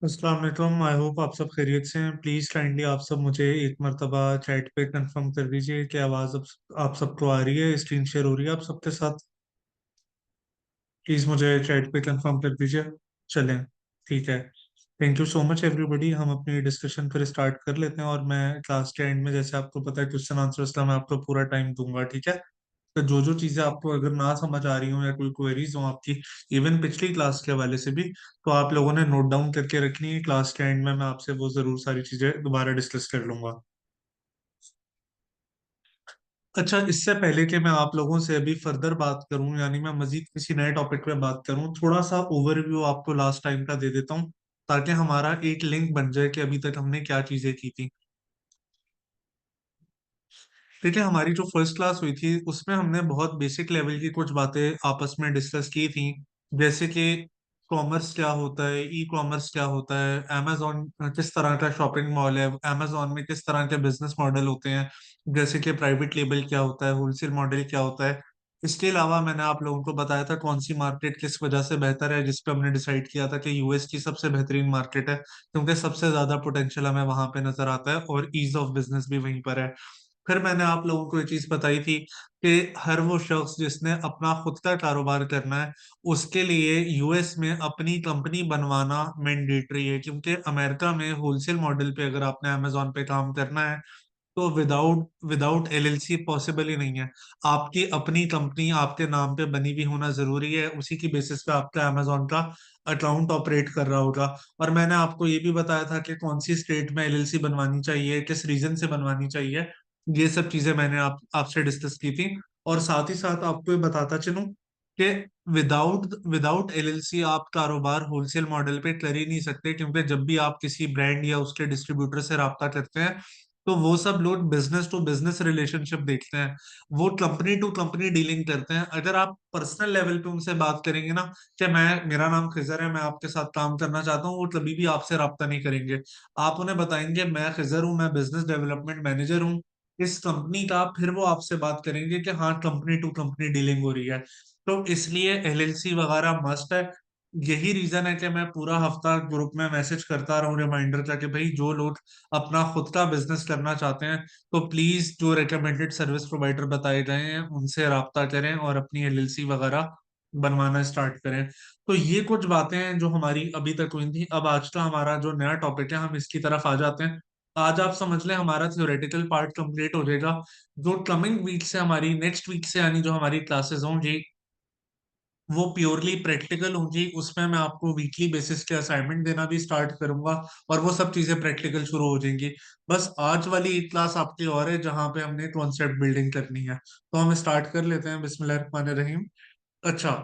अस्सलाम वालेकुम। I hope आप सब खैरियत से हैं। प्लीज़ काइंडली आप सब मुझे एक मर्तबा चैट पे कंफर्म कर दीजिए कि आवाज़ आप सबको आ रही है, स्क्रीन शेयर हो रही है आप सबके साथ। प्लीज़ मुझे चैट पे कंफर्म कर दीजिए। चलें, ठीक है। Thank you so much everybody. हम अपनी डिस्कशन फिर स्टार्ट कर लेते हैं और मैं क्लास के एंड में, जैसे आपको पता है, क्वेश्चन आंसर्स का मैं आपको पूरा टाइम दूंगा, ठीक है। तो जो जो चीज़ें आपको अगर ना समझ आ रही हो या कोई क्वेरीज हो आपकी, इवन पिछली क्लास के हवाले से भी, तो आप लोगों ने नोट डाउन करके रखनी है। क्लास के एंड में मैं आपसे वो जरूर सारी चीज़ें दोबारा डिस्कस कर लूंगा। अच्छा, इससे पहले कि मैं आप लोगों से अभी फर्दर बात करूं, यानी मैं मजीद किसी नए टॉपिक पे बात करूं, थोड़ा सा ओवरव्यू आपको लास्ट टाइम का दे देता हूं, ताकि हमारा एक लिंक बन जाए कि अभी तक हमने क्या चीजें की थी। ठीक है, हमारी जो फर्स्ट क्लास हुई थी उसमें हमने बहुत बेसिक लेवल की कुछ बातें आपस में डिस्कस की थी। जैसे कि कॉमर्स क्या होता है, ई कॉमर्स क्या होता है, अमेजोन किस तरह का शॉपिंग मॉल है, अमेजोन में किस तरह के बिजनेस मॉडल होते हैं, जैसे कि प्राइवेट लेबल क्या होता है, होलसेल मॉडल क्या होता है। इसके अलावा मैंने आप लोगों को बताया था कौन सी मार्केट किस वजह से बेहतर है, जिस पे हमने डिसाइड किया था कि यूएस की सबसे बेहतरीन मार्केट है, क्योंकि सबसे ज्यादा पोटेंशियल हमें वहां पे नजर आता है और ईज ऑफ बिजनेस भी वहीं पर है। फिर मैंने आप लोगों को ये चीज बताई थी कि हर वो शख्स जिसने अपना खुद का कारोबार करना है, उसके लिए यूएस में अपनी कंपनी बनवाना मैंडेटरी है, क्योंकि अमेरिका में होलसेल मॉडल पे अगर आपने अमेजोन पे काम करना है तो विदाउट विदाउट एलएलसी पॉसिबल ही नहीं है। आपकी अपनी कंपनी आपके नाम पे बनी भी होना जरूरी है, उसी की बेसिस पे आपका अमेजोन का अकाउंट ऑपरेट कर रहा होगा। और मैंने आपको ये भी बताया था कि कौन सी स्टेट में एलएलसी बनवानी चाहिए, किस रीजन से बनवानी चाहिए। ये सब चीजें मैंने आपसे डिस्कस की थी। और साथ ही साथ आपको ये बताता चलूं कि विदाउट विदाउट एलएलसी आप कारोबार होलसेल मॉडल पे कर ही नहीं सकते, क्योंकि जब भी आप किसी ब्रांड या उसके डिस्ट्रीब्यूटर से राब्ता करते हैं तो वो सब लोग बिजनेस टू बिजनेस रिलेशनशिप देखते हैं, वो कंपनी टू कंपनी डीलिंग करते हैं। अगर आप पर्सनल लेवल पे उनसे बात करेंगे ना कि मैं मेरा नाम खिजर है, मैं आपके साथ काम करना चाहता हूँ, वो कभी भी आपसे राब्ता नहीं करेंगे। आप उन्हें बताएंगे मैं खिजर हूँ, मैं बिजनेस डेवलपमेंट मैनेजर हूँ इस कंपनी का, फिर वो आपसे बात करेंगे कि हाँ कंपनी टू कंपनी डीलिंग हो रही है। तो इसलिए एलएलसी वगैरह मस्ट है। यही रीजन है कि मैं पूरा हफ्ता ग्रुप में मैसेज करता रहा हूँ रिमाइंडर का कि भाई जो लोग अपना खुद का बिजनेस करना चाहते हैं तो प्लीज जो रिकमेंडेड सर्विस प्रोवाइडर बताए गए हैं उनसे राब्ता करें और अपनी एलएलसी वगैरह बनवाना स्टार्ट करें। तो ये कुछ बातें हैं जो हमारी अभी तक हुई थी। अब आज का हमारा जो नया टॉपिक है हम इसकी तरफ आ जाते हैं। आज आप समझ लें हमारा थ्योरेटिकल पार्ट कंप्लीट हो जाएगा। जो कमिंग वीक से हमारी नेक्स्ट वीक से यानी जो हमारी क्लासेस होंगी वो प्योरली प्रैक्टिकल होंगी। उसमें मैं आपको वीकली बेसिस के असाइनमेंट देना भी स्टार्ट करूंगा और वो सब चीजें प्रैक्टिकल शुरू हो जाएंगी। बस आज वाली क्लास आपकी और है जहाँ पे हमने कॉन्सेप्ट बिल्डिंग करनी है। तो हम स्टार्ट कर लेते हैं, बिस्मिल्लाहिर्रहमानिर्रहीम। अच्छा,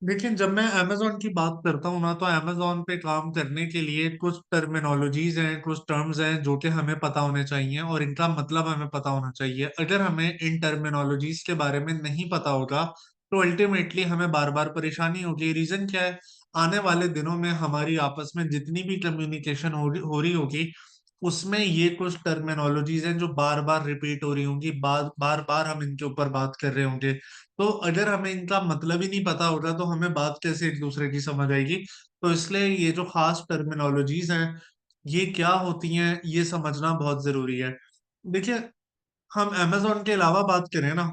लेकिन जब मैं अमेजोन की बात करता हूँ ना, तो अमेजोन पे काम करने के लिए कुछ टर्मिनोलॉजीज हैं, कुछ टर्म्स हैं जो कि हमें पता होने चाहिए और इनका मतलब हमें पता होना चाहिए। अगर हमें इन टर्मिनोलॉजीज के बारे में नहीं पता होगा तो अल्टीमेटली हमें बार बार परेशानी होगी। रीजन क्या है? आने वाले दिनों में हमारी आपस में जितनी भी कम्युनिकेशन हो रही होगी उसमें ये कुछ टर्मिनोलॉजीज हैं जो बार बार रिपीट हो रही होंगी, बार बार बार हम इनके ऊपर बात कर रहे होंगे। तो अगर हमें इनका मतलब ही नहीं पता होगा तो हमें बात कैसे एक दूसरे की समझ आएगी। तो इसलिए ये जो खास टर्मिनोलॉजीज हैं ये क्या होती हैं ये समझना बहुत जरूरी है। देखिए, हम अमेजोन के अलावा बात करें ना,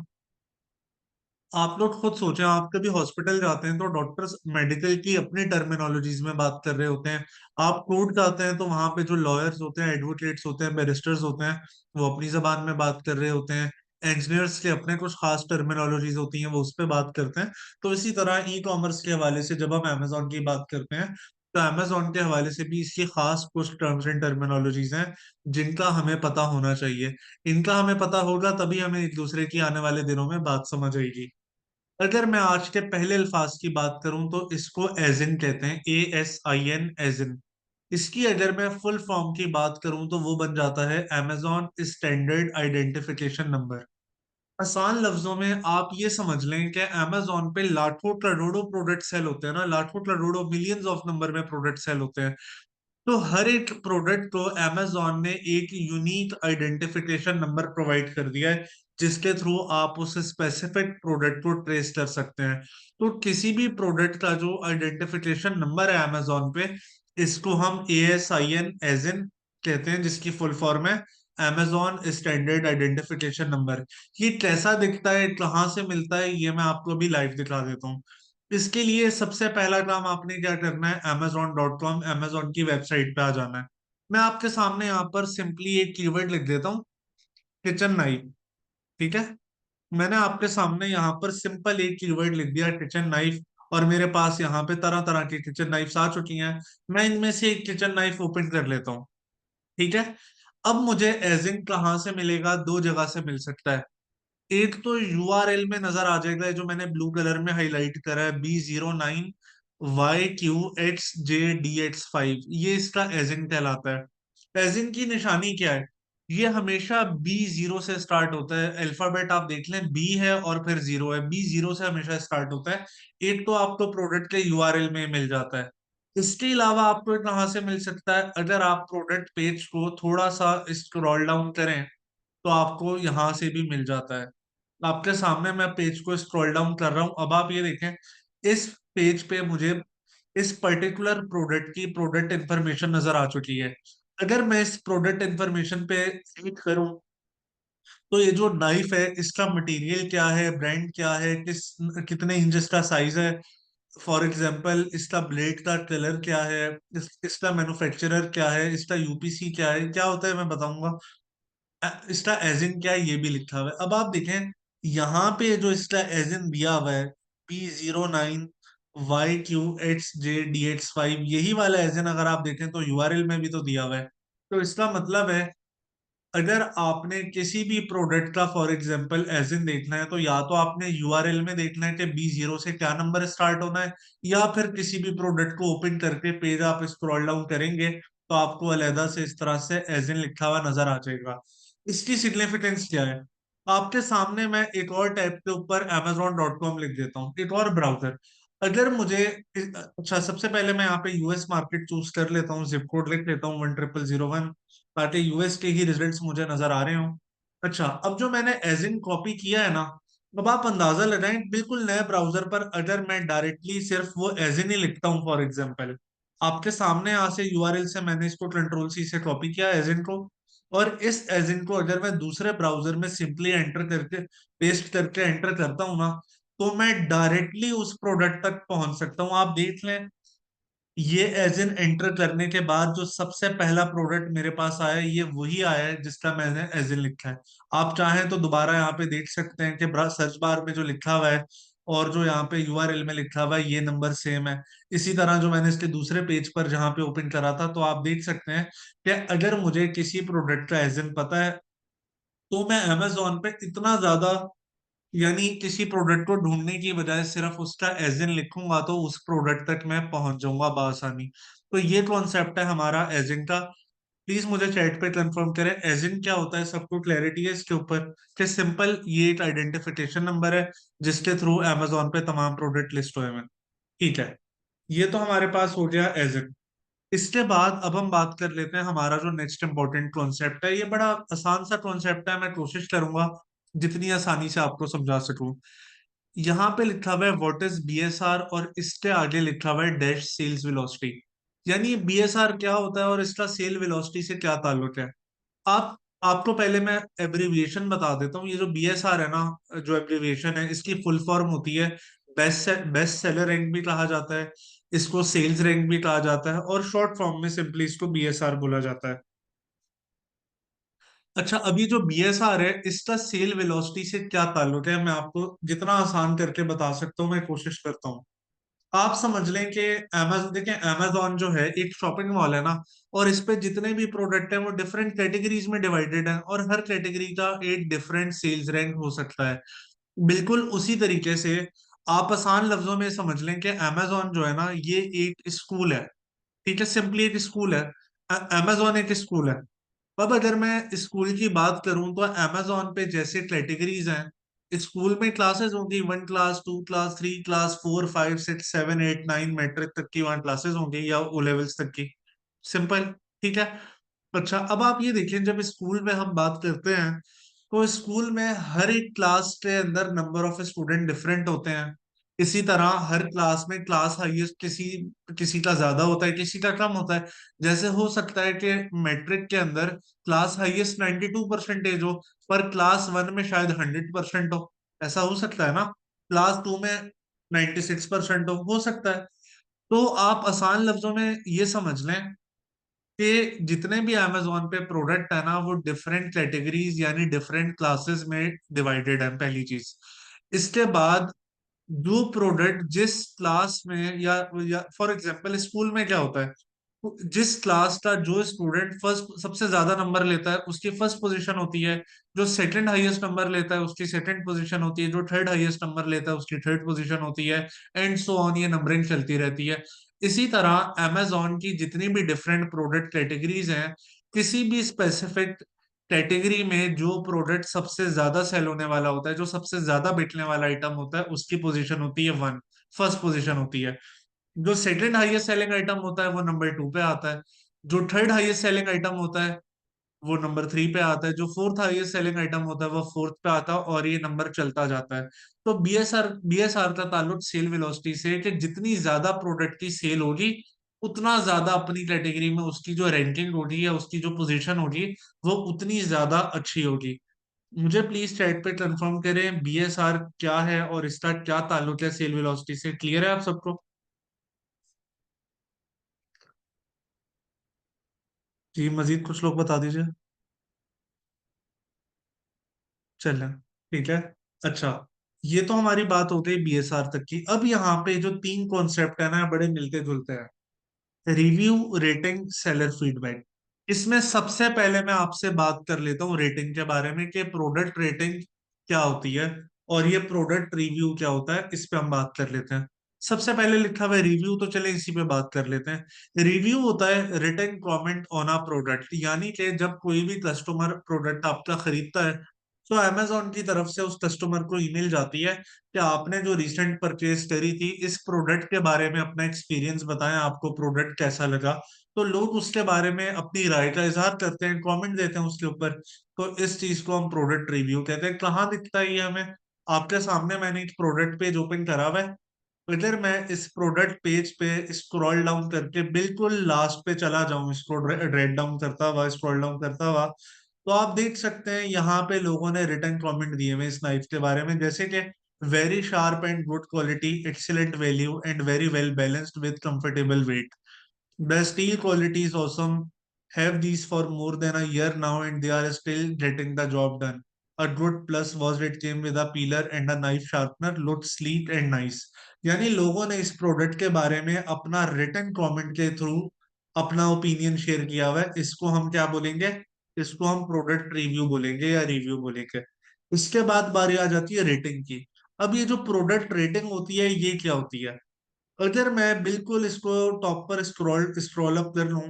आप लोग खुद सोचें, आप कभी हॉस्पिटल जाते हैं तो डॉक्टर्स मेडिकल की अपनी टर्मिनोलॉजीज में बात कर रहे होते हैं। आप कोर्ट जाते हैं तो वहां पे जो लॉयर्स होते हैं, एडवोकेट्स होते हैं, बैरिस्टर्स होते हैं, वो अपनी जबान में बात कर रहे होते हैं। इंजीनियर्स के अपने कुछ खास टर्मिनोलॉजीज होती हैं, वो उस पर बात करते हैं। तो इसी तरह ई कॉमर्स के हवाले से जब हम अमेजोन की बात करते हैं तो अमेजोन के हवाले से भी इसकी खास कुछ टर्म्स एंड टर्मिनोलॉजीज हैं जिनका हमें पता होना चाहिए। इनका हमें पता होगा तभी हमें एक दूसरे की आने वाले दिनों में बात समझ आएगी। अगर मैं आज के पहले अल्फाज की बात करूं तो इसको एजिन कहते हैं, ASIN, एजिन। इसकी अगर मैं फुल फॉर्म की बात करूं तो वो बन जाता है अमेजॉन स्टैंडर्ड आइडेंटिफिकेशन नंबर। आसान लफ्जों में आप ये समझ लें कि अमेजोन पे लाखों करोड़ों प्रोडक्ट सेल होते हैं ना, लाखों करोड़ों मिलियंस ऑफ नंबर में प्रोडक्ट सेल होते हैं। तो हर एक प्रोडक्ट को अमेजोन ने एक यूनिक आइडेंटिफिकेशन नंबर प्रोवाइड कर दिया है जिसके थ्रू आप उस स्पेसिफिक प्रोडक्ट को ट्रेस कर सकते हैं। तो किसी भी प्रोडक्ट का जो आइडेंटिफिकेशन नंबर है अमेजोन पे, इसको हम ASIN एज इन कहते हैं, जिसकी फुल फॉर्म है Amazon स्टैंडर्ड आइडेंटिफिकेशन नंबर। ये कैसा दिखता है, कहाँ से मिलता है, ये मैं आपको भी लाइव दिखा देता हूँ। इसके लिए सबसे पहला काम आपने क्या करना है, Amazon.com, Amazon की वेबसाइट पे आ जाना है। मैं आपके सामने यहाँ पर सिंपली एक कीवर्ड लिख देता हूँ, किचन नाइफ। ठीक है, मैंने आपके सामने यहाँ पर सिंपल एक कीवर्ड लिख दिया, किचन नाइफ। और मेरे पास यहाँ पे तरह तरह की किचन नाइफ्स आ चुकी हैं। मैं इनमें से एक किचन नाइफ ओपन कर लेता हूँ। ठीक है, अब मुझे एजिंग कहाँ से मिलेगा, दो जगह से मिल सकता है। एक तो URL में नजर आ जाएगा, ये जो मैंने ब्लू कलर में हाईलाइट करा है, B09YQXJDX5, ये इसका एजिंग कहलाता है। एजिंग की निशानी क्या है, ये हमेशा B0 से स्टार्ट होता है। अल्फाबेट आप देख लें, B है और फिर जीरो है, B0 से हमेशा स्टार्ट होता है। एक तो आपको प्रोडक्ट के URL में मिल जाता है। इसके अलावा आपको कहाँ से मिल सकता है, अगर आप प्रोडक्ट पेज को थोड़ा सा स्क्रॉल डाउन करें तो आपको यहाँ से भी मिल जाता है। आपके सामने मैं पेज को स्क्रॉल डाउन कर रहा हूं, अब आप ये देखें, इस पेज पे मुझे इस पर्टिकुलर प्रोडक्ट की प्रोडक्ट इंफॉर्मेशन नजर आ चुकी है। अगर मैं इस प्रोडक्ट इंफॉर्मेशन पे क्लिक करूं तो ये जो नाइफ है, इसका मटेरियल क्या है, ब्रांड क्या है, कितने इंचेस का साइज है, फॉर एग्जाम्पल इसका ब्लेड का कलर क्या है, इसका मैन्युफैक्चरर क्या है, इसका UPC क्या है, क्या होता है मैं बताऊंगा। इसका एजिन क्या है ये भी लिखा हुआ है। अब आप देखें, यहाँ पे जो इसका एजिन दिया हुआ है, B09YQXJDX5, यही वाला एजिन अगर आप देखें तो URL में भी तो दिया हुआ है। तो इसका मतलब है, अगर आपने किसी भी प्रोडक्ट का फॉर एग्जांपल एजिन देखना है, तो या तो आपने URL में देखना है कि B0 से क्या नंबर स्टार्ट होना है, या फिर किसी भी प्रोडक्ट को ओपन करके पेज आप स्क्रॉल डाउन करेंगे तो आपको अलहदा से इस तरह से एजिन लिखा हुआ नजर आ जाएगा। इसकी सिग्निफिकेंस क्या है, आपके सामने मैं एक और टैब के ऊपर Amazon.com लिख देता हूँ, एक और ब्राउजर। अगर मुझे अच्छा, सबसे पहले मैं यहाँ पे US मार्केट चूज कर लेता हूँ, जिप कोड लिख लेता हूँ 10001, ताकि US के ही रिजल्ट्स मुझे नजर आ रहे हो। अच्छा, अब जो मैंने एजिन कॉपी किया है ना, अब आप अंदाजा लगाएं, बिल्कुल नए ब्राउजर पर अगर मैं डायरेक्टली सिर्फ वो एजिन ही लिखता हूँ, फॉर एग्जांपल आपके सामने यहाँ से URL से मैंने इसको Ctrl+C से कॉपी किया एजिन को, और इस एजिन को अगर मैं दूसरे ब्राउजर में सिंपली एंटर करके पेस्ट करके एंटर करता हूँ ना, तो मैं डायरेक्टली उस प्रोडक्ट तक पहुंच सकता हूँ। आप देख लें, ये एजिन एंटर करने के बाद जो सबसे पहला प्रोडक्ट मेरे पास आया है, ये वही आया है जिसका मैंने एजिन लिखा है। आप चाहें तो दोबारा यहाँ पे देख सकते हैं कि सर्च बार में जो लिखा हुआ है और जो यहाँ पे URL में लिखा हुआ है, ये नंबर सेम है। इसी तरह जो मैंने इसके दूसरे पेज पर जहाँ पे ओपन करा था, तो आप देख सकते हैं कि अगर मुझे किसी प्रोडक्ट का एजिन पता है, तो मैं Amazon पे इतना ज्यादा, यानी किसी प्रोडक्ट को ढूंढने की बजाय सिर्फ उसका एजिन लिखूंगा तो उस प्रोडक्ट तक मैं पहुंच जाऊंगा बआसानी। तो ये कॉन्सेप्ट है हमारा एजिन का। प्लीज मुझे चैट पे कंफर्म करें एजिन क्या होता है, सबको क्लैरिटी है इसके ऊपर, कि सिंपल ये एक आइडेंटिफिकेशन नंबर है जिसके थ्रू Amazon पे तमाम प्रोडक्ट लिस्ट हुए हैं। ठीक है, ये तो हमारे पास हो गया एजिन। इसके बाद अब हम बात कर लेते हैं हमारा जो नेक्स्ट इंपॉर्टेंट कॉन्सेप्ट है। ये बड़ा आसान सा कॉन्सेप्ट है, मैं कोशिश करूंगा जितनी आसानी से आपको समझा सकूं। यहाँ पे लिखा हुआ है व्हाट इज BSR, और इसके आगे लिखा हुआ है डैश सेल्स वेलोसिटी। यानी BSR क्या होता है और इसका सेल वेलोसिटी से क्या ताल्लुक है। आप आपको पहले मैं एब्रिविएशन बता देता हूँ। ये जो BSR है ना, जो एब्रिविएशन है, इसकी फुल फॉर्म होती है बेस्ट सेलर रैंक भी कहा जाता है, इसको सेल्स रैंक भी कहा जाता है, और शॉर्ट फॉर्म में सिंपली इसको BSR बोला जाता है। अच्छा, अभी जो BSR है, इसका सेल वेलोसिटी से क्या ताल्लुक है, मैं आपको जितना आसान करके बता सकता हूँ मैं कोशिश करता हूँ। आप समझ लें कि Amazon, देखें Amazon जो है एक शॉपिंग मॉल है ना, और इस पे जितने भी प्रोडक्ट हैं वो डिफरेंट कैटेगरीज में डिवाइडेड है, और हर कैटेगरी का एक डिफरेंट सेल्स रैंक हो सकता है। बिल्कुल उसी तरीके से आप आसान लफ्जों में समझ लें कि Amazon जो है ना, ये एक स्कूल है। ठीक है, सिंपली एक स्कूल है। Amazon एक स्कूल है। अब अगर मैं स्कूल की बात करूं तो Amazon पे जैसे कैटेगरीज हैं, स्कूल में क्लासेस होंगी, 1 क्लास, 2 क्लास, 3 क्लास, 4, 5, 6, 7, 8, 9 मैट्रिक तक की वहाँ क्लासेस होंगी, या O लेवल्स तक की। सिंपल। ठीक है। अच्छा, अब आप ये देखें, जब स्कूल में हम बात करते हैं तो स्कूल में हर एक क्लास के अंदर नंबर ऑफ स्टूडेंट डिफरेंट होते हैं। इसी तरह हर क्लास में क्लास हाईएस्ट किसी किसी का ज्यादा होता है, किसी का कम होता है। जैसे हो सकता है कि मैट्रिक के अंदर क्लास हाईएस्ट 92% हो, पर क्लास वन में शायद 100% हो। ऐसा हो सकता है ना। क्लास टू में 96% हो सकता है। तो आप आसान लफ्जों में ये समझ लें कि जितने भी अमेजोन पे प्रोडक्ट है ना, वो डिफरेंट कैटेगरीज यानी डिफरेंट क्लासेस में डिवाइडेड है, पहली चीज। इसके बाद जो प्रोडक्ट जिस क्लास में या फॉर एग्जांपल स्कूल में क्या होता है, जिस क्लास का जो स्टूडेंट फर्स्ट सबसे ज्यादा नंबर लेता है उसकी फर्स्ट पोजीशन होती है। जो सेकंड हाईएस्ट नंबर लेता है उसकी सेकंड पोजीशन होती है। जो थर्ड हाईएस्ट नंबर लेता है उसकी थर्ड पोजीशन होती है। एंड सो ऑन, ये नंबरिंग चलती रहती है। इसी तरह amazon की जितनी भी डिफरेंट प्रोडक्ट कैटेगरीज हैं, किसी भी स्पेसिफिक कैटेगरी में जो प्रोडक्ट सबसे ज्यादा सेल होने वाला होता है, जो सबसे ज्यादा बिकने वाला आइटम होता है, उसकी पोजीशन होती है वन, फर्स्ट पोजीशन होती है। जो सेकंड हाईएस्ट सेलिंग आइटम होता है वो नंबर टू पे आता है। जो थर्ड हाईएस्ट सेलिंग आइटम होता है वो नंबर थ्री पे आता है। जो फोर्थ हाईएस्ट सेलिंग आइटम होता है वो फोर्थ पे आता है, और ये नंबर चलता जाता है। तो बीएसआर का ताल्लुक सेल वेलोसिटी से है कि जितनी ज्यादा प्रोडक्ट की सेल होगी, उतना ज्यादा अपनी कैटेगरी में उसकी जो रैंकिंग होगी या उसकी जो पोजीशन होगी, वो उतनी ज्यादा अच्छी होगी। मुझे प्लीज चैट पे कंफर्म करें बीएसआर क्या है और इसका क्या ताल्लुक है सेल वेलोसिटी से। क्लियर है आप सबको? जी, मजीद कुछ लोग बता दीजिए। चलें, ठीक है। अच्छा, ये तो हमारी बात हो गई बीएसआर तक की। अब यहाँ पे जो तीन कॉन्सेप्ट है ना, बड़े मिलते जुलते हैं। Review, rating, seller feedback. इसमें सबसे पहले मैं आपसे बात कर लेता हूँ रेटिंग के बारे में, कि प्रोडक्ट रेटिंग क्या होती है और ये प्रोडक्ट रिव्यू क्या होता है। इस पे हम बात कर लेते हैं। सबसे पहले लिखा हुआ है रिव्यू, तो चले इसी पे बात कर लेते हैं। रिव्यू होता है return comment on a product, यानी कि जब कोई भी कस्टमर प्रोडक्ट आपका खरीदता है, तो अमेजोन की तरफ से उस कस्टमर को ईमेल जाती है कि आपने जो रिसेंट परचेज करी थी इस प्रोडक्ट के बारे में अपना एक्सपीरियंस बताएं, आपको प्रोडक्ट कैसा लगा। तो लोग उसके बारे में अपनी राय का इजहार करते हैं, कमेंट देते हैं उसके ऊपर। तो इस चीज को हम प्रोडक्ट रिव्यू कहते हैं। कहाँ दिखता है ये हमें? आपके सामने मैंने एक प्रोडक्ट पेज ओपन करा हुआ है। अगर मैं इस प्रोडक्ट पेज पे स्क्रॉल डाउन करके बिल्कुल लास्ट पे चला जाऊं, इसको ड्रैग डाउन करता हुआ, स्क्रॉल डाउन करता हुआ, तो आप देख सकते हैं यहाँ पे लोगों ने रिटर्न कमेंट दिए हुए इस नाइफ के बारे में, जैसे कि very sharp and good quality, excellent value and very well balanced with comfortable weight. The steel quality is awesome. Have these for more than a year now and they are still getting the job done. A good plus was it came with a peeler and a knife sharpener, looked sleek and nice. यानी लोगों ने इस product के बारे में अपना return comment के through अपना ओपिनियन शेयर किया हुआ है। इसको हम क्या बोलेंगे? इसको हम प्रोडक्ट रिव्यू बोलेंगे या रिव्यू बोलेंगे। इसके बाद बारी आ जाती है रेटिंग की। अब ये जो प्रोडक्ट रेटिंग होती है ये क्या होती है? अगर मैं बिल्कुल इसको टॉप पर स्क्रॉल स्क्रॉल अप कर लूं,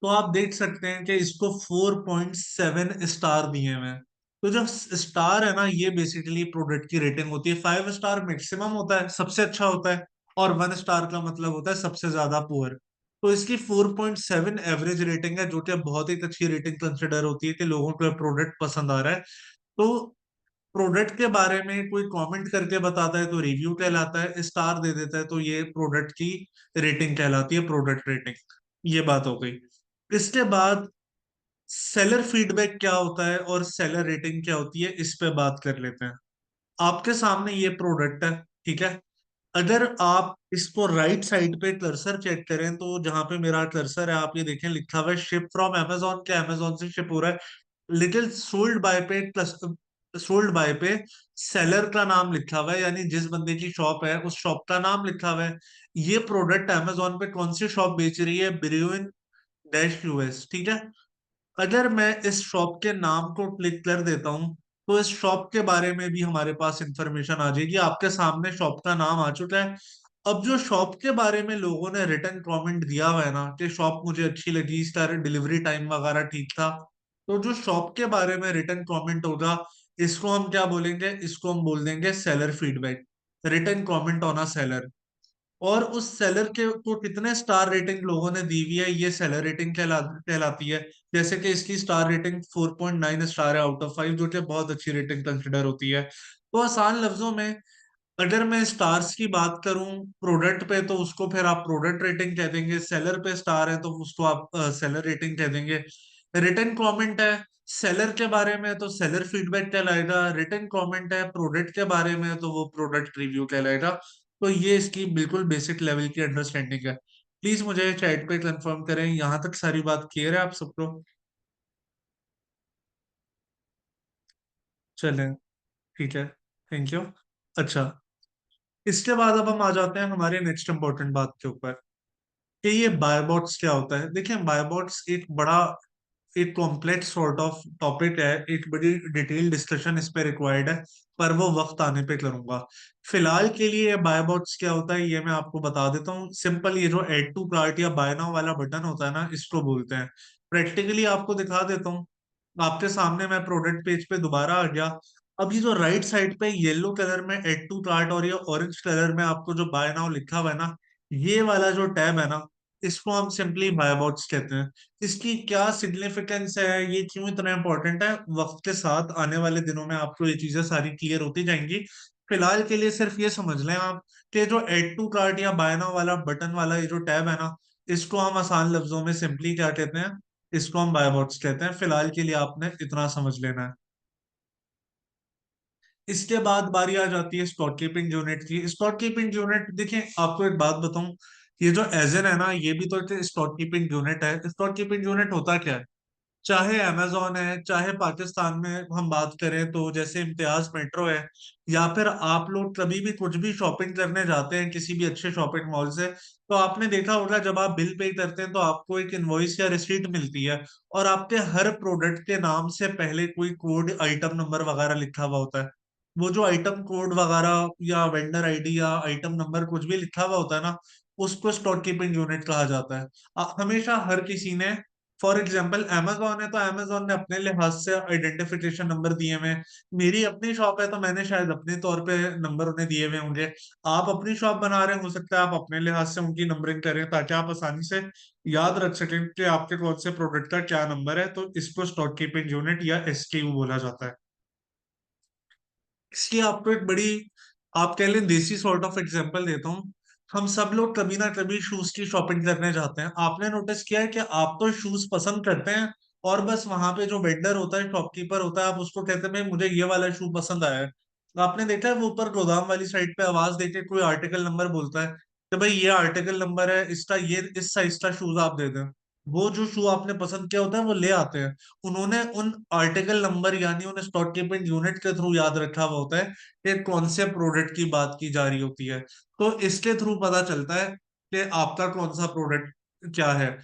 तो आप देख सकते हैं कि इसको 4.7 स्टार दिए हुए हैं। तो जो स्टार है ना, ये बेसिकली प्रोडक्ट की रेटिंग होती है। 5 स्टार मैक्सिमम होता है, सबसे अच्छा होता है, और 1 स्टार का मतलब होता है सबसे ज्यादा पुअर। तो इसकी 4.7 एवरेज रेटिंग है, जो कि बहुत ही अच्छी रेटिंग कंसिडर होती है कि लोगों को प्रोडक्ट पसंद आ रहा है। तो प्रोडक्ट के बारे में कोई कमेंट करके बताता है तो रिव्यू कहलाता है, स्टार दे देता है तो ये प्रोडक्ट की रेटिंग कहलाती है, प्रोडक्ट रेटिंग। ये बात हो गई। इसके बाद सेलर फीडबैक क्या होता है और सेलर रेटिंग क्या होती है, इस पे बात कर लेते हैं। आपके सामने ये प्रोडक्ट है, ठीक है। अगर आप इसको राइट साइड पे कर्सर चेक करें, तो जहां पे मेरा कर्सर है आप ये देखें, लिखा हुआ है शिप फ्रॉम अमेजोन, के अमेजोन से शिप हो रहा है। लिटिल सोल्ड बाय पे सोल्ड बाय पे सेलर का नाम लिखा हुआ है, यानी जिस बंदे की शॉप है उस शॉप का नाम लिखा हुआ है। ये प्रोडक्ट अमेजोन पे कौन सी शॉप बेच रही है? ब्रियून डैश यूएस, ठीक है। अगर मैं इस शॉप के नाम को क्लिक कर देता हूं, तो इस शॉप के बारे में भी हमारे पास इंफॉर्मेशन आ जाएगी। आपके सामने शॉप का नाम आ चुका है। अब जो शॉप के बारे में लोगों ने रिटर्न कमेंट दिया हुआ है ना, कि शॉप मुझे अच्छी लगी, इसका डिलीवरी टाइम वगैरह ठीक था, तो जो शॉप के बारे में रिटर्न कमेंट होगा, इसको हम क्या बोलेंगे? इसको हम बोल देंगे seller feedback, return comment on a seller. और उस सेलर के को कितने स्टार रेटिंग लोगों ने दी हुई है, ये सेलर रेटिंग कहलाती है। जैसे कि इसकी स्टार रेटिंग 4.9 स्टार है आउट ऑफ 5, जो कि बहुत अच्छी रेटिंग कंसिडर होती है। तो आसान लफ्जों में अगर मैं स्टार्स की बात करूं प्रोडक्ट पे, तो उसको फिर आप प्रोडक्ट रेटिंग कह देंगे। सेलर पे स्टार है तो उसको आप सेलर रेटिंग कह देंगे। रिटर्न कमेंट है सेलर के बारे में तो सेलर फीडबैक कहलाएगा। रिटर्न कमेंट है प्रोडक्ट के बारे में तो वो प्रोडक्ट रिव्यू कहलाएगा। तो ये इसकी बिल्कुल बेसिक लेवल की अंडरस्टैंडिंग है। प्लीज मुझे चैट पे कंफर्म करें, यहाँ तक सारी बात क्लियर है आप सबको? चलें, ठीक है, थैंक यू। अच्छा, इसके बाद अब हम आ जाते हैं हमारे नेक्स्ट इंपॉर्टेंट बात के ऊपर कि ये बायोबॉट्स क्या होता है। देखिए, बायोबॉट्स एक बड़ा, एक कॉम्प्लेक्स सॉर्ट ऑफ टॉपिक है, एक बड़ी डिटेल डिस्कशन इस पे रिक्वायर्ड है, पर वो वक्त आने पे करूंगा। फिलहाल के लिए बायोबॉट्स क्या होता है ये मैं आपको बता देता हूँ। सिंपल, ये जो एड टू कार्ट या बाय नाउ वाला बटन होता है ना, इसको बोलते हैं। प्रैक्टिकली आपको दिखा देता हूँ। आपके सामने मैं प्रोडक्ट पेज पे दोबारा आ गया। अब ये जो राइट साइड पे येलो कलर में एड टू कार्ट और ये ऑरेंज कलर में आपको जो बाय नाउ लिखा हुआ है ना, ये वाला जो टैब है ना, इसको हम सिंपली बायबॉट्स कहते हैं। इसकी क्या सिग्निफिकेंस है, ये क्यों इतना इंपॉर्टेंट है, वक्त के साथ आने वाले दिनों में आपको ये चीजें सारी क्लियर होती जाएंगी। फिलहाल के लिए सिर्फ ये समझ लें आप कि जो एड टू कार्ट या बाय नाउ वाला बटन वाला ये जो टैब है ना, इसको हम आसान लफ्जों में सिंपली क्या कहते हैं, इसको हम बायबॉट्स कहते हैं। फिलहाल के लिए आपने इतना समझ लेना है। इसके बाद बारी आ जाती है स्टॉक कीपिंग यूनिट की। स्टॉक कीपिंग यूनिट, देखिए आपको एक बात बताऊं, ये जो एजन है ना, ये भी तो एक स्टॉक कीपिंग यूनिट है। स्टॉक कीपिंग यूनिट होता क्या है? चाहे अमेजोन है, चाहे पाकिस्तान में हम बात करें तो जैसे इम्तियाज मेट्रो है, या फिर आप लोग कभी भी कुछ भी शॉपिंग करने जाते हैं किसी भी अच्छे शॉपिंग मॉल से, तो आपने देखा होगा जब आप बिल पे करते हैं तो आपको एक इनवॉइस या रिसीट मिलती है, और आपके हर प्रोडक्ट के नाम से पहले कोई कोड, आइटम नंबर वगैरह लिखा हुआ होता है। वो जो आइटम कोड वगैरह या वेंडर आईडी या आइटम नंबर कुछ भी लिखा हुआ होता है ना, उसको स्टॉक कीपिंग यूनिट कहा जाता है। हमेशा हर किसी ने, फॉर एग्जाम्पल अमेजोन है तो अमेजोन ने अपने लिहाज से आइडेंटिफिकेशन नंबर दिए हुए हैं। मेरी अपनी शॉप है तो मैंने शायद अपने तौर पे नंबर उन्हें दिए हुए होंगे। आप अपनी शॉप बना रहे हैं, हो सकता है आप अपने लिहाज से उनकी नंबरिंग करें ताकि आप आसानी से याद रख सकें कि आपके कौन से प्रोडक्ट का क्या नंबर है। तो इसको स्टॉक कीपिंग यूनिट या एसकेयू बोला जाता है। इसकी आपको एक बड़ी, आप कह लें देसी सॉर्ट ऑफ एग्जांपल देता हूँ। हम सब लोग कभी ना कभी शूज की शॉपिंग करने जाते हैं। आपने नोटिस किया है कि आप तो शूज पसंद करते हैं, और बस वहां पे जो वेंडर होता है, शॉपकीपर होता है, आप उसको कहते हैं भाई मुझे ये वाला शू पसंद आया है। तो आपने देखा है वो ऊपर गोदाम वाली साइड पे आवाज देके कोई आर्टिकल नंबर बोलता है कि भाई ये आर्टिकल नंबर है इसका, ये इस साइज का शूज आप दे दें। वो जो शू आपने पसंद किया होता है वो ले आते हैं। उन्होंने उन आर्टिकल नंबर यानी उन स्टॉक कीपिंग यूनिट के थ्रू याद रखा हुआ होता है कि कौन से प्रोडक्ट की बात की जा रही होती है। तो इसके थ्रू पता चलता है कि आपका कौन सा प्रोडक्ट क्या है।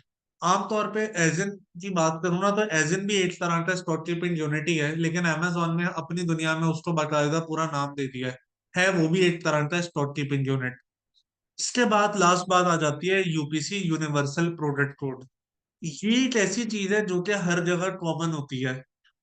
आमतौर पे एजिन की बात करूँ ना, तो एजिन भी एक तरह का स्टॉक कीपिंग यूनिट ही है, लेकिन अमेजोन ने अपनी दुनिया में उसको बाकायदा पूरा नाम दे दिया है वो भी एक तरह का स्टॉक कीपिंग यूनिट। इसके बाद लास्ट बात आ जाती है यूपीसी, यूनिवर्सल प्रोडक्ट कोड। ये एक ऐसी चीज है जो कि हर जगह कॉमन होती है।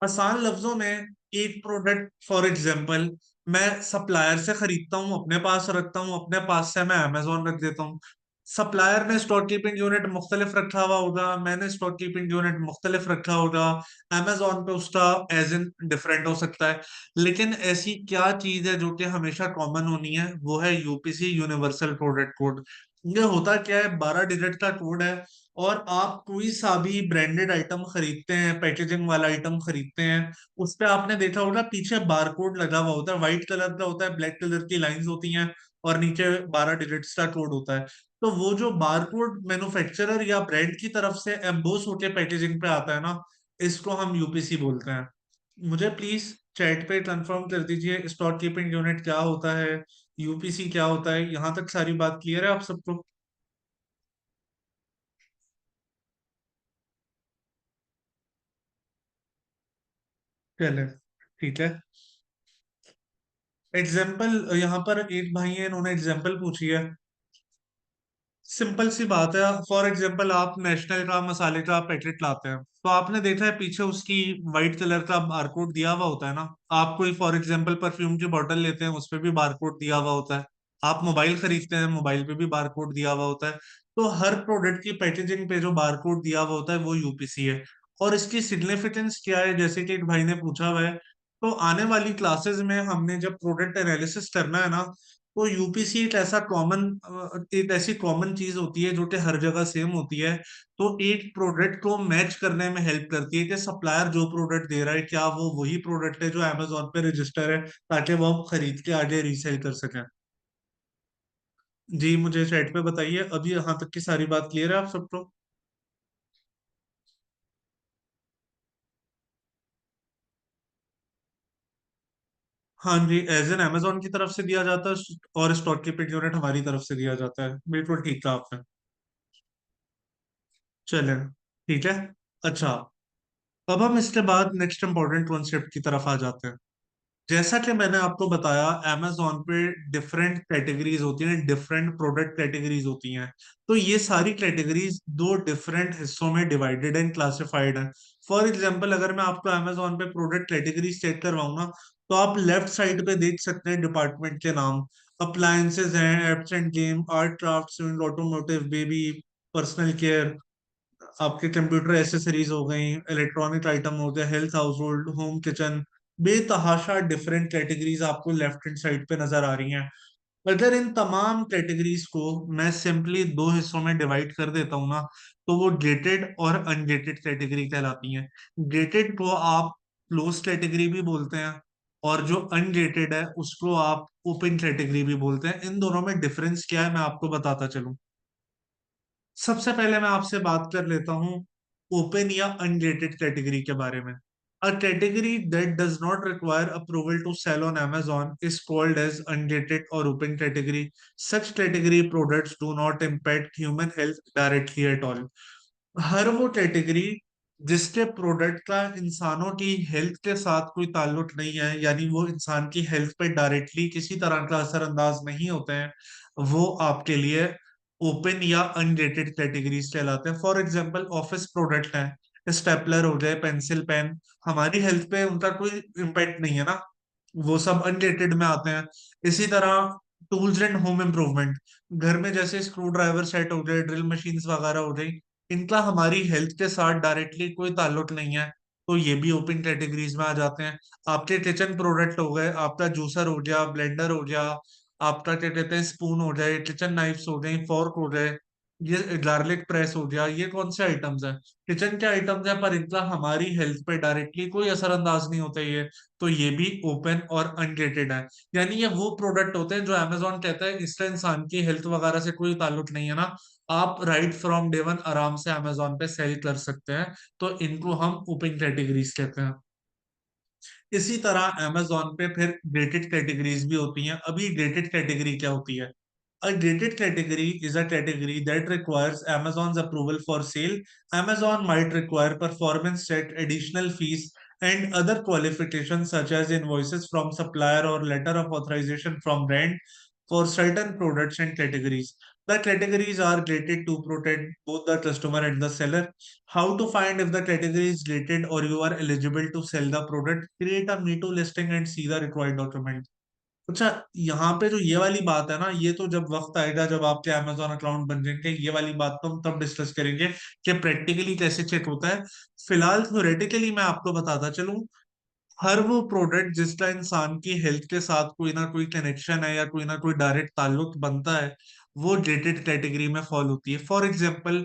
आसान लफ्जों में, एक प्रोडक्ट फॉर एग्जांपल मैं सप्लायर से खरीदता हूँ, अपने पास रखता हूँ, अपने पास से मैं अमेजोन रख देता हूँ। सप्लायर ने स्टॉक कीपिंग यूनिट मुख्तलिफ रखा हुआ होगा, मैंने स्टॉक कीपिंग यूनिट मुख्तलिफ रखा होगा, अमेजोन पे उसका एज इन डिफरेंट हो सकता है। लेकिन ऐसी क्या चीज है जो कि हमेशा कॉमन होनी है, वो है यूपीसी, यूनिवर्सल प्रोडक्ट कोड। ये होता क्या है, 12 डिजिट का कोड है। और आप कोई सा भी ब्रांडेड आइटम खरीदते हैं, पैकेजिंग वाला आइटम खरीदते हैं, उस पे आपने देखा होगा पीछे बारकोड लगा हुआ होता है, व्हाइट कलर का होता है, ब्लैक कलर की लाइंस होती हैं, और नीचे 12 डिजिट्स का कोड होता है। तो वो जो बारकोड मैन्युफैक्चरर या ब्रांड की तरफ से एम्बोस होके पैकेजिंग पे आता है ना, इसको हम यूपीसी बोलते हैं। मुझे प्लीज चैट पे कंफर्म कर दीजिए स्टॉक कीपिंग यूनिट क्या होता है, यूपीसी क्या होता है। यहाँ तक सारी बात क्लियर है आप सबको? चले, ठीक है। एग्जाम्पल यहाँ पर एक भाई है, इन्होंने एग्जाम्पल पूछी है। सिंपल सी बात है, फॉर एग्जाम्पल आप नेशनल का मसाले का पैकेट लाते हैं, तो आपने देखा है पीछे उसकी व्हाइट कलर का बारकोड दिया हुआ होता है ना। आप कोई फॉर एग्जाम्पल परफ्यूम की बोतल लेते हैं, उस पे भी बारकोड दिया हुआ होता है। आप मोबाइल खरीदते हैं, मोबाइल पे भी बारकोड दिया हुआ होता है। तो हर प्रोडक्ट की पैकेजिंग पे जो बारकोड दिया हुआ होता है वो यूपीसी है। और इसकी सिग्निफिकेंस क्या है, जैसे कि एक भाई ने पूछा हुआ है, तो आने वाली क्लासेस में हमने जब प्रोडक्ट एनालिसिस करना है ना, तो यूपीसी एक ऐसा कॉमन, एक ऐसी कॉमन चीज होती है जो कि हर जगह सेम होती है। तो एक प्रोडक्ट को मैच करने में हेल्प करती है कि सप्लायर जो प्रोडक्ट दे रहा है क्या वो वही प्रोडक्ट है जो अमेजोन पे रजिस्टर है, ताकि वो हम खरीद के आगे रीसेल कर सकें। जी मुझे चैट पे बताइए, अभी यहाँ तक की सारी बात क्लियर है आप सबको? हाँ जी, एज एन अमेजोन की तरफ से दिया जाता है, और स्टॉक कीपिंग यूनिट हमारी तरफ से दिया जाता है। बिल्कुल ठीक कहा आपने। चलें, ठीक है। अच्छा, अब हम इसके बाद नेक्स्ट इंपॉर्टेंट कॉन्सेप्ट की तरफ आ जाते हैं। जैसा कि मैंने आपको बताया, amazon पे डिफरेंट कैटेगरीज होती हैं, डिफरेंट प्रोडक्ट कैटेगरीज होती हैं। तो ये सारी कैटेगरीज दो डिफरेंट हिस्सों में डिवाइडेड एंड क्लासिफाइड हैं। फॉर एग्जांपल, अगर मैं आपको amazon पे प्रोडक्ट कैटेगरीज चेक करवाऊँ ना, तो आप लेफ्ट साइड पे देख सकते हैं डिपार्टमेंट के नाम। अप्लायंसेज हैं, apps end game, art crafts, automotive, baby, personal care, आपके कंप्यूटर एसेसरीज हो गई, इलेक्ट्रॉनिक आइटम हो गया, health, house hold, home, kitchen. बेतहाशा डिफरेंट कैटेगरीज आपको लेफ्ट हैंड साइड पे नजर आ रही हैं। अगर इन तमाम कैटेगरीज को मैं सिंपली दो हिस्सों में डिवाइड कर देता हूँ ना, तो वो गेटेड और अनगेटेड कैटेगरी कहलाती हैं। गेटेड को आप क्लोज कैटेगरी भी बोलते हैं, और जो अनगेटेड है उसको आप ओपन कैटेगरी भी बोलते हैं। इन दोनों में डिफरेंस क्या है मैं आपको बताता चलूं। सबसे पहले मैं आपसे बात कर लेता हूँ ओपन या अनरेटेड कैटेगरी के बारे में। A category that does not require approval to sell on Amazon is called as unrated or open category. Such category products do not impact human health directly at all. हर वो category जिसके product का इंसानों की health के साथ कोई ताल्लुक नहीं है, यानी वो इंसान की हेल्थ पे डायरेक्टली किसी तरह का असरअंदाज नहीं होते हैं, वो आपके लिए ओपन या अनरेटेड कैटेगरीज कहलाते हैं। फॉर एग्जांपल, ऑफिस प्रोडक्ट है, स्टेपलर हो जाए, पेंसिल, पेन, हमारी हेल्थ पे उनका कोई इम्पेक्ट नहीं है ना, वो सब अनरेटेड में आते हैं। इसी तरह टूल्स एंड होम इम्प्रूवमेंट, घर में जैसे स्क्रू ड्राइवर सेट हो गए, ड्रिल मशीन्स वगैरह हो गई, इनका हमारी हेल्थ के साथ डायरेक्टली कोई ताल्लुक नहीं है, तो ये भी ओपन कैटेगरीज में आ जाते हैं। आपके किचन प्रोडक्ट हो गए, आपका जूसर हो गया, ब्लेंडर हो गया, आपका क्या कहते हैं स्पून हो जाए, किचन नाइफ्स हो गई, फोर्क हो जाए, ये गार्लिक प्रेस हो गया, ये कौन से आइटम्स हैं? किचन के आइटम्स हैं, पर इनका हमारी हेल्थ पे डायरेक्टली कोई असरअंदाज नहीं होता ये, तो ये भी ओपन और अनरेटेड है। यानी ये वो प्रोडक्ट होते हैं जो अमेजोन कहता है इसका इंसान की हेल्थ वगैरह से कोई ताल्लुक नहीं है ना, आप राइट फ्रॉम डे वन आराम से अमेजोन पे सेल कर सकते हैं, तो इनको हम ओपन कैटेगरीज कहते हैं। इसी तरह अमेजोन पे फिर ग्रेटेड कैटेगरीज भी होती हैं। अभी ग्रेटेड कैटेगरी क्या होती है? A gated category is a category that requires Amazon's approval for sale. Amazon might require performance set, additional fees, and other qualifications such as invoices from supplier or letter of authorization from brand for certain products and categories. The categories are gated to protect both the customer and the seller. How to find if the category is gated or you are eligible to sell the product? Create a Me Too listing and see the required document. अच्छा, यहाँ पे जो ये वाली बात है ना, ये तो जब वक्त आएगा जब आपके Amazon अकाउंट बन जाएंगे, ये वाली बात तो हम तब डिस्कस करेंगे कि प्रैक्टिकली कैसे चेक होता है। फिलहाल थ्योरेटिकली मैं आपको बताता चलूं, हर वो प्रोडक्ट जिसका इंसान की हेल्थ के साथ कोई ना कोई कनेक्शन है या कोई ना कोई डायरेक्ट ताल्लुक बनता है, वो गेटेड कैटेगरी में फॉल होती है। For example,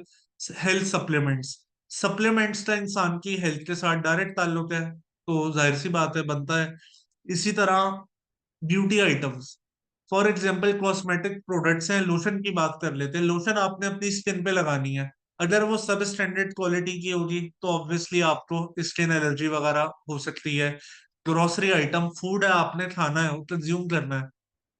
health supplements, supplements का इंसान की हेल्थ के साथ डायरेक्ट ताल्लुक है, तो जाहिर सी बात है बनता है। इसी तरह beauty items, for example cosmetic products हैं, लोशन की बात कर लेते हैं, लोशन आपने अपनी स्किन पे लगानी है, अगर वो सब स्टैंडर्ड क्वालिटी की होगी तो ऑब्वियसली आपको स्किन एलर्जी वगैरह हो सकती है। ग्रोसरी आइटम, फूड है, आपने खाना है, कंज्यूम करना है,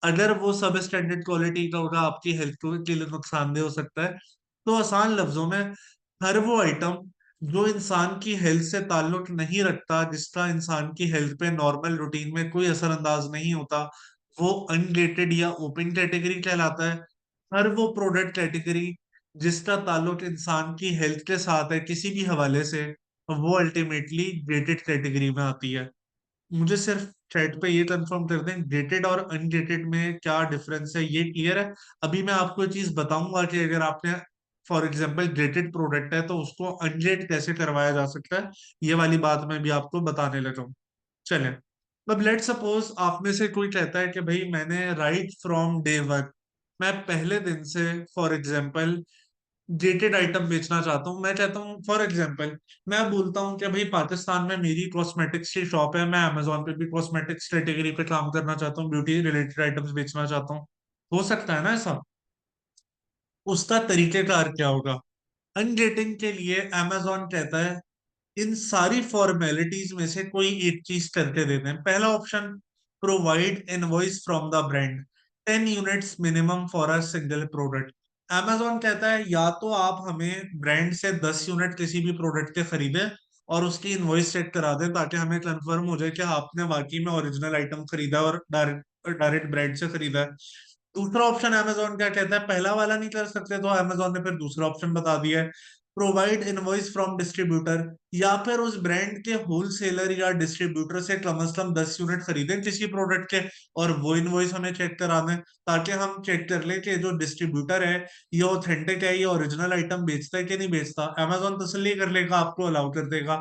अगर वो सब स्टैंडर्ड क्वालिटी का होगा आपकी हेल्थ के लिए नुकसानदेह हो सकता है। तो आसान लफ्जों में, हर वो आइटम जो इंसान की हेल्थ से ताल्लुक नहीं रखता, जिसका इंसान की हेल्थ पे नॉर्मल रूटीन में कोई असरअंदाज नहीं होता, वो अनरेटेड या ओपन कैटेगरी कहलाता है। हर वो प्रोडक्ट कैटेगरी जिसका ताल्लुक इंसान की हेल्थ के साथ है किसी भी हवाले से, वो अल्टीमेटली ग्रेटेड कैटेगरी में आती है। मुझे सिर्फ चैट पे ये कंफर्म कर दें, ग्रेटेड और अनग्रेटेड में क्या डिफरेंस है, ये क्लियर है? अभी मैं आपको ये चीज बताऊंगा कि अगर आपने फॉर एग्जांपल ग्रेटेड प्रोडक्ट है तो उसको अनग्रेड कैसे करवाया जा सकता है, ये वाली बात मैं भी आपको बताने लगा हूँ। चलें, अब लेट सपोज आप में से कोई कहता है कि भाई मैंने राइट फ्रॉम डे वन, मैं पहले दिन से फॉर एग्जाम्पल डेटेड आइटम बेचना चाहता हूँ। मैं कहता हूँ फॉर एग्जाम्पल, मैं बोलता हूँ कि भाई पाकिस्तान में मेरी कॉस्मेटिक्स की शॉप है, मैं अमेजोन पे भी कॉस्मेटिक्स कैटेगरी पे काम करना चाहता हूँ, ब्यूटी रिलेटेड आइटम्स बेचना चाहता हूँ। हो सकता है ना ऐसा? उसका तरीकेकार क्या होगा? अनडेटिंग के लिए amazon कहता है इन सारी फॉर्मेलिटीज में से कोई एक चीज करके देते हैं। पहला option, provide invoice from the brand, 10 units minimum for a single product. amazon कहता है या तो आप हमें ब्रांड से 10 यूनिट किसी भी प्रोडक्ट के खरीदे और उसकी इनवॉइस चेक करा दें ताकि हमें कंफर्म हो जाए कि आपने वाकई में ओरिजिनल आइटम खरीदा और डायरेक्ट डायरेक्ट ब्रांड से खरीदा है। दूसरा ऑप्शन अमेजोन क्या कहता है, पहला वाला नहीं कर सकते तो अमेजोन ने फिर दूसरा ऑप्शन बता दिया है, प्रोवाइड इनवॉइस फ्रॉम डिस्ट्रीब्यूटर, या फिर उस ब्रांड के होलसेलर या डिस्ट्रीब्यूटर से कम से कम 10 यूनिट खरीदें किसी प्रोडक्ट के और वो इनवॉइस हमें चेक करा दें ताकि हम चेक कर लें कि जो डिस्ट्रीब्यूटर है ये ऑथेंटिक है, ये ओरिजिनल आइटम बेचता है कि नहीं बेचता। अमेजोन तसल्ली कर लेगा, आपको अलाउ कर देगा।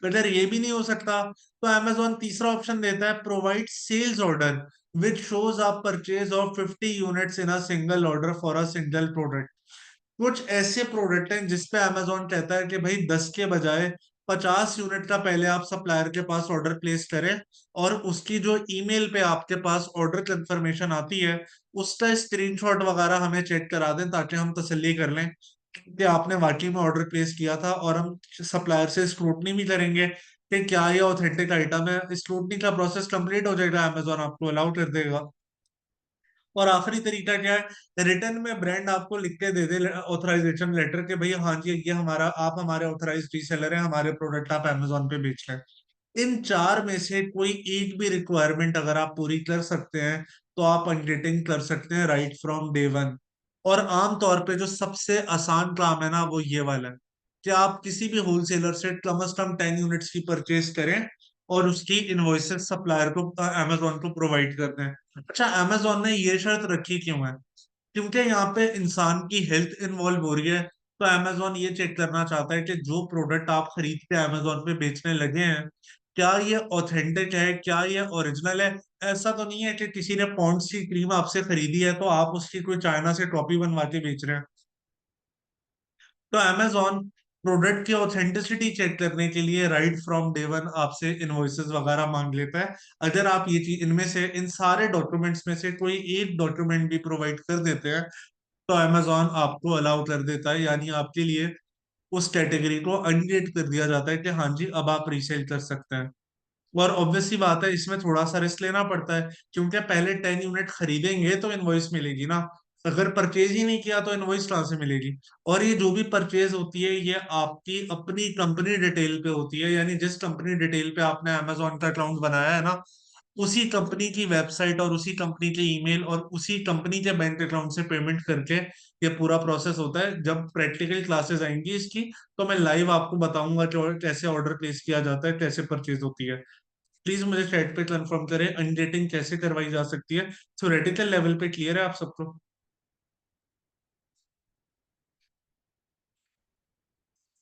अगर ये भी नहीं हो सकता तो अमेजोन तीसरा ऑप्शन देता है, provide sales order which shows a purchase of 50 units in a single order for a single product। कुछ ऐसे प्रोडक्ट हैं जिसपे अमेजोन कहता है कि भाई 10 के बजाय 50 यूनिट का पहले आप सप्लायर के पास ऑर्डर प्लेस करें और उसकी जो ईमेल पे आपके पास ऑर्डर कंफर्मेशन आती है उसका स्क्रीनशॉट वगैरह हमें चेक करा दें ताकि हम तसल्ली कर लें कि आपने वाकई में ऑर्डर प्लेस किया था। और हम सप्लायर से स्क्रूटनी भी करेंगे कि क्या ये ऑथेंटिक आइटम है। स्क्रूटनी का प्रोसेस कंप्लीट हो जाएगा, अमेजोन आपको अलाउ कर देगा। और आखिरी तरीका क्या है, रिटर्न में ब्रांड आपको लिख के दे दे ऑथराइजेशन लेटर के भाई हाँ जी ये हमारा, आप हमारे ऑथराइज रीसेलर हैं, हमारे प्रोडक्ट आप अमेजोन पे बेच रहे हैं। इन चार में से कोई एक भी रिक्वायरमेंट अगर आप पूरी कर सकते हैं तो आप अनडेटिंग कर सकते हैं राइट फ्रॉम डे वन। और आमतौर पे जो सबसे आसान काम है ना वो ये वाला है कि आप किसी भी होलसेलर से कम से कम 10 यूनिट्स की परचेज करें और उसकी इनवॉइसेस सप्लायर को, अमेजोन को प्रोवाइड कर दें। अच्छा, अमेजोन ने ये शर्त रखी क्यों है? क्योंकि यहाँ पे इंसान की हेल्थ इन्वॉल्व हो रही है। तो अमेजोन ये चेक करना चाहता है कि जो प्रोडक्ट आप खरीद के अमेजोन पे बेचने लगे हैं क्या ये ऑथेंटिक है, क्या ये ओरिजिनल है। ऐसा तो नहीं है कि किसी ने पॉन्ड्स की क्रीम आपसे खरीदी है तो आप उसकी कोई चाइना से कॉपी बनवा के बेच रहे हैं। तो अमेजोन प्रोडक्ट की ऑथेंटिसिटी चेक करने के लिए राइट फ्रॉम डे वन आपसे इनवॉइसेस वगैरह मांग लेता है। अगर आप ये चीज, इनमें से इन सारे डॉक्यूमेंट्स में से कोई एक डॉक्यूमेंट भी प्रोवाइड कर देते हैं तो अमेजोन आपको अलाउ कर देता है, यानी आपके लिए उस कैटेगरी को अनडेट कर दिया जाता है कि हाँ जी अब आप रीसेल कर सकते हैं। और ऑब्वियस सी बात है इसमें थोड़ा सा रिस्क लेना पड़ता है क्योंकि पहले 10 यूनिट खरीदेंगे तो इनवॉइस मिलेगी ना, अगर परचेज ही नहीं किया तो इनवॉइस कहाँ से मिलेगी। और ये जो भी परचेज होती है ये आपकी अपनी कंपनी डिटेल पे होती है, यानी जिस कंपनी डिटेल पे आपने अमेजोन का अकाउंट बनाया है ना उसी कंपनी की वेबसाइट और उसी कंपनी के ईमेल और उसी कंपनी के बैंक अकाउंट से पेमेंट करके ये पूरा प्रोसेस होता है। जब प्रैक्टिकल क्लासेस आएंगी इसकी तो मैं लाइव आपको बताऊंगा कि कैसे ऑर्डर प्लेस किया जाता है, कैसे परचेज होती है। प्लीज मुझे चैट पे कंफर्म करें अनडेटिंग कैसे करवाई जा सकती है। थ्योरेटिकल लेवल पे क्लियर है आप सबको?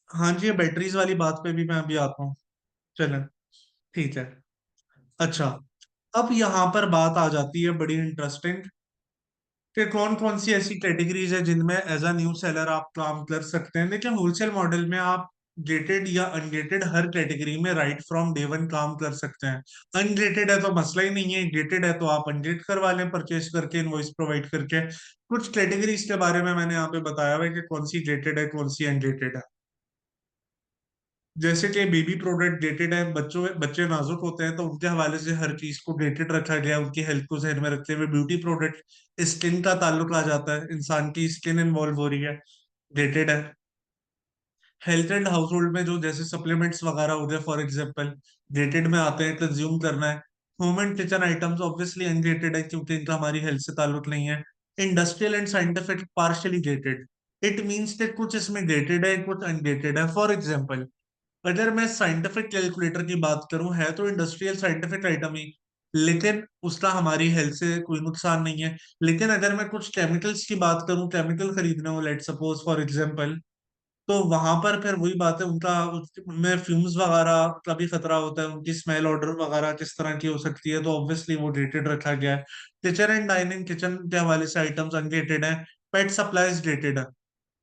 हाँ जी, बैटरीज वाली बात पे भी मैं अभी आता हूँ। चलें, ठीक है। अच्छा, अब यहाँ पर बात आ जाती है बड़ी इंटरेस्टिंग कि कौन कौन सी ऐसी कैटेगरीज है जिनमें एज अ न्यू सेलर आप काम कर सकते हैं। देखिए, होलसेल मॉडल में आप गेटेड या अनगेटेड हर कैटेगरी में राइट फ्रॉम डे वन काम कर सकते हैं। अनगेटेड है तो मसला ही नहीं है, गेटेड है तो आप अनगेट करवा लें परचेज करके, इनवॉइस प्रोवाइड करके। कुछ कैटेगरीज के बारे में मैंने यहाँ पे बताया हुआ है कि कौन सी गेटेड है कौन सी अनगेटेड है। जैसे कि बेबी प्रोडक्ट डेटेड है, बच्चों बच्चे नाजुक होते हैं तो उनके हवाले से हर चीज को डेटेड रखा गया है, उनकी हेल्थ को ध्यान में रखते हुए। ब्यूटी प्रोडक्ट स्किन का ताल्लुक आ जाता है, इंसान की स्किन इन्वॉल्व हो रही है, डेटेड है। हेल्थ एंड हाउस होल्ड में जो जैसे सप्लीमेंट्स वगैरह हो गए फॉर एग्जाम्पल, डेटेड में आते हैं, कंज्यूम करना है। Home and kitchen items obviously undated है क्योंकि इनका हमारी हेल्थ से ताल्लुक नहीं है। Industrial and scientific partially dated, it means कि कुछ इसमें डेटेड है कुछ अनडेटेड है। फॉर एग्जाम्पल, अगर मैं साइंटिफिक कैलकुलेटर की बात करूं है तो इंडस्ट्रियल साइंटिफिक आइटम ही, लेकिन उसका हमारी हेल्थ से कोई नुकसान नहीं है। लेकिन अगर मैं कुछ केमिकल्स की बात करूं, केमिकल खरीदना हो, लेट सपोज फॉर एग्जांपल तो वहां पर फिर वही बात है, उनमें फ्यूम्स वगैरह का भी खतरा होता है, उनकी स्मेल ऑर्डर वगैरह किस तरह की हो सकती है, तो ऑब्वियसली वो रेटेड रखा गया है। किचन एंड डाइनिंग, किचन के हवाले से आइटम्स अनरेटेड है। पेट सप्लाईज रेटेड है।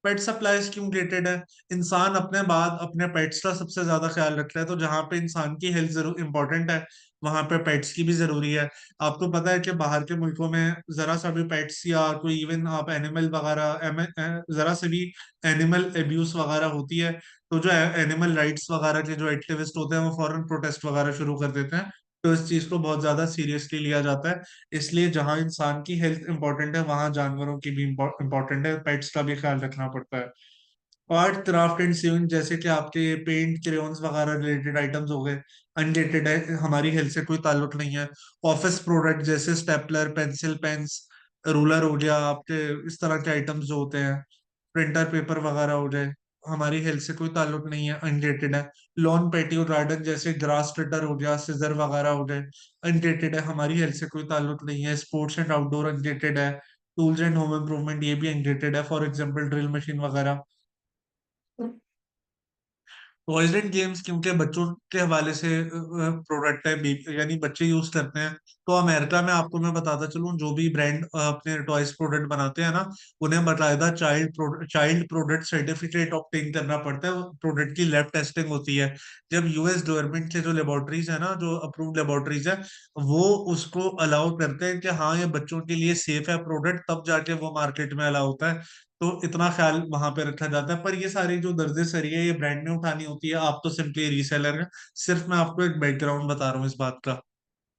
पेट सप्लाईज क्यों रेटेड है? इंसान अपने बाद अपने पेट्स का सबसे ज्यादा ख्याल रखता है, तो जहां पे इंसान की हेल्थ जरूर इंपॉर्टेंट है, वहां पे पेट्स की भी जरूरी है। आपको पता है कि बाहर के मुल्कों में जरा सा भी पेट्स या कोई इवन आप एनिमल वगैरह जरा से भी एनिमल एब्यूज वगैरह होती है, तो जो एनिमल राइट्स वगैरह के जो एक्टिविस्ट होते हैं वो फॉरेन प्रोटेस्ट वगैरह शुरू कर देते हैं। तो इस चीज को बहुत ज्यादा सीरियसली लिया जाता है। इसलिए जहां इंसान की हेल्थ इंपॉर्टेंट है, वहां जानवरों की भी इंपॉर्टेंट है, पेट्स का भी ख्याल रखना पड़ता है। आर्ट क्राफ्ट एंड सीविंग, जैसे कि आपके पेंट क्रेयॉन्स वगैरह रिलेटेड आइटम्स हो गए, अनरिलेटेड है, हमारी हेल्थ से कोई ताल्लुक नहीं है। ऑफिस प्रोडक्ट जैसे स्टेपलर, पेंसिल, पेन्स, रूलर हो गया आपके, इस तरह के आइटम्स जो होते हैं, प्रिंटर पेपर वगैरह हो जाए, हमारी हेल्थ से कोई ताल्लुक नहीं है, अनरिलेटेड है। लॉन पेटियो गार्डन जैसे ग्रास कटर हो गया, सीजर वगैरह हो गए, अनरिलेटेड है, हमारी हेल्थ से कोई ताल्लुक नहीं है। स्पोर्ट्स एंड आउटडोर अनरिलेटेड है। टूल्स एंड होम इम्प्रूवमेंट ये भी अनरिलेटेड है, फॉर एग्जाम्पल ड्रिल मशीन वगैरह। टॉयज एंड गेम्स क्योंकि बच्चों के हवाले से प्रोडक्ट है, यानी बच्चे यूज करते हैं। तो अमेरिका में आपको मैं बताता चलूं, जो भी ब्रांड अपने टॉयज प्रोडक्ट बनाते हैं ना, उन्हें बाकायदा चाइल्ड प्रोडक्ट सर्टिफिकेट ऑब्टेन करना पड़ता है, प्रोडक्ट की लैब टेस्टिंग होती है। जब यूएस गवर्नमेंट के जो लेबोरेटरीज है ना, जो अप्रूव्ड लेबोरेटरीज है, वो उसको अलाउ करते हैं कि हाँ ये बच्चों के लिए सेफ है प्रोडक्ट, तब जाके वो मार्केट में अलाउ होता है। तो इतना ख्याल वहां पे रखा जाता है। पर ये सारी जो दर्जे सरी है, ये ब्रांड ने उठानी होती है, आप तो सिंपली रीसेलर है। सिर्फ मैं आपको एक बैकग्राउंड बता रहा हूँ इस बात का।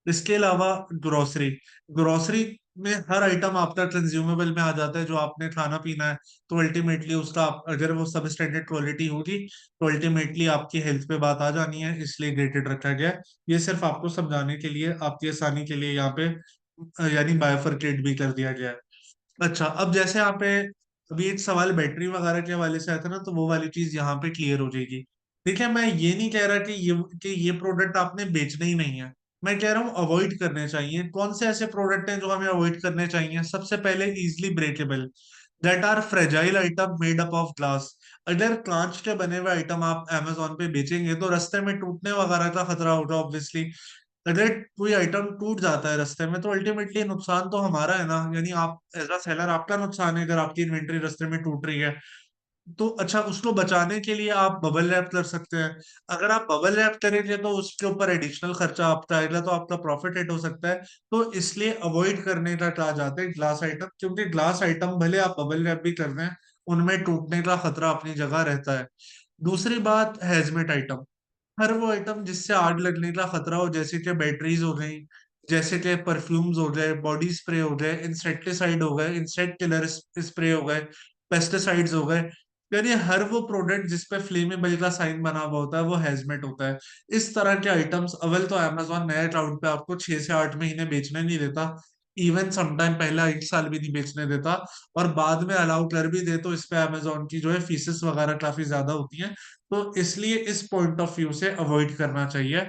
इसके अलावा ग्रोसरी, ग्रोसरी में हर आइटम आपका कंज्यूमेबल में आ जाता है, जो आपने खाना पीना है। तो अल्टीमेटली उसका अगर वो सब स्टैंडर्ड क्वालिटी होगी, तो अल्टीमेटली आपकी हेल्थ पे बात आ जानी है, इसलिए ग्रेडेड रखा गया है। ये सिर्फ आपको समझाने के लिए, आपकी आसानी के लिए यहाँ पे यानी बायोफरकेट भी कर दिया गया है। अच्छा, अब जैसे यहाँ पे अभी एक सवाल बैटरी वगैरह के हवाले से आया था ना, तो वो वाली चीज यहाँ पे क्लियर हो जाएगी। देखिए, मैं ये नहीं कह रहा कि ये प्रोडक्ट आपने बेचने ही नहीं है। मैं कह रहा हूँ अवॉइड करने चाहिए। कौन से ऐसे प्रोडक्ट हैं जो हमें अवॉइड करने चाहिए? सबसे पहले easily breakable, that are fragile item made up of glass. अगर कांच के बने हुए आइटम आप Amazon पे बेचेंगे, तो रास्ते में टूटने वगैरह का खतरा होगा ऑब्वियसली। अगर कोई आइटम टूट जाता है रास्ते में, तो अल्टीमेटली नुकसान तो हमारा है ना, यानी आप एज अ सेलर आपका नुकसान है अगर आपकी इन्वेंट्री रास्ते में टूट रही है। तो अच्छा, उसको बचाने के लिए आप बबल रैप कर सकते हैं। अगर आप बबल रैप करेंगे तो उसके ऊपर एडिशनल खर्चा आपका आएगा, तो आपका प्रॉफिट हिट हो सकता है। तो इसलिए अवॉइड करने का कहा जाता है ग्लास आइटम, क्योंकि ग्लास आइटम भले आप बबल रैप भी कर रहे हैं, उनमें टूटने का खतरा अपनी जगह रहता है। दूसरी बात, हैजमेट आइटम, हर वो आइटम जिससे आग लगने का खतरा हो, जैसे कि बैटरीज हो गई, जैसे कि परफ्यूम्स हो गए, बॉडी स्प्रे हो गए, इंसेक्टिसाइड हो गए, इंसेक्ट किलर स्प्रे हो गए, पेस्टिसाइड्स हो गए, यानी हर वो प्रोडक्ट जिसपे फ्लेमेबल का साइन बना हुआ होता है, वो हैजमेट होता है। इस तरह के आइटम्स अव्वल तो अमेजोन नए क्लाउड पे आपको 6 से 8 महीने बेचने नहीं देता, इवन समटाइम पहला 1 साल भी नहीं बेचने देता। और बाद में अलाउ कर भी दे तो इस पे अमेजोन की जो है फीसेस वगैरह काफी ज्यादा होती हैं। तो इसलिए इस पॉइंट ऑफ व्यू से अवॉइड करना चाहिए।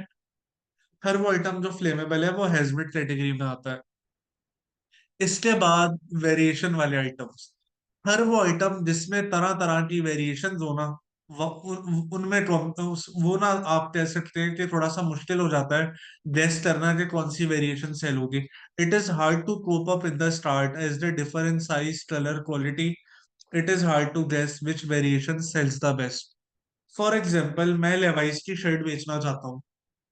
हर वो आइटम जो फ्लेमेबल है वो हैजमेट कैटेगरी में आता है। इसके बाद वेरिएशन वाले आइटम्स, हर वो आइटम जिसमें तरह तरह की वेरिएशन हो ना, उनमें वो ना, आप कह सकते हैं कि थोड़ा सा मुश्किल हो जाता है गेस करना कि कौन सी वेरिएशन सेल होगी। It is hard to cope up in the start as the different size, colour, quality. It is hard to guess which variation sells the best. For example, मैं लेवाइस की shirt बेचना चाहता हूँ।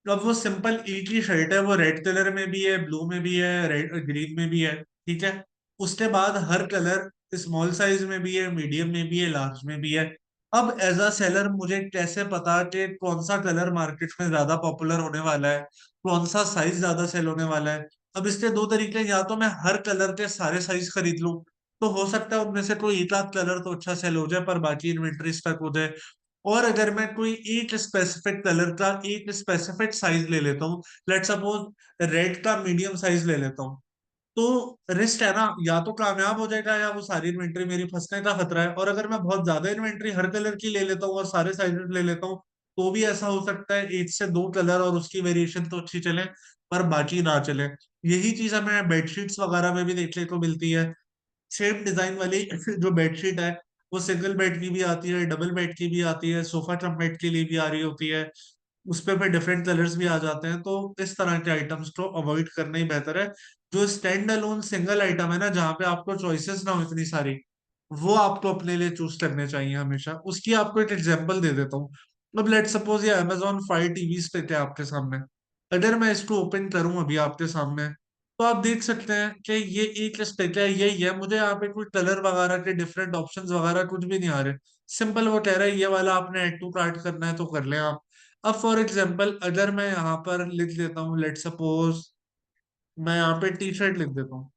तो अब वो simple एक ही शर्ट है, वो रेड कलर में भी है, ब्लू में भी है, रेड ग्रीन में भी है, ठीक है। उसके बाद हर कलर स्मॉल साइज में भी है, मीडियम में भी है, लार्ज में भी है। अब एज अ सेलर मुझे कैसे पता कि कौन सा कलर मार्केट में ज्यादा पॉपुलर होने वाला है, कौन सा साइज ज्यादा सेल होने वाला है? अब इसके दो तरीके हैं, या तो मैं हर कलर के सारे साइज खरीद लूं, तो हो सकता है उनमें से कोई एक आध कलर तो अच्छा सेल हो जाए, पर बाकी इन्वेंट्री स्टक हो जाए। और अगर मैं कोई एक स्पेसिफिक कलर का एक स्पेसिफिक साइज ले लेता हूँ, लेट सपोज रेड का मीडियम साइज ले लेता हूँ, तो रिस्क है ना, या तो कामयाब हो जाएगा या वो सारी इन्वेंट्री मेरी फंसने का खतरा है। और अगर मैं बहुत ज्यादा इन्वेंट्री हर कलर की ले लेता हूँ और सारे साइजेस ले लेता हूँ, तो भी ऐसा हो सकता है एक से दो कलर और उसकी वेरिएशन तो अच्छी चले, पर बाकी ना चले। यही चीज हमें बेडशीट्स वगैरह में भी देखने को मिलती है। सेम डिजाइन वाली जो बेडशीट है, वो सिंगल बेड की भी आती है, डबल बेड की भी आती है, सोफा कम बेड के लिए भी आ रही होती है। उस पे फिर डिफरेंट कलर्स भी आ जाते हैं, तो इस तरह के आइटम्स को अवॉइड करना ही बेहतर है। जो स्टैंड अलोन सिंगल आइटम है ना, जहाँ पे आपको चॉइसेस ना हो इतनी सारी, वो आपको अपने लिए चूज करने चाहिए हमेशा। उसकी आपको एक एग्जांपल दे देता हूँ। अब लेट सपोज ये Amazon Fire टीवी स्टिक है आपके सामने। अगर मैं इसको ओपन करूं अभी आपके सामने, तो आप देख सकते हैं कि ये एक स्टिक है, यही है। मुझे यहाँ पे कोई कलर वगैरह के डिफरेंट ऑप्शंस वगैरह कुछ भी नहीं आ रहे। सिंपल वो कह रहा है ये वाला आपने ऐड टू कार्ट करना है तो कर लें आप। अब फॉर एग्जाम्पल अगर मैं यहाँ पर लिख देता हूँ, लेट सपोज मैं यहाँ पे टी शर्ट लिख देता हूँ।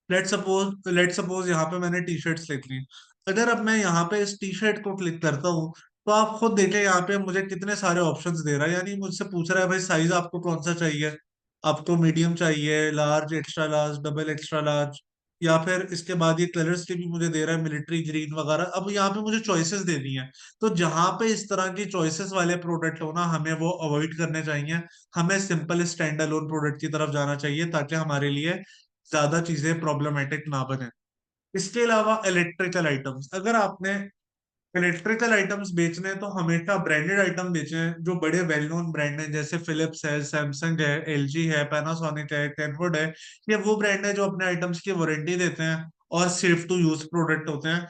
लेट सपोज यहाँ पे मैंने टी शर्ट्स लिख ली। अगर अब मैं यहाँ पे इस टी शर्ट को क्लिक करता हूँ, तो आप खुद देखें यहाँ पे मुझे कितने सारे ऑप्शंस दे रहा है। यानी मुझसे पूछ रहा है भाई साइज आपको कौन सा चाहिए, आपको मीडियम चाहिए, large, extra large, double extra large, या फिर इसके बाद ये कलर्स के भी मुझे दे रहा है, मिलिट्री ग्रीन वगैरह। अब यहाँ पे मुझे चॉइसेस देनी है। तो जहां पे इस तरह की चॉइसेस वाले प्रोडक्ट हो ना, हमें वो अवॉइड करने चाहिए। हमें सिंपल स्टैंड अलोन प्रोडक्ट की तरफ जाना चाहिए, ताकि हमारे लिए ज्यादा चीजें प्रॉब्लमेटिक ना बने। इसके अलावा इलेक्ट्रिकल आइटम्स, अगर आपने इलेक्ट्रिकल आइटम्स बेचने हैं तो हमेशा ब्रांडेड आइटम बेचें, जो बड़े वेल नोन ब्रांड हैं, जैसे फिलिप्स है, सैमसंग है, एलजी है, पैनासोनिक है, कैनवुड है। ये वो ब्रांड है जो अपने आइटम्स की वारंटी देते हैं और सेफ टू यूज प्रोडक्ट होते हैं।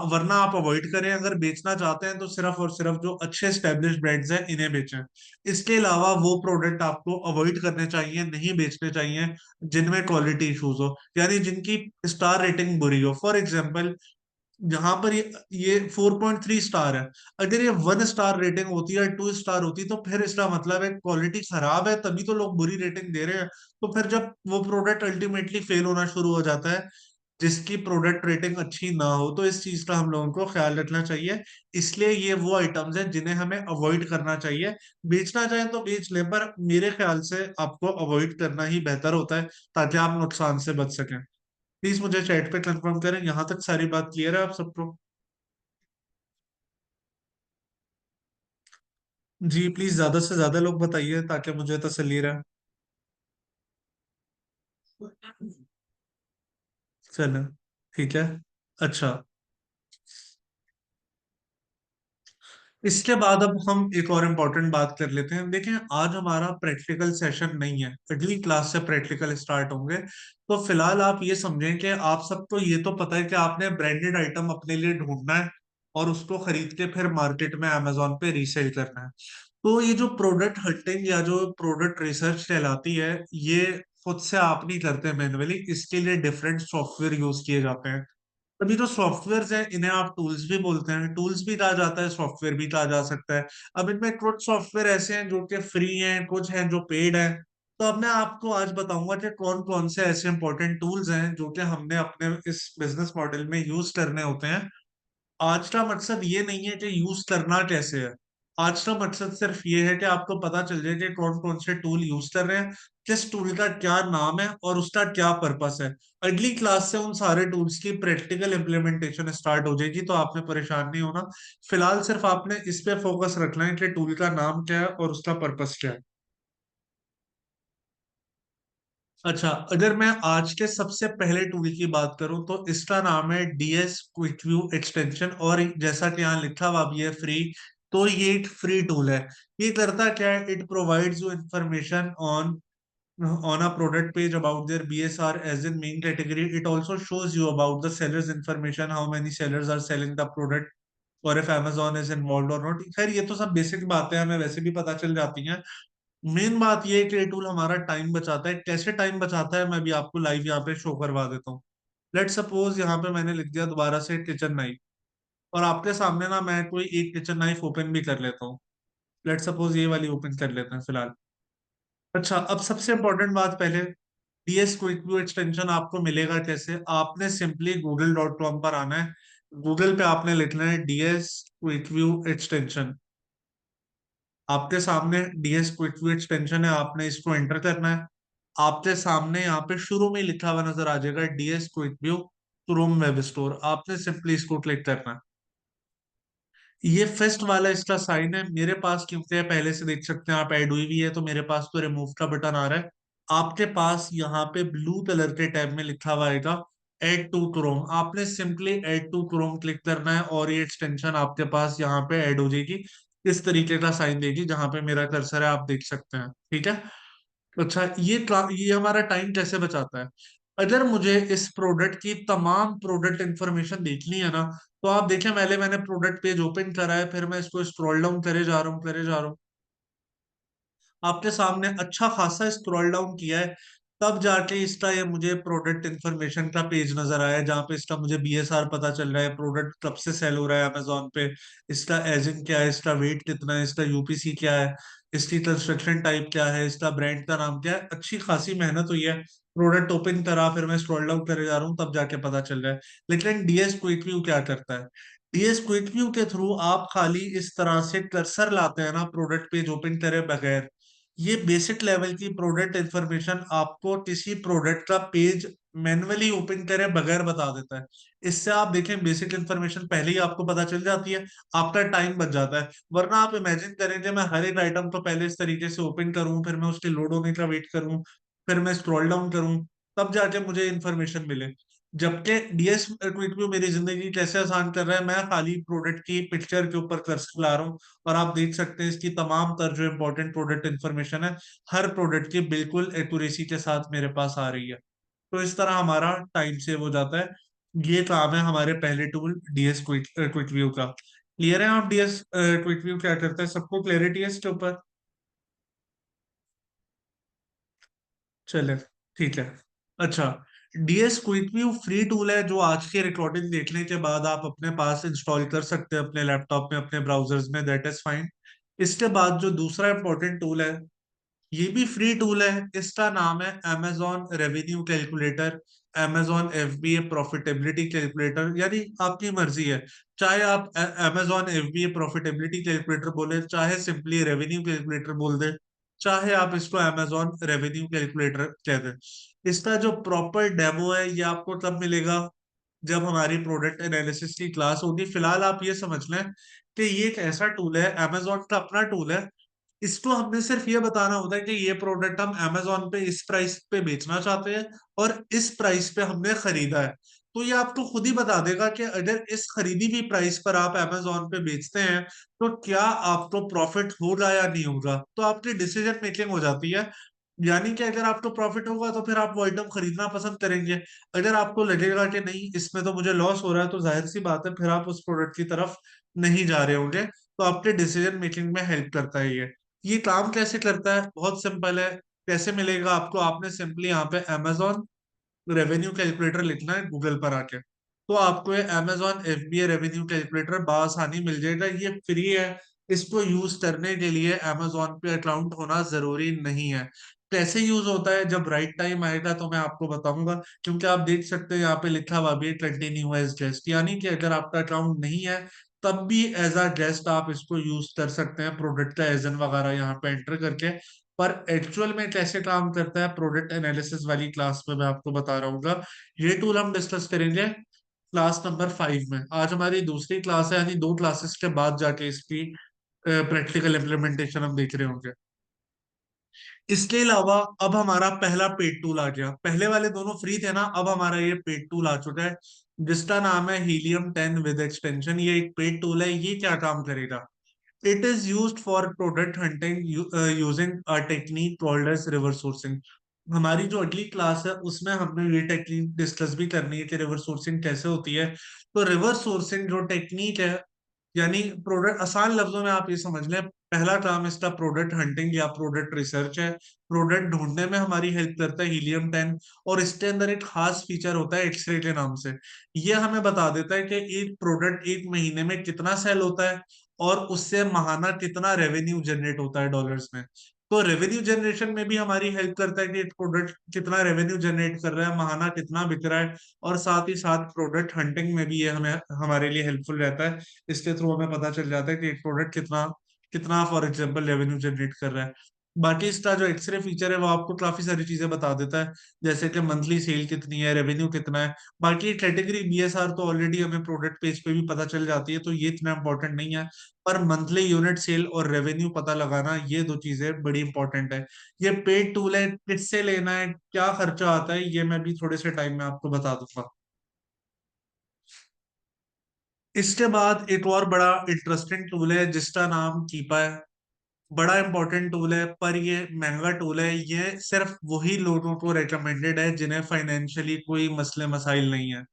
वरना आप अवॉइड करें, अगर बेचना चाहते हैं तो सिर्फ और सिर्फ जो अच्छे स्टेब्लिश ब्रांड्स हैं इन्हें बेचें। इसके अलावा वो प्रोडक्ट आपको अवॉइड करने चाहिए, नहीं बेचने चाहिए, जिनमें क्वालिटी इश्यूज हो, यानी जिनकी स्टार रेटिंग बुरी हो। फॉर एग्जाम्पल, जहां पर ये 4.3 स्टार है, अगर ये 1 स्टार रेटिंग होती है, 2 स्टार होती, तो फिर इसका मतलब है क्वालिटी खराब है, तभी तो लोग बुरी रेटिंग दे रहे हैं। तो फिर जब वो प्रोडक्ट अल्टीमेटली फेल होना शुरू हो जाता है, जिसकी प्रोडक्ट रेटिंग अच्छी ना हो, तो इस चीज का हम लोगों को ख्याल रखना चाहिए। इसलिए ये वो आइटम्स हैं जिन्हें हमें अवॉइड करना चाहिए। बेचना चाहें तो बेच लें, पर मेरे ख्याल से आपको अवॉइड करना ही बेहतर होता है, ताकि आप नुकसान से बच सकें। प्लीज मुझे चैट पे कंफर्म करें, यहाँ तक सारी बात क्लियर है आप सबको? जी प्लीज ज्यादा से ज्यादा लोग बताइए, ताकि मुझे तसल्ली रहे। चलो, ठीक है। अच्छा, इसके बाद अब हम एक और इम्पोर्टेंट बात कर लेते हैं। देखें, आज हमारा प्रैक्टिकल सेशन नहीं है, अगली क्लास से प्रैक्टिकल स्टार्ट होंगे। तो फिलहाल आप ये समझें कि आप सबको ये तो पता है कि आपने ब्रांडेड आइटम अपने लिए ढूंढना है और उसको खरीद के फिर मार्केट में अमेजोन पे रीसेल करना है। तो ये जो प्रोडक्ट हंटिंग या जो प्रोडक्ट रिसर्च कहलाती है, ये खुद से आप नहीं करते मैन्युअली, इसके लिए डिफरेंट सॉफ्टवेयर यूज किए जाते हैं। अभी जो सॉफ्टवेयर हैं इन्हें आप टूल्स भी बोलते हैं, टूल्स भी कहा जाता है, सॉफ्टवेयर भी कहा जा सकता है। अब इनमें कुछ सॉफ्टवेयर ऐसे हैं जो कि फ्री हैं, कुछ हैं जो पेड हैं। तो अब मैं आपको आज बताऊंगा कि कौन कौन से ऐसे इंपॉर्टेंट टूल्स हैं जो कि हमने अपने इस बिजनेस मॉडल में यूज करने होते हैं। आज का मकसद ये नहीं है कि यूज करना कैसे है। आज का मकसद सिर्फ ये है कि आपको पता चल जाए कि कौन कौन से टूल यूज कर रहे हैं, किस टूल का क्या नाम है और उसका क्या पर्पस है। अगली क्लास से उन सारे टूल्स की प्रैक्टिकल इम्प्लीमेंटेशन स्टार्ट हो जाएगी, तो आपने परेशान नहीं होना। फिलहाल सिर्फ आपने इस पे फोकस रखना है कि टूल का नाम क्या है और उसका पर्पस क्या है। अच्छा, अगर मैं आज के सबसे पहले टूल की बात करूं तो इसका नाम है डीएस क्विक व्यू एक्सटेंशन, और जैसा कि यहाँ लिखा हुआ भी है फ्री। तो ये एक फ्री टूल है। ये करता क्या है, it provides you information on a product page about their BSR as in main category. It also shows you about the seller's information, how many sellers are selling the product, और if Amazon is involved or not। खैर ये तो सब basic बातें हमें वैसे भी पता चल जाती हैं। मेन बात ये है कि ये टूल हमारा टाइम बचाता है। कैसे टाइम बचाता है, मैं भी आपको लाइव यहाँ पे शो करवा देता हूँ। लेट सपोज यहाँ पे मैंने लिख दिया दोबारा से किचन नाइफ, और आपके सामने ना मैं कोई एक किचन नाइफ ओपन भी कर लेता हूँ। लेट सपोज ये वाली ओपन कर लेते हैं फिलहाल। अच्छा, अब सबसे इंपॉर्टेंट बात पहले, डीएस क्विक व्यू एक्सटेंशन आपको मिलेगा कैसे? आपने सिंपली google.com पर आना है। गूगल पे आपने लिखना है डीएस क्विक व्यू एक्सटेंशन। आपके सामने डीएस क्विक व्यू एक्सटेंशन है, आपने इसको एंटर करना है। आपके सामने यहाँ पे शुरू में ही लिखा हुआ नजर आ जाएगा DS quick view Chrome web store, आपने सिंपली इसको क्लिक करना है। ये फर्स्ट वाला इसका साइन है। मेरे पास क्योंकि है, पहले से देख सकते हैं आप, ऐड हुई भी है, तो मेरे पास तो रिमूव का बटन आ रहा है। आपके पास यहाँ पे ब्लू कलर के टैब में लिखा हुआ आएगा ऐड टू क्रोम, आपने simply add to Chrome click करना है और ये एक्सटेंशन आपके पास यहाँ पे ऐड हो जाएगी। इस तरीके का साइन देगी, जहां पे मेरा कर्सर है आप देख सकते हैं, ठीक है। अच्छा, ये हमारा टाइम कैसे बचाता है? अगर मुझे इस प्रोडक्ट की तमाम प्रोडक्ट इंफॉर्मेशन देखनी है ना, तो आप देखें, पहले मैंने प्रोडक्ट पेज ओपन करा है, फिर मैं इसको स्क्रॉल डाउन करे जा रहा हूँ, करे जा रहा हूँ, आपके सामने अच्छा खासा स्क्रॉल डाउन किया है, तब जाके इसका ये मुझे प्रोडक्ट इंफॉर्मेशन का पेज नजर आया है, जहाँ पे इसका मुझे बीएसआर पता चल रहा है, प्रोडक्ट कब से सेल हो रहा है अमेजोन पे, इसका एजिंग क्या है, इसका वेट कितना है, इसका यूपीसी क्या है, इसकी कंस्ट्रक्शन टाइप क्या है, इसका ब्रांड का नाम क्या है। अच्छी खासी मेहनत हुई है, प्रोडक्ट ओपन करा, फिर मैं स्क्रॉल डाउन करे जा रहा हूँ, तब जाके पता चल रहा है। लेकिन डीएस क्विक व्यू क्या करता है? डीएस क्विक व्यू के थ्रू आप खाली इस तरह से कर्सर लाते हैं ना, प्रोडक्ट पेज ओपन करे बगैर, ये बेसिक लेवल की प्रोडक्ट इंफॉर्मेशन आपको किसी प्रोडक्ट का पेज मैन्युअली ओपन करे बगैर बता देता है। इससे आप देखें, बेसिक इंफॉर्मेशन पहले ही आपको पता चल जाती है, आपका टाइम बच जाता है। वरना आप इमेजिन करें कि मैं हर एक आइटम को पहले इस तरीके से ओपन करूं, फिर मैं उसके लोड होने का वेट करूं, फिर मैं स्क्रॉल डाउन करूं, तब जाके मुझे इंफॉर्मेशन मिले। जबकि डीएस क्विक व्यू मेरी जिंदगी कैसे आसान कर रहा है, मैं खाली प्रोडक्ट की पिक्चर के ऊपर कर्सर ला रहा हूँ, और आप देख सकते हैं इसकी तमाम तर जो इंपॉर्टेंट प्रोडक्ट इन्फॉर्मेशन है, हर प्रोडक्ट की बिल्कुल एक्यूरेसी के साथ मेरे पास आ रही है। तो इस तरह हमारा टाइम सेव हो जाता है। ये काम है हमारे पहले टूल डीएस क्विक व्यू का। क्लियर है? आप डीएस क्विक व्यू क्या करते हैं, सबको क्लैरिटी है इसके ऊपर? चले, ठीक है। अच्छा, DS quick view free tool है, जो आज की रिकॉर्डिंग देखने के बाद आप अपने पास इंस्टॉल कर सकते हैं अपने लैपटॉप में, अपने ब्राउजर्स में, दैट इज फाइन। इसके बाद जो दूसरा इंपॉर्टेंट टूल है, ये भी फ्री टूल है, इसका नाम है amazon revenue calculator, amazon FBA profitability calculator. यानी आपकी मर्जी है, चाहे आप amazon एफबीए प्रॉफिटेबिलिटी कैलकुलेटर बोले, चाहे सिंपली रेवेन्यू कैलकुलेटर बोल दे, चाहे आप इसको amazon रेवेन्यू कैलकुलेटर कह दें। इसका जो प्रॉपर डेमो है ये आपको तब मिलेगा जब हमारी प्रोडक्ट एनालिसिस की क्लास होगी। फिलहाल आप ये समझ लें कि ये एक ऐसा टूल है, amazon का अपना टूल है। इसको हमने सिर्फ ये बताना होता है कि ये प्रोडक्ट हम अमेजोन पे इस प्राइस पे बेचना चाहते हैं, और इस प्राइस पे हमने खरीदा है। तो ये आपको खुद ही बता देगा कि अगर इस खरीदी हुई प्राइस पर आप अमेजोन पे बेचते हैं, तो क्या आपको प्रॉफिट होगा या नहीं होगा। तो आपकी डिसीजन मेकिंग हो जाती है। यानी कि अगर आपको प्रॉफिट होगा तो फिर आप वो आइटम खरीदना पसंद करेंगे। अगर आपको लगेगा कि नहीं, इसमें तो मुझे लॉस हो रहा है, तो जाहिर सी बात है फिर आप उस प्रोडक्ट की तरफ नहीं जा रहे होंगे। तो आपके डिसीजन मेकिंग में हेल्प करता है ये काम कैसे करता है, बहुत सिंपल है। कैसे मिलेगा आपको, आपने सिंपली यहाँ पे amazon रेवेन्यू कैलकुलेटर लिखना है गूगल पर आके, तो आपको ये amazon एफबीए रेवेन्यू कैलकुलेटर बआसानी मिल जाएगा। ये फ्री है, इसको यूज करने के लिए amazon पे अकाउंट होना जरूरी नहीं है। कैसे यूज होता है, जब राइट टाइम आएगा तो मैं आपको बताऊंगा, क्योंकि आप देख सकते हैं यहाँ पे लिखा हुआ भी कंटिन्यू एज गेस्ट, यानी कि अगर आपका अकाउंट नहीं है तब भी एज अ गेस्ट आप इसको यूज कर सकते हैं, प्रोडक्ट का एजन वगैरह यहाँ पे एंटर करके। पर एक्चुअल में कैसे काम करता है प्रोडक्ट एनालिसिस वाली क्लास में मैं आपको बता रहा हूँ। ये टूल हम डिस्कस करेंगे क्लास नंबर 5 में। आज हमारी दूसरी क्लास है, यानी 2 क्लासेस के बाद जाके इसकी प्रैक्टिकल इम्प्लीमेंटेशन हम देख रहे होंगे। इसके अलावा अब हमारा पहला पेड टूल आ गया, पहले वाले दोनों फ्री थे ना, अब हमारा ये पेड टूल आ चुका है, जिसका नाम है हीलियम 10 विद एक्सटेंशन। ये एक पेड टूल है, ये क्या काम करेगा? It is used for product hunting using a technique called as reverse sourcing. हमारी जो अगली क्लास है उसमें हमने ये टेक्निक डिस्कस भी करनी है कि रिवर्स सोर्सिंग कैसे होती है। तो रिवर्स सोर्सिंग जो टेक्निक है, यानी प्रोडक्ट, आसान लफ्जों में आप ये समझ लें, पहला काम इसका प्रोडक्ट हंटिंग या प्रोडक्ट रिसर्च है। प्रोडक्ट ढूंढने में हमारी हेल्प करता है हीलियम 10, और इसके अंदर एक खास फीचर होता है एक्सरे के नाम से। ये हमें बता देता है कि एक प्रोडक्ट एक महीने में कितना सेल होता है, और उससे माहाना कितना रेवेन्यू जनरेट होता है डॉलर्स में। तो रेवेन्यू जनरेशन में भी हमारी हेल्प करता है कि एक प्रोडक्ट कितना रेवेन्यू जनरेट कर रहा है, माहाना कितना बिक रहा है। और साथ ही साथ प्रोडक्ट हंटिंग में भी ये हमें हमारे लिए हेल्पफुल रहता है। इसके थ्रू हमें पता चल जाता है कि एक प्रोडक्ट कितना कितना फॉर एग्जाम्पल रेवेन्यू जनरेट कर रहा है। बाकी इसका जो एक्सरे फीचर है वो आपको काफी सारी चीजें बता देता है, जैसे कि मंथली सेल कितनी है, रेवेन्यू कितना है। बाकी कैटेगरी बीएसआर तो ऑलरेडी हमें प्रोडक्ट पेज पे भी पता चल जाती है, तो ये इतना इंपॉर्टेंट नहीं है। पर मंथली यूनिट सेल और रेवेन्यू पता लगाना, ये दो चीजें बड़ी इंपॉर्टेंट है। ये पेड टूल है, किससे लेना है, क्या खर्चा आता है, ये मैं भी थोड़े से टाइम में आपको बता दूंगा। इसके बाद एक और बड़ा इंटरेस्टिंग टूल है जिसका नाम कीपा है। बड़ा इंपॉर्टेंट टूल है पर ये महंगा टूल है। ये सिर्फ वही लोगों को रेकमेंडेड है जिन्हें फाइनेंशियली कोई मसले मसाइल नहीं है,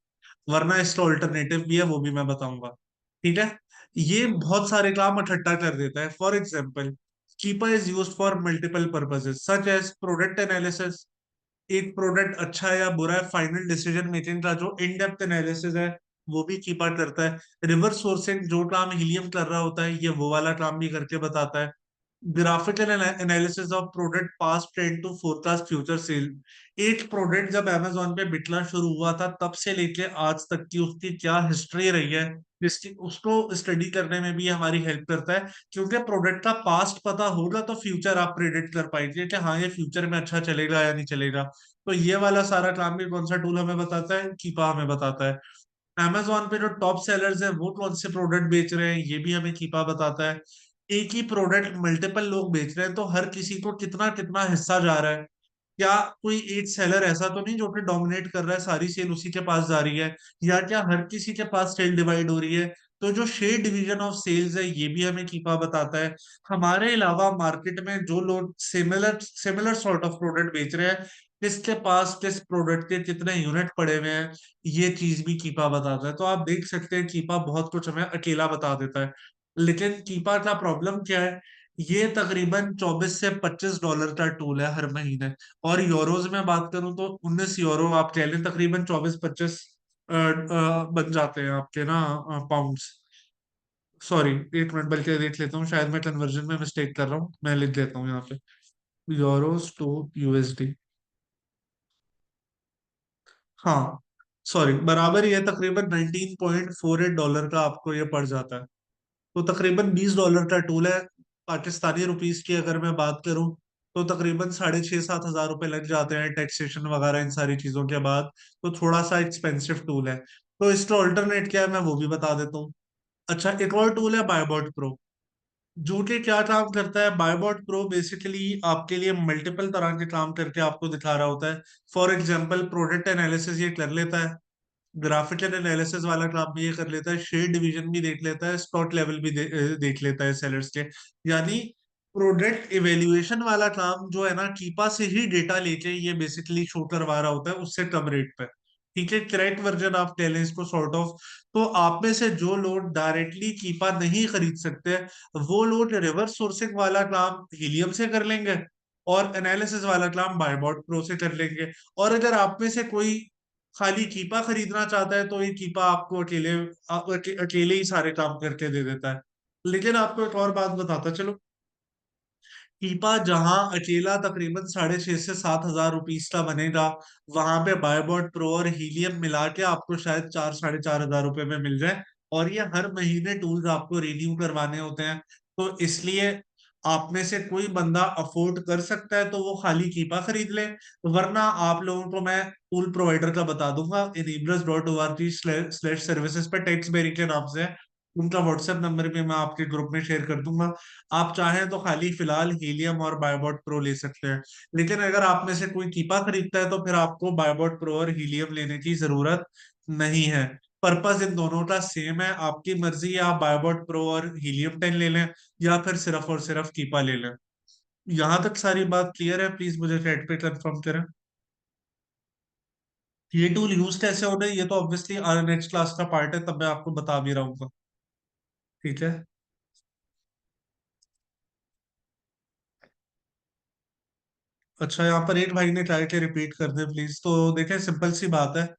वरना इसका ऑल्टरनेटिव भी है, वो भी मैं बताऊंगा। ठीक है। ये बहुत सारे काम इकट्ठा कर देता है। फॉर एग्जाम्पल, कीपा is use for multiple purposes such as product analysis. एक प्रोडक्ट अच्छा है या बुरा है, फाइनल डिसीजन मेकिंग का जो इन डेप्थ एनालिसिस है वो भी कीपा करता है। रिवर्स सोर्सिंग जो काम हीलियम कर रहा होता है, ये वो वाला काम भी करके बताता है। Graphical analysis of product past trend to forecast future sale. एक प्रोडक्ट जब अमेजोन पे बिकना शुरू हुआ था तब से लेके आज तक की उसकी क्या हिस्ट्री रही है, जिसकी उसको स्टडी करने में भी हमारी हेल्प करता है। क्योंकि प्रोडक्ट का पास्ट पता होगा तो फ्यूचर आप प्रिडिक्ट कर पाएंगे कि हाँ ये फ्यूचर में अच्छा चलेगा या नहीं चलेगा। तो ये वाला सारा काम भी कौन सा टूल हमें बताता है? कीपा हमें बताता है। अमेजोन पे जो टॉप सेलर्स है वो कौन से प्रोडक्ट बेच रहे हैं ये भी हमें कीपा बताता है। एक ही प्रोडक्ट मल्टीपल लोग बेच रहे हैं तो हर किसी को कितना कितना हिस्सा जा रहा है। क्या कोई एक सेलर ऐसा तो नहीं जो कि डोमिनेट कर रहा है, सारी सेल उसी के पास जा रही है? या क्या हर किसी के पास सेल डिवाइड हो रही है? तो जो शेयर डिवीजन ऑफ सेल्स है ये भी हमें कीपा बताता है। हमारे अलावा मार्केट में जो लोग similar similar sort of product बेच रहे हैं, किसके पास किस प्रोडक्ट के कितने यूनिट पड़े हुए हैं, ये चीज भी कीपा बताता है। तो आप देख सकते हैं कीपा बहुत कुछ हमें अकेला बता देता है। लेकिन कीपा का प्रॉब्लम क्या है? ये तकरीबन 24 से 25 डॉलर का टूल है हर महीने। और यूरोज में बात करूं तो 19 यूरो आप कह लें, तकरीबन 24-25 बन जाते हैं आपके ना पाउंड्स। सॉरी, एक मिनट बल्कि देख लेता हूँ, शायद मैं कन्वर्जन में मिस्टेक कर रहा हूँ, मैं लिख देता हूँ यहाँ पे। Euros to USD. हाँ, सॉरी, बराबर ही है, तकरीबन 19.48 डॉलर का आपको ये पड़ जाता है। तो तकरीबन 20 डॉलर का टूल है। पाकिस्तानी रुपीस की अगर मैं बात करूं तो तकरीबन 6,500-7,000 रुपए लग जाते हैं टैक्सेशन वगैरह इन सारी चीजों के बाद। तो थोड़ा सा एक्सपेंसिव टूल है। तो इसका ऑल्टरनेट क्या है मैं वो भी बता देता हूँ। अच्छा, एक और टूल है बायबॉट प्रो। जो कि क्या काम करता है? बायबॉट प्रो बेसिकली आपके लिए मल्टीपल तरह के काम करके आपको दिखा रहा होता है। फॉर एग्जाम्पल, प्रोडक्ट एनालिसिस ये कर लेता है, ग्राफिकल एनालिसिस वाला काम भी ये कर लेता है, शेयर डिवीजन भी देख लेता है, स्टॉक लेवल भी देख लेता है सेलर्स के। यानी प्रोडक्ट इवेल्युएशन वाला काम जो है ना, कीपा से ही डेटा लेके ये बेसिकली शो करवा रहा होता है उससे कम रेट पे। ठीक है, करेक्ट वर्जन आप कह लें इसको सॉर्ट ऑफ। तो आप में से जो लोग डायरेक्टली कीपा नहीं खरीद सकते, वो लोग रिवर्स सोर्सिंग वाला काम हीलियम से कर लेंगे और एनालिसिस वाला काम बायबॉट प्रो से कर लेंगे। और अगर आप में से कोई खाली कीपा खरीदना चाहता है तो ये कीपा आपको अकेले ही सारे काम करके दे देता है। लेकिन आपको एक और बात बताता चलो, कीपा जहां अकेला तकरीबन 6,500 से 7,000 रुपीज का बनेगा, वहां पे बायबॉट प्रो और हीलियम मिला के आपको शायद 4-4,500 रुपए में मिल जाए। और ये हर महीने टूल्स आपको रिन्यू करवाने होते हैं। तो इसलिए आप में से कोई बंदा अफोर्ड कर सकता है तो वो खाली कीपा खरीद ले। वरना आप लोगों को मैं टूल प्रोवाइडर का बता दूंगा, enablers.org/services पे टेक्स्टबेरी के नाम से है। उनका व्हाट्सएप नंबर भी मैं आपके ग्रुप में शेयर कर दूंगा। आप चाहें तो खाली फिलहाल हीलियम और बायोबॉट प्रो ले सकते हैं। लेकिन अगर आप में से कोई कीपा खरीदता है तो फिर आपको बायोबॉट प्रो और हीलियम लेने की जरूरत नहीं है। पर्पस इन दोनों का सेम है, आपकी मर्जी है, आप बायोबॉट प्रो और हीलियम 10 ले लें या फिर सिर्फ और सिर्फ कीपा ले लें। यहाँ तक सारी बात क्लियर है? प्लीज मुझे चैट पे कंफर्म करें। ये टूल यूज कैसे होना है ये तो ऑब्वियसली नेक्स्ट क्लास का पार्ट है, तब मैं आपको बता भी रहा हूँ। ठीक है। अच्छा, यहाँ पर एक भाई ने ट्राई के रिपीट कर दे प्लीज। तो देखें, सिंपल सी बात है।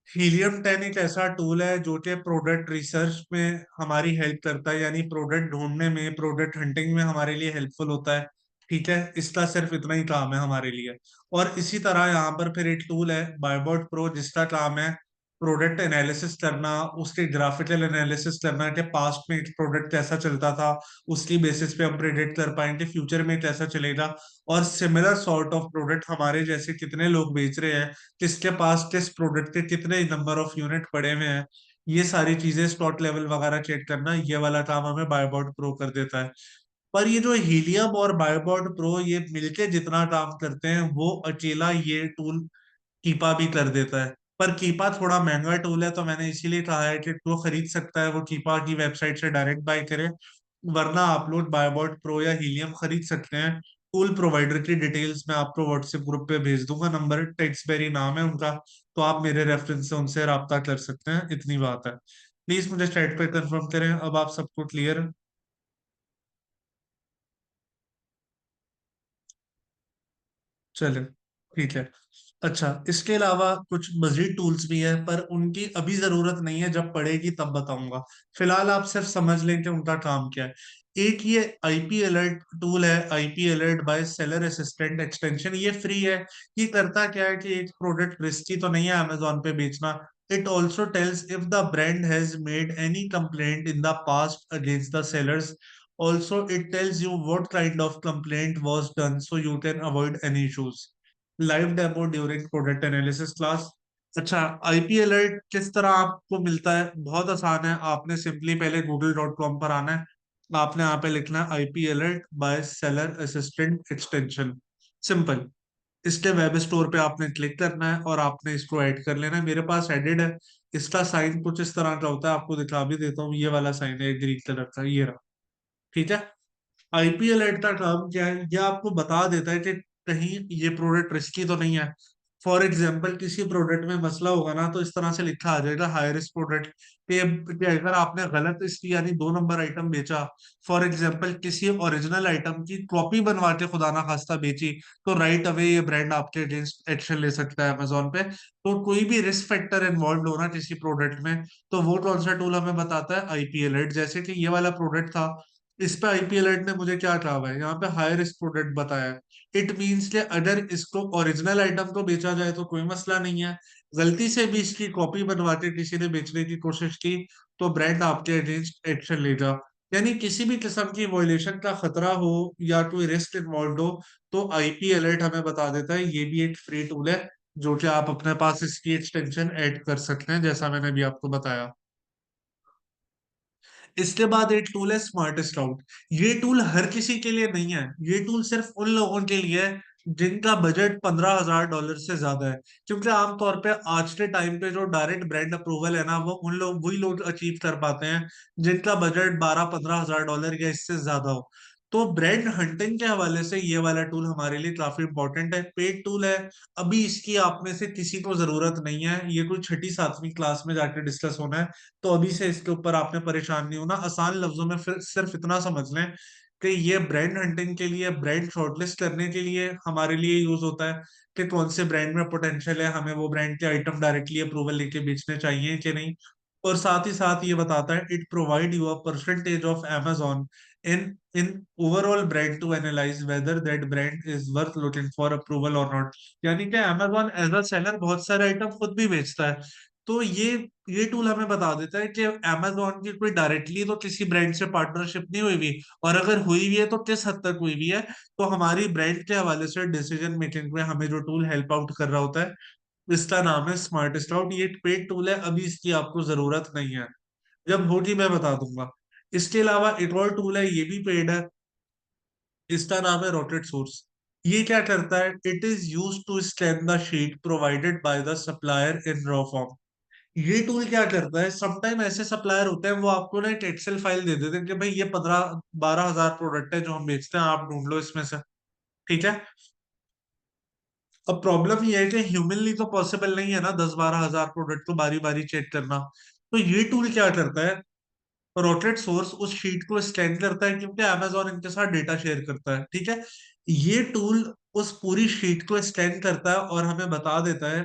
हीलियम 10 एक ऐसा टूल है जो कि प्रोडक्ट रिसर्च में हमारी हेल्प करता है, यानी प्रोडक्ट ढूंढने में, प्रोडक्ट हंटिंग में हमारे लिए हेल्पफुल होता है। ठीक है, इसका सिर्फ इतना ही काम है हमारे लिए। और इसी तरह यहाँ पर फिर एक टूल है बायबॉट प्रो जिसका काम है प्रोडक्ट एनालिसिस करना, उसके ग्राफिकल एनालिसिस करना कि पास्ट में एक प्रोडक्ट कैसा चलता था, उसकी बेसिस पे हम प्रेडिक्ट कर पाएंगे फ्यूचर में कैसा चलेगा। और सिमिलर सॉर्ट ऑफ प्रोडक्ट हमारे जैसे कितने लोग बेच रहे हैं, किसके पास किस प्रोडक्ट के कितने नंबर ऑफ यूनिट पड़े हुए हैं, ये सारी चीजें स्टॉक लेवल वगैरह चेक करना, ये वाला काम हमें बायोबॉट प्रो कर देता है। पर ये जो हीलियम और बायोबॉट प्रो ये मिलके जितना काम करते हैं वो अकेला ये टूल कीपा भी कर देता है। पर कीपा थोड़ा महंगा टूल है, तो मैंने इसीलिए कहा है कि जो खरीद सकता है वो कीपा की वेबसाइट से डायरेक्ट बाय करे, वरना आप लोग बायबॉट प्रो या हीलियम खरीद सकते हैं। टूल प्रोवाइडर की डिटेल्स मैं आपको व्हाट्सएप ग्रुप पे भेज दूंगा, नंबर टेक्सबेरी नाम है उनका, तो आप मेरे रेफरेंस से उनसे रब्ता कर सकते हैं, इतनी बात है। प्लीज मुझे चैट पे कंफर्म करें, अब आप सबको क्लियर है? चले, ठीक है। अच्छा, इसके अलावा कुछ मजीद टूल्स भी हैं, पर उनकी अभी जरूरत नहीं है, जब पड़ेगी तब बताऊंगा। फिलहाल आप सिर्फ समझ लें कि उनका काम क्या है। एक ये आईपी अलर्ट टूल है, IP alert by seller assistant extension, ये फ्री है। ये करता क्या है कि एक प्रोडक्ट रिस्की तो नहीं है अमेजोन पे बेचना। It also tells if the brand has made any complaint in the past against the sellers. Also, it tells you what kind of complaint was done so you can avoid any issues. Live demo during product analysis class. अच्छा, IP alert किस तरह आपको मिलता है? बहुत आसान है, आपने सिंपली पहले google.com पर आना है, आपने यहाँ पे लिखना है IP alert by seller assistant extension. Simple. इसके वेब स्टोर पे आपने क्लिक करना है और आपने इसको ऐड कर लेना है। मेरे पास एडिड है। इसका साइन कुछ इस तरह का होता है, आपको दिखा भी देता हूँ, ये वाला साइन है ग्रीन कलर का, ये रहा। ठीक है। आईपीएल एड का काम क्या है? ये आपको बता देता है कि कहीं ये प्रोडक्ट रिस्की तो नहीं है। फॉर एग्जाम्पल, किसी प्रोडक्ट में मसला होगा ना, तो इस तरह से लिखा आ जाएगा हाई रिस्क प्रोडक्ट, कि अगर आपने गलत इसकी यानी 2 नंबर आइटम बेचा, फॉर एग्जाम्पल किसी ओरिजिनल आइटम की कॉपी बनवा के खुदा ना खास्ता बेची, तो राइट अवे ये ब्रांड आपके अगेंस्ट एक्शन ले सकता है अमेजोन पे। तो कोई भी रिस्क फैक्टर इन्वॉल्व हो ना किसी प्रोडक्ट में, तो वो कौन सा टूल हमें बताता है? IPL ad. जैसे कि ये वाला प्रोडक्ट था, इस पे आईपीएल एड ने मुझे क्या कहा हुआ है, यहाँ पे हाई रिस्क प्रोडक्ट बताया है। इट मीन्स कि अगर इसको ओरिजिनल आइटम को बेचा जाए तो कोई मसला नहीं है, गलती से भी इसकी कॉपी बनवा के किसी ने बेचने की कोशिश की, तो ब्रांड आपके अगेंस्ट एक्शन लेगा। यानी किसी भी किस्म की वॉयलेशन का खतरा हो या कोई रिस्क इन्वॉल्व हो, तो आईपी अलर्ट हमें बता देता है। ये भी एक फ्री टूल है, जो कि आप अपने पास इसकी एक्सटेंशन ऐड कर सकते हैं, जैसा मैंने अभी आपको बताया। इसके बाद एक टूल है स्मार्ट स्काउट। ये टूल हर किसी के लिए नहीं है, ये टूल सिर्फ उन लोगों के लिए है जिनका बजट $15,000 से ज्यादा है। क्योंकि आमतौर पे आज के टाइम पे जो डायरेक्ट ब्रांड अप्रूवल है ना, वो उन लोग वही लोग अचीव कर पाते हैं जिनका बजट 12-15 हजार डॉलर या इससे ज्यादा हो। तो ब्रांड हंटिंग के हवाले से ये वाला टूल हमारे लिए काफी इंपॉर्टेंट है, पेड टूल है। अभी इसकी आप में से किसी को जरूरत नहीं है, ये कोई छठी सातवीं क्लास में जाकर डिस्कस होना है। तो अभी से इसके ऊपर आपने परेशान नहीं होना। आसान लफ्जों में फिर सिर्फ इतना समझ लें कि ये ब्रांड हंटिंग के लिए, ब्रांड शॉर्टलिस्ट करने के लिए हमारे लिए यूज होता है, कि कौन से ब्रांड में पोटेंशियल है, हमें वो ब्रांड के आइटम डायरेक्टली अप्रूवल लेके बेचने चाहिए कि नहीं। और साथ ही साथ ये बताता है, it provide you a percentage of Amazon in in overall brand to analyse whether that brand is worth looking for approval और नॉट। यानी कि Amazon एज अ सेलर बहुत सारे आइटम खुद भी बेचता है। तो ये टूल हमें बता देता है कि Amazon की कोई डायरेक्टली तो किसी ब्रांड से पार्टनरशिप नहीं हुई हुई, और अगर हुई भी है तो किस हद तक हुई हुई है। तो हमारी ब्रांड के हवाले से डिसीजन मेकिंग में हमें जो टूल हेल्प आउट कर रहा होता है, इसका नाम है स्मार्ट स्काउट। ये एक पेड टूल है, अभी इसकी आपको जरूरत नहीं है, जब होगी मैं बता दूंगा। इसके अलावा एक और टूल है, ये भी पेड है, इसका नाम है रोटेट सोर्स। ये क्या करता है? It is use to scan the sheet provided by the supplier in raw form. ये टूल क्या करता है, समटाइम ऐसे सप्लायर होते हैं, वो आपको ना एक एक्सेल फाइल दे देते हैं कि भाई ये 15-12 हजार प्रोडक्ट है जो हम बेचते हैं, आप ढूंढ लो इसमें से। ठीक है। अब प्रॉब्लम ये है कि ह्यूमनली तो पॉसिबल नहीं है ना 10-12 हजार प्रोडक्ट को बारी बारी चेक करना। तो ये टूल क्या करता है, रोटेट सोर्स उस शीट को स्कैन करता है, क्योंकि Amazon इनके साथ डेटा शेयर करता है। ठीक है। ये टूल उस पूरी शीट को स्कैन करता है और हमें बता देता है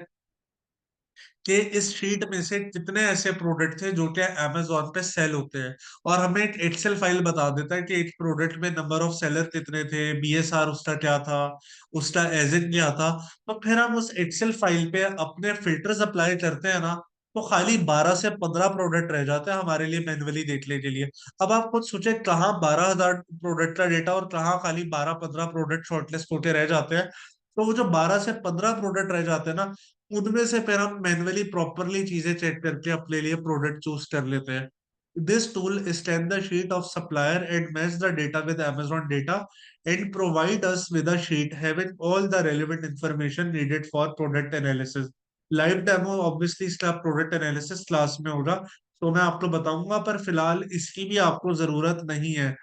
कि इस शीट में से कितने ऐसे प्रोडक्ट थे जो कि Amazon पे सेल होते हैं। और हमें एक एक्सेल फाइल बता देता है कि एक प्रोडक्ट में नंबर ऑफ सेलर कितने थे, बीएसआर उसका क्या था, उसका एजिट क्या था। तो फिर हम उस एक्सेल फाइल पे अपने फिल्टर्स अप्लाई करते हैं ना, तो खाली 12 से 15 प्रोडक्ट रह जाते हैं हमारे लिए मैन्युअली देखने के लिए। अब आप खुद सोचे, कहाँ 12 हजार प्रोडक्ट का डेटा और कहाँ खाली 12-15 प्रोडक्ट शॉर्टलिस्ट होके रह जाते हैं। तो वो जो 12 से 15 प्रोडक्ट रह जाते हैं ना, उनमें से फिर हम मैन्युअली प्रॉपरली चीजें चेक करके अपने लिए प्रोडक्ट चूज कर लेते हैं। This tool scan the sheet of supplier and match the data with Amazon data and provide us with a sheet having all the relevant information needed for product analysis. Live demo obviously इसका product analysis class में होगा, तो मैं आपको बताऊंगा, पर फिलहाल इसकी भी आपको जरूरत नहीं है।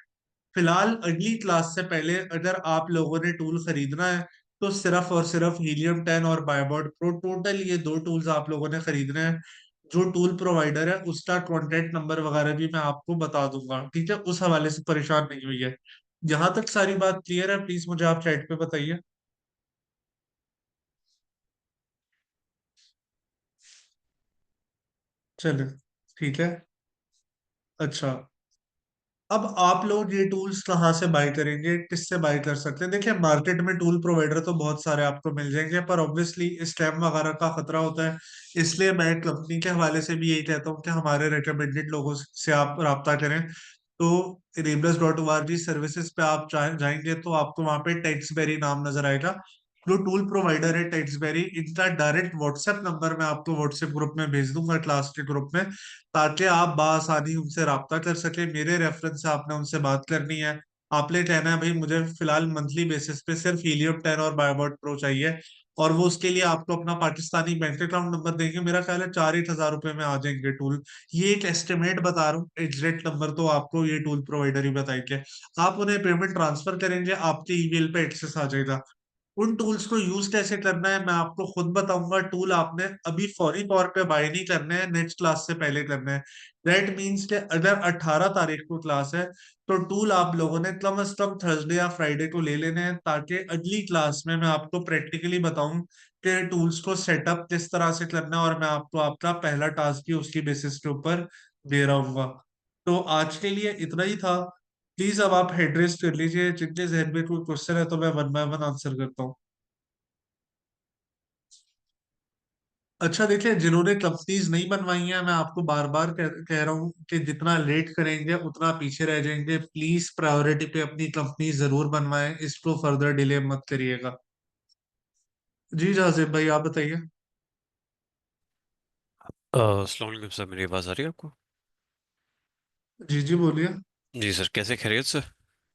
फिलहाल अगली क्लास से पहले अगर आप लोगों ने टूल खरीदना है तो सिर्फ और सिर्फ हीलियम 10 और बायोबॉट प्रो, टोटल ये दो टूल्स आप लोगों ने खरीदने हैं। जो टूल प्रोवाइडर है उसका कॉन्टेक्ट नंबर वगैरह भी मैं आपको बता दूंगा, ठीक है? उस हवाले से परेशान नहीं हुई है। जहां तक सारी बात क्लियर है, प्लीज मुझे आप चैट पे बताइए। चलिए, ठीक है। अच्छा, अब आप लोग ये टूल्स कहाँ से बाय करेंगे, किससे बाय कर सकते हैं? देखिए, मार्केट में टूल प्रोवाइडर तो बहुत सारे आपको मिल जाएंगे, पर ऑब्वियसली स्कैम वगैरह का खतरा होता है। इसलिए मैं कंपनी के हवाले से भी यही कहता हूँ कि हमारे रिकमेंडेड लोगों से आप राब्ता करें। तो enablers.org सर्विसेज पे आप जाएंगे तो आपको वहां पे टेक्स्टबेरी नाम नजर आएगा। जो टूल प्रोवाइडर है टेक्स्टबेरी, इनका डायरेक्ट व्हाट्सएप नंबर मैं आपको व्हाट्सएप ग्रुप में भेज दूंगा, क्लास के ग्रुप में, ताकि आप बासानी उनसे राब्ता कर सके। मेरे रेफरेंस से आपने उनसे बात करनी है। आपने कहना है भाई मुझे फिलहाल मंथली बेसिस पे सिर्फ हीलियम 10 और बायोबॉट प्रो चाहिए, और वो उसके लिए आपको अपना पाकिस्तानी बैंक अकाउंट नंबर देंगे। मेरा ख्याल है 4-8 हजार रुपए में आ जाएंगे टूल। ये एक एस्टिमेट बता रहा हूँ, एग्जैक्ट नंबर तो आपको ये टूल प्रोवाइडर ही बताएंगे। आप उन्हें पेमेंट ट्रांसफर करेंगे, आपके ईमेल पे एक्सेस आ जाएगा। उन टूल्स को यूज कैसे करना है मैं आपको खुद बताऊंगा। टूल आपने अभी फौरी तौर पे बाय नहीं करने हैं, नेक्स्ट क्लास से पहले करने हैं। दैट मीन्स कि अगर 18 तारीख को क्लास है तो टूल आप लोगों ने कम से कम थर्सडे या फ्राइडे को ले लेने हैं, ताकि अगली क्लास में मैं आपको प्रैक्टिकली बताऊं कि टूल्स को सेटअप किस तरह से करना है, और मैं आपको आपका पहला टास्क भी उसकी बेसिस के ऊपर दे रहा हूँ। तो आज के लिए इतना ही था। प्लीज अब आप हेड रेस्ट कर लीजिए, जिनके जहन में कोई क्वेश्चन है तो मैं वन बाय वन आंसर करता हूँ। अच्छा, देखिए, जिन्होंने कंपनीज नहीं बनवाई हैं, मैं आपको बार बार कह रहा हूँ कि जितना लेट करेंगे उतना पीछे रह जाएंगे। प्लीज प्रायोरिटी पे अपनी कंपनी जरूर बनवाएं, इसको फर्दर डिले मत करिएगा। जी जाजिब भाई, आप बताइए। अस्सलाम वालेकुम सर, मेरी आवाज़ आ रही है आपको? जी जी, बोलिए। जी सर, कैसे खैरियत सर?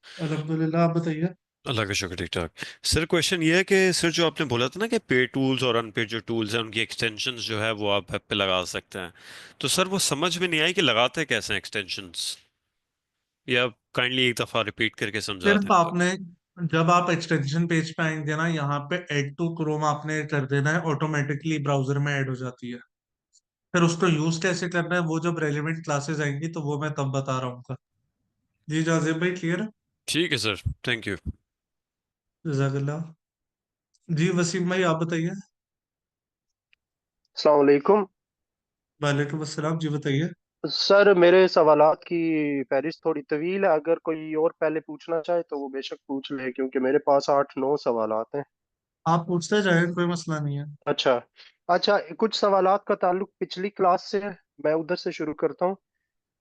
अल्हम्दुलिल्लाह, आप बताइए। अल्लाह का शुक्र, ठीक ठाक। सर क्वेश्चन ये है कि सर जो आपने बोला था ना कि पे टूल्स और अनपेड जो टूल्स हैं उनकी एक्सटेंशंस जो है वो आप वेब पे लगा सकते हैं, तो सर वो समझ में नहीं आई कि लगाते कैसे हैं एक्सटेंशंस, या काइंडली एक दफ़ा रिपीट करके समझा दें सिर्फ तो। आपने, जब आप एक्सटेंशन पेज पे आएंगे ना, यहाँ पे ऐड टू क्रोम आपने कर देना है, ऑटोमेटिकली ब्राउजर में ऐड हो जाती है। फिर उसको यूज कैसे करना है वो जब रेलिवेंट क्लासेस आएंगी तो वो मैं तब बता रहा हूँ। जी जाजिब भाई, क्लियर है? ठीक है सर, थैंक यू। जजाकल्लाह। जी वसीम भाई, आप बताइए। अस्सलाम वालेकुम। वालेकुम अस्सलाम, जी बताइए। सर मेरे सवालात की फहरिस्त थोड़ी तवील है, अगर कोई और पहले पूछना चाहे तो वो बेशक पूछ ले, क्योंकि मेरे पास 8-9 सवालात हैं। आप पूछते जाए, कोई मसला नहीं है। अच्छा। अच्छा, कुछ सवालात का ताल्लुक पिछली क्लास से है, मैं उधर से शुरू करता हूँ।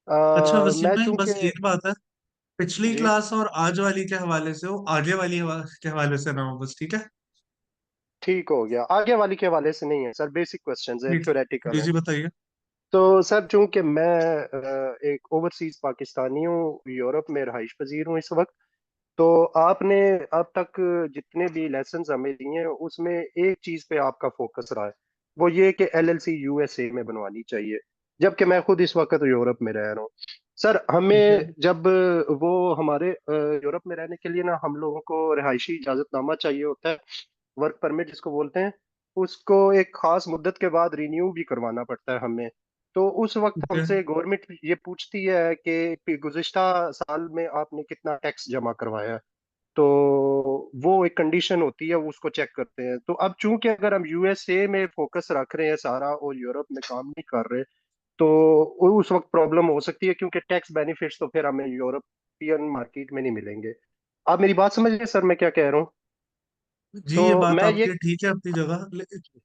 अच्छा वसीम मैं भाई, चूंकि बस एक बात है, पिछली जी क्लास और आज वाली के हवाले से हो, आगे वाली के हवाले से ना हो, बस, ठीक है? ठीक हो गया। आगे वाली के हवाले से नहीं है सर, बेसिक क्वेश्चंस है, ठीक है। थ्योरेटिकल जी है। जी, बताइए। तो सर चूंकि मैं एक ओवरसीज पाकिस्तानी हूँ, यूरोप में रहाइश पजीर हूँ इस वक्त, तो आपने अब तक जितने भी लेसन्स हमें दिए हैं उसमें एक चीज पे आपका फोकस रहा है, वो ये कि एलएलसी यूएसए में बनवानी चाहिए, जबकि मैं खुद इस वक्त यूरोप में रह रहा हूँ। सर ठीक है। हमें जब वो हमारे यूरोप में रहने के लिए ना हम लोगों को रिहायशी इजाजतनामा चाहिए होता है, वर्क परमिट जिसको बोलते हैं, उसको एक खास मुद्दत के बाद रिन्यू भी करवाना पड़ता है हमें। तो उस वक्त ठीक है। हमसे गवर्नमेंट ये पूछती है कि गुज़िश्ता साल में आपने कितना टैक्स जमा करवाया है। तो वो एक कंडीशन होती है, उसको चेक करते हैं। तो अब चूंकि अगर हम यूएसए में फोकस रख रहे हैं सारा और यूरोप में काम नहीं कर रहे, तो उस वक्त प्रॉब्लम हो सकती है, क्योंकि टैक्स बेनिफिट्स तो फिर हमें यूरोपियन मार्केट में नहीं मिलेंगे। आप मेरी बात समझ रहे हैं सर मैं क्या कह रहा हूँ? जी, तो ये बात मैं ये आपकी ठीक है अपनी जगह,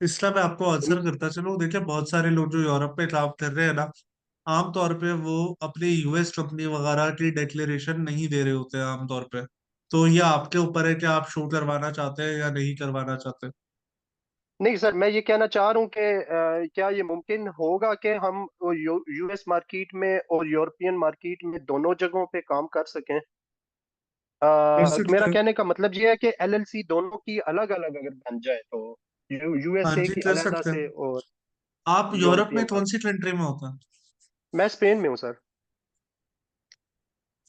इसका मैं आपको आंसर करता चलूं। देखिए, बहुत सारे लोग जो यूरोप पे काम कर रहे हैं ना, आमतौर पे वो अपनी यूएस कंपनी वगैरह की डिक्लेरेशन नहीं दे रहे होते हैं आमतौर पे। तो ये आपके ऊपर है कि आप शो करवाना चाहते हैं या नहीं करवाना चाहते। नहीं सर, मैं ये कहना चाह रहा हूँ कि क्या ये मुमकिन होगा कि हम यूएस मार्केट में और यूरोपियन मार्केट में दोनों जगहों पे काम कर सकें? कर मेरा सकते हैं। कहने का मतलब ये है कि एलएलसी दोनों की अलग अलग अगर बन जाए तो। हाँ यूएसए जी, की कर अलहदा सकते से हैं। और आप यूरोप में यूरोपियन कौन सी कंट्री में होता है? मैं स्पेन में हूँ सर।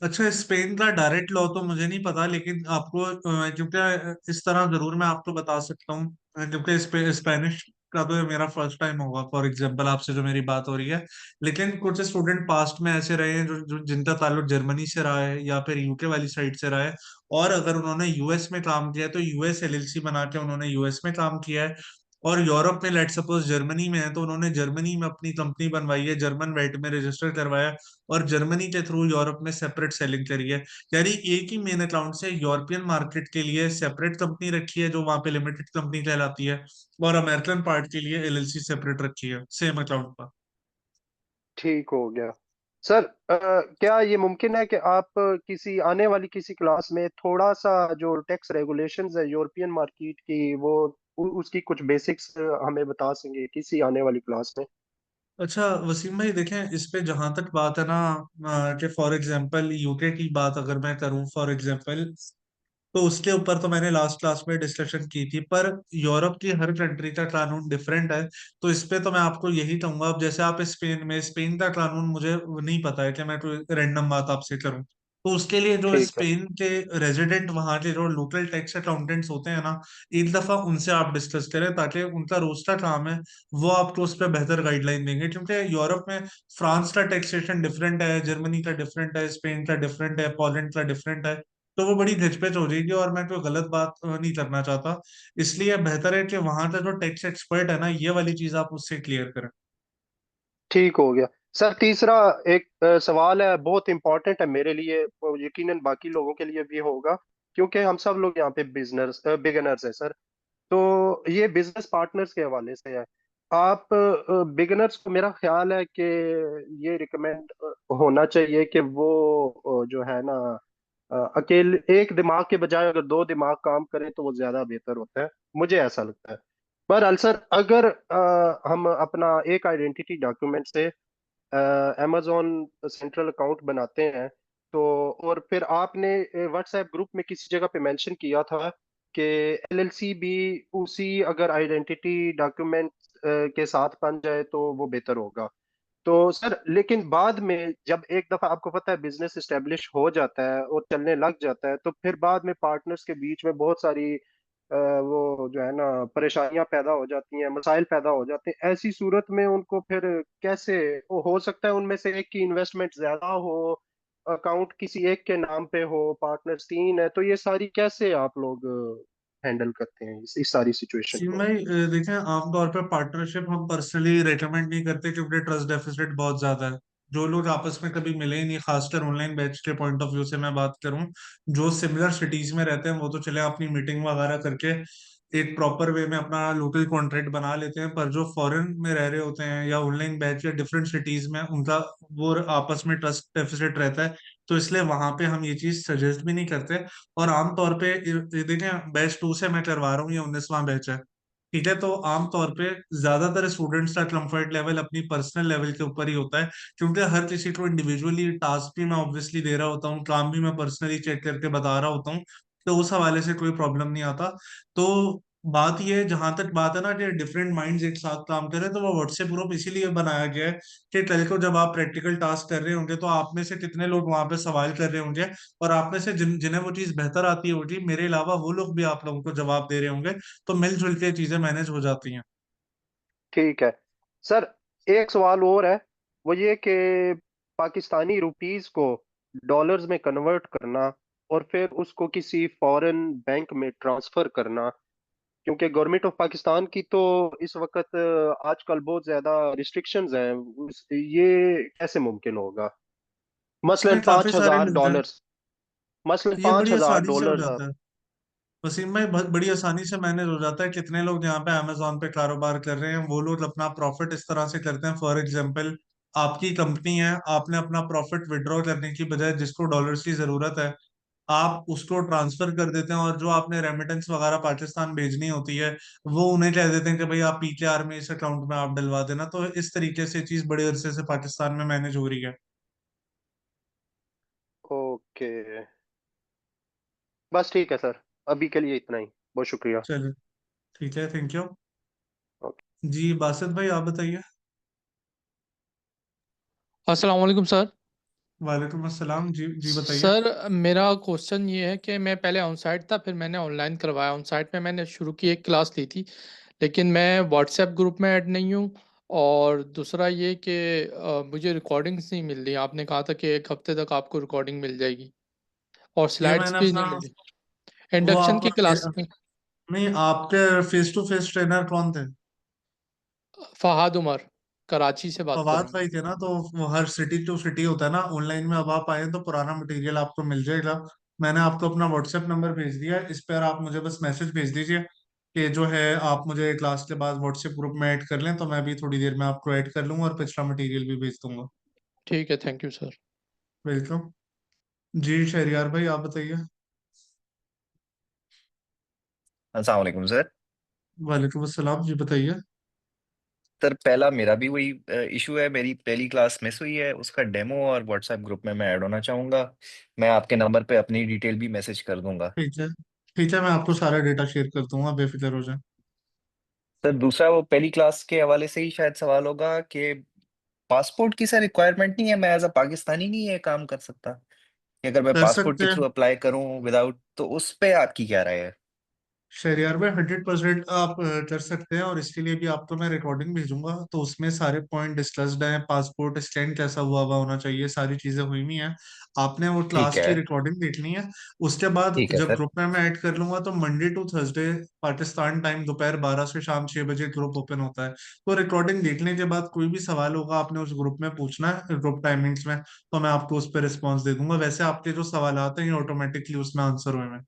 अच्छा, स्पेन का डायरेक्ट लॉ तो मुझे नहीं पता, लेकिन आपको क्योंकि इस तरह जरूर मैं आपको बता सकता हूँ, क्योंकि स्पेनिश का तो ये मेरा फर्स्ट टाइम होगा फॉर एग्जांपल आपसे जो मेरी बात हो रही है। लेकिन कुछ स्टूडेंट पास्ट में ऐसे रहे हैं जो जिनका ताल्लुक जर्मनी से रहा है या फिर यूके वाली साइड से रहा है, और अगर उन्होंने यूएस में काम किया है तो यूएस एलएलसी बना के उन्होंने यूएस में काम किया है। और यूरोप में लेट सपोज जर्मनी में है तो उन्होंने जर्मनी में अपनी कंपनी बनवाई है, जर्मन वेट में रजिस्टर करवाया, और जर्मनी के थ्रू यूरोप में सेपरेट सेलिंग करी है। यानी एक ही मेन अकाउंट से यूरोपियन मार्केट के लिए सेपरेट कंपनी रखी है जो वहां पे लिमिटेड कंपनी कहलाती है, और अमेरिकन पार्ट के लिए एलएलसी सेपरेट रखी है सेम अकाउंट पर। ठीक हो गया सर। क्या ये मुमकिन है कि आप किसी आने वाली किसी क्लास में थोड़ा सा जो टैक्स रेगुलेशंस है यूरोपियन मार्केट की वो उसकी कुछ बेसिक्स हमें बता सकेंगे किसी आने वाली क्लास में? अच्छा वसीम भाई, देखें इस पे जहां तक बात है ना, कि फॉर एग्जांपल यूके की बात अगर मैं करूं फॉर एग्जांपल, तो उसके ऊपर तो मैंने लास्ट क्लास में डिस्कशन की थी, पर यूरोप की हर कंट्री का कानून डिफरेंट है। तो इस पे तो मैं आपको यही कहूंगा, अब जैसे आप स्पेन में, स्पेन का कानून मुझे नहीं पता है कि मैं कोई रैंडम बात आपसे करूं, तो उसके लिए जो ठीक है। स्पेन के रेजिडेंट वहां के जो लोकल टैक्स अकाउंटेंट्स होते हैं ना, एक दफा उनसे आप डिस्कस करें, ताकि उनका रोज का काम है, वो आपको उस पर बेहतर गाइडलाइन देंगे। क्योंकि यूरोप में फ्रांस का टैक्सेशन डिफरेंट है, जर्मनी का डिफरेंट है, स्पेन का डिफरेंट है, पोलैंड का डिफरेंट है, तो वो बड़ी घिचपिच हो जाएगी और मैं कोई गलत बात नहीं करना चाहता। इसलिए बेहतर है कि वहां का जो टैक्स एक्सपर्ट है ना, ये वाली चीज आप उससे क्लियर करें। ठीक हो गया सर। तीसरा एक सवाल है, बहुत इंपॉर्टेंट है मेरे लिए और यकीनन बाकी लोगों के लिए भी होगा, क्योंकि हम सब लोग यहाँ पे बिजनेस बिगिनर्स हैं सर। तो ये बिजनेस पार्टनर्स के हवाले से है। आप बिगिनर्स को मेरा ख्याल है कि ये रिकमेंड होना चाहिए कि वो जो है ना अकेले एक दिमाग के बजाय अगर दो दिमाग काम करें तो वो ज्यादा बेहतर होता है, मुझे ऐसा लगता है। बहरहाल सर, अगर हम अपना एक आइडेंटिटी डॉक्यूमेंट से amazon सेंट्रल अकाउंट बनाते हैं, तो और फिर आपने व्हाट्सएप ग्रुप में किसी जगह पे मेंशन किया था कि एलएलसी भी उसी अगर आइडेंटिटी डॉक्यूमेंट के साथ बन जाए तो वो बेहतर होगा। तो सर लेकिन बाद में जब एक दफा आपको पता है बिजनेस एस्टेब्लिश हो जाता है और चलने लग जाता है, तो फिर बाद में पार्टनर्स के बीच में बहुत सारी वो जो है ना परेशानियां पैदा हो जाती हैं, मसाइल पैदा हो जाते हैं। ऐसी सूरत में उनको फिर कैसे, वो हो सकता है उनमें से एक की इन्वेस्टमेंट ज्यादा हो, अकाउंट किसी एक के नाम पे हो, पार्टनर्स तीन है, तो ये सारी कैसे आप लोग हैंडल करते हैं इस सारी सिचुएशन जी को? मैं देखें, आमतौर पर पार्टनरशिप हम पर्सनली रेकमेंड नहीं करते, क्योंकि ट्रस्ट डेफिसिट बहुत ज्यादा है। जो लोग आपस में कभी मिले ही नहीं, खासकर ऑनलाइन बैच के पॉइंट ऑफ व्यू से मैं बात करूं, जो सिमिलर सिटीज में रहते हैं वो तो चले अपनी मीटिंग वगैरह करके एक प्रॉपर वे में अपना लोकल कॉन्ट्रैक्ट बना लेते हैं, पर जो फॉरेन में रह रहे होते हैं या ऑनलाइन बैच या डिफरेंट सिटीज में, उनका वो आपस में ट्रस्ट डेफिसिट रहता है। तो इसलिए वहां पे हम ये चीज सजेस्ट भी नहीं करते। और आमतौर पे ये देखें, बैच 2 से मैं करवा रहा हूँ, ये 19वां बैच है, ठीक है, तो आमतौर पे ज्यादातर स्टूडेंट्स का कंफर्ट लेवल अपनी पर्सनल लेवल के ऊपर ही होता है, क्योंकि हर किसी को इंडिविजुअली टास्क भी मैं ऑब्वियसली दे रहा होता हूँ, काम भी मैं पर्सनली चेक करके बता रहा होता हूँ, तो उस हवाले से कोई प्रॉब्लम नहीं आता। तो बात ये, जहां तक बात है ना कि डिफरेंट माइंड्स एक साथ काम करें, तो वो व्हाट्सएप ग्रुप इसीलिए बनाया गया है कि कल को जब आप प्रैक्टिकल टास्क कर रहे होंगे तो आप में से कितने लोग वहां पे सवाल कर रहे होंगे, और आप में से जिन्हें वो चीज बेहतर आती होगी, मेरे अलावा वो लोग भी आप लोगों को जवाब दे रहे होंगे, तो मिलजुल के चीजें मैनेज हो जाती हैं। ठीक है सर। एक सवाल और है, वो ये कि पाकिस्तानी रुपीस को डॉलर्स में कन्वर्ट करना और फिर उसको किसी फॉरेन बैंक में ट्रांसफर करना, क्योंकि गवर्नमेंट ऑफ पाकिस्तान की तो इस वक्त आजकल बहुत ज्यादा रिस्ट्रिक्शंस हैं, ये कैसे मुमकिन होगा? मसलन इसमें काफी पांच सारे हजार मिलते हैं। डॉलर्स मसलन ये पांच बड़ी हजार आसानी से हो डॉलर्स जाता है वसीम भाई, बहुत बड़ी आसानी से मैनेज हो जाता है। कितने लोग यहाँ पे अमेजोन पे कारोबार कर रहे हैं, वो लोग अपना प्रॉफिट इस तरह से करते हैं, फॉर एग्जांपल आपकी कंपनी है, आपने अपना प्रॉफिट विड्रॉ करने की बजाय जिसको डॉलर्स की जरूरत है, आप उसको ट्रांसफर कर देते हैं, और जो आपने रेमिटेंस वगैरह पाकिस्तान भेजनी होती है, वो उन्हें कह देते हैं कि भाई आप पीकेआर में इस अकाउंट में आप डलवा देना। तो इस तरीके से चीज बड़े अरसे से पाकिस्तान में मैनेज हो रही है। ओके, बस ठीक है सर, अभी के लिए इतना ही। बहुत शुक्रिया। चलिए, ठीक है, थैंक यू। जी बासित भाई आप बताइए। अस्सलाम वालेकुम सर। वालेकुम अस्सलाम। जी जी बताइए। सर मेरा क्वेश्चन ये है कि मैं पहले ऑन साइट था, फिर मैंने ऑनलाइन करवाया। ऑन साइट में मैंने शुरू की एक क्लास ली थी, लेकिन मैं व्हाट्सएप ग्रुप में ऐड नहीं हूँ। और दूसरा ये कि मुझे रिकॉर्डिंग्स नहीं मिल रही। आपने कहा था कि एक हफ्ते तक आपको रिकॉर्डिंग मिल जाएगी, और ये स्लाइड्स मैंने भी अपना नहीं मिल रही वो इंडक्शन आप की क्लास में। नहीं, आपके फेस टू फेस ट्रेनर कौन थे? फहाद उमर, कराची से बात कर फवाद रहा हूँ। भाई थे ना, तो वो हर सिटी टू सिटी होता है ना, ऑनलाइन में अब आप आए तो पुराना मटेरियल आपको मिल जाएगा। मैंने आपको अपना व्हाट्सएप नंबर भेज दिया, इस पर आप मुझे बस मैसेज भेज दीजिए कि जो है आप मुझे क्लास के बाद व्हाट्सएप ग्रुप में ऐड कर लें, तो मैं भी थोड़ी देर में आपको ऐड कर लूंगा और पिछला मटेरियल भी भेज दूंगा। ठीक है, थैंक यू सर। वेलकम। जी शहरियार भाई आप बताइए। अस्सलाम वालेकुम सर। वालेकुम अस्सलाम। जी बताइए। सर पहला मेरा भी वही इशू है, मेरी पहली क्लास मिस हुई है, उसका डेमो और व्हाट्सएप ग्रुप में मैं ऐड होना चाहूँगा। मैं आपके नंबर पे अपनी डिटेल भी मैसेज कर दूंगा। ठीक है। ठीक है, मैं आपको सारा डेटा शेयर कर दूंगा, बेफिक्र हो जाए। सर दूसरा वो पहली क्लास के हवाले से ही शायद सवाल होगा कि पासपोर्ट की सर रिक्वायरमेंट नहीं है, मैं एज अ पाकिस्तानी नहीं ये काम कर सकता कि अगर मैं कर पासपोर्ट सकते के हैं। थ्रू अप्लाई करूं विदाउट, तो उस पे आपकी क्या राय है? शहरियार में 100% आप कर सकते हैं, और इसके लिए भी आपको मैं रिकॉर्डिंग भेजूंगा, तो उसमें सारे पॉइंट डिस्कस्ड हैं। पासपोर्ट स्टैंड कैसा हुआ हुआ होना चाहिए, सारी चीजें हुई हुई हैं। आपने वो ठीक क्लास है। की रिकॉर्डिंग देखनी है। उसके बाद ठीक है जब सर। ग्रुप में मैं ऐड कर लूंगा, तो Monday to Thursday Pakistan time दोपहर 12 से शाम 6 बजे ग्रुप ओपन होता है। तो रिकॉर्डिंग देखने के बाद कोई भी सवाल होगा आपने उस ग्रुप में पूछना है, ग्रुप टाइमिंग्स में, तो मैं आपको उस पर रिस्पॉन्स दे दूंगा। वैसे आपके जो सवाल आते हैं ऑटोमेटिकली उसमें आंसर हुए हैं।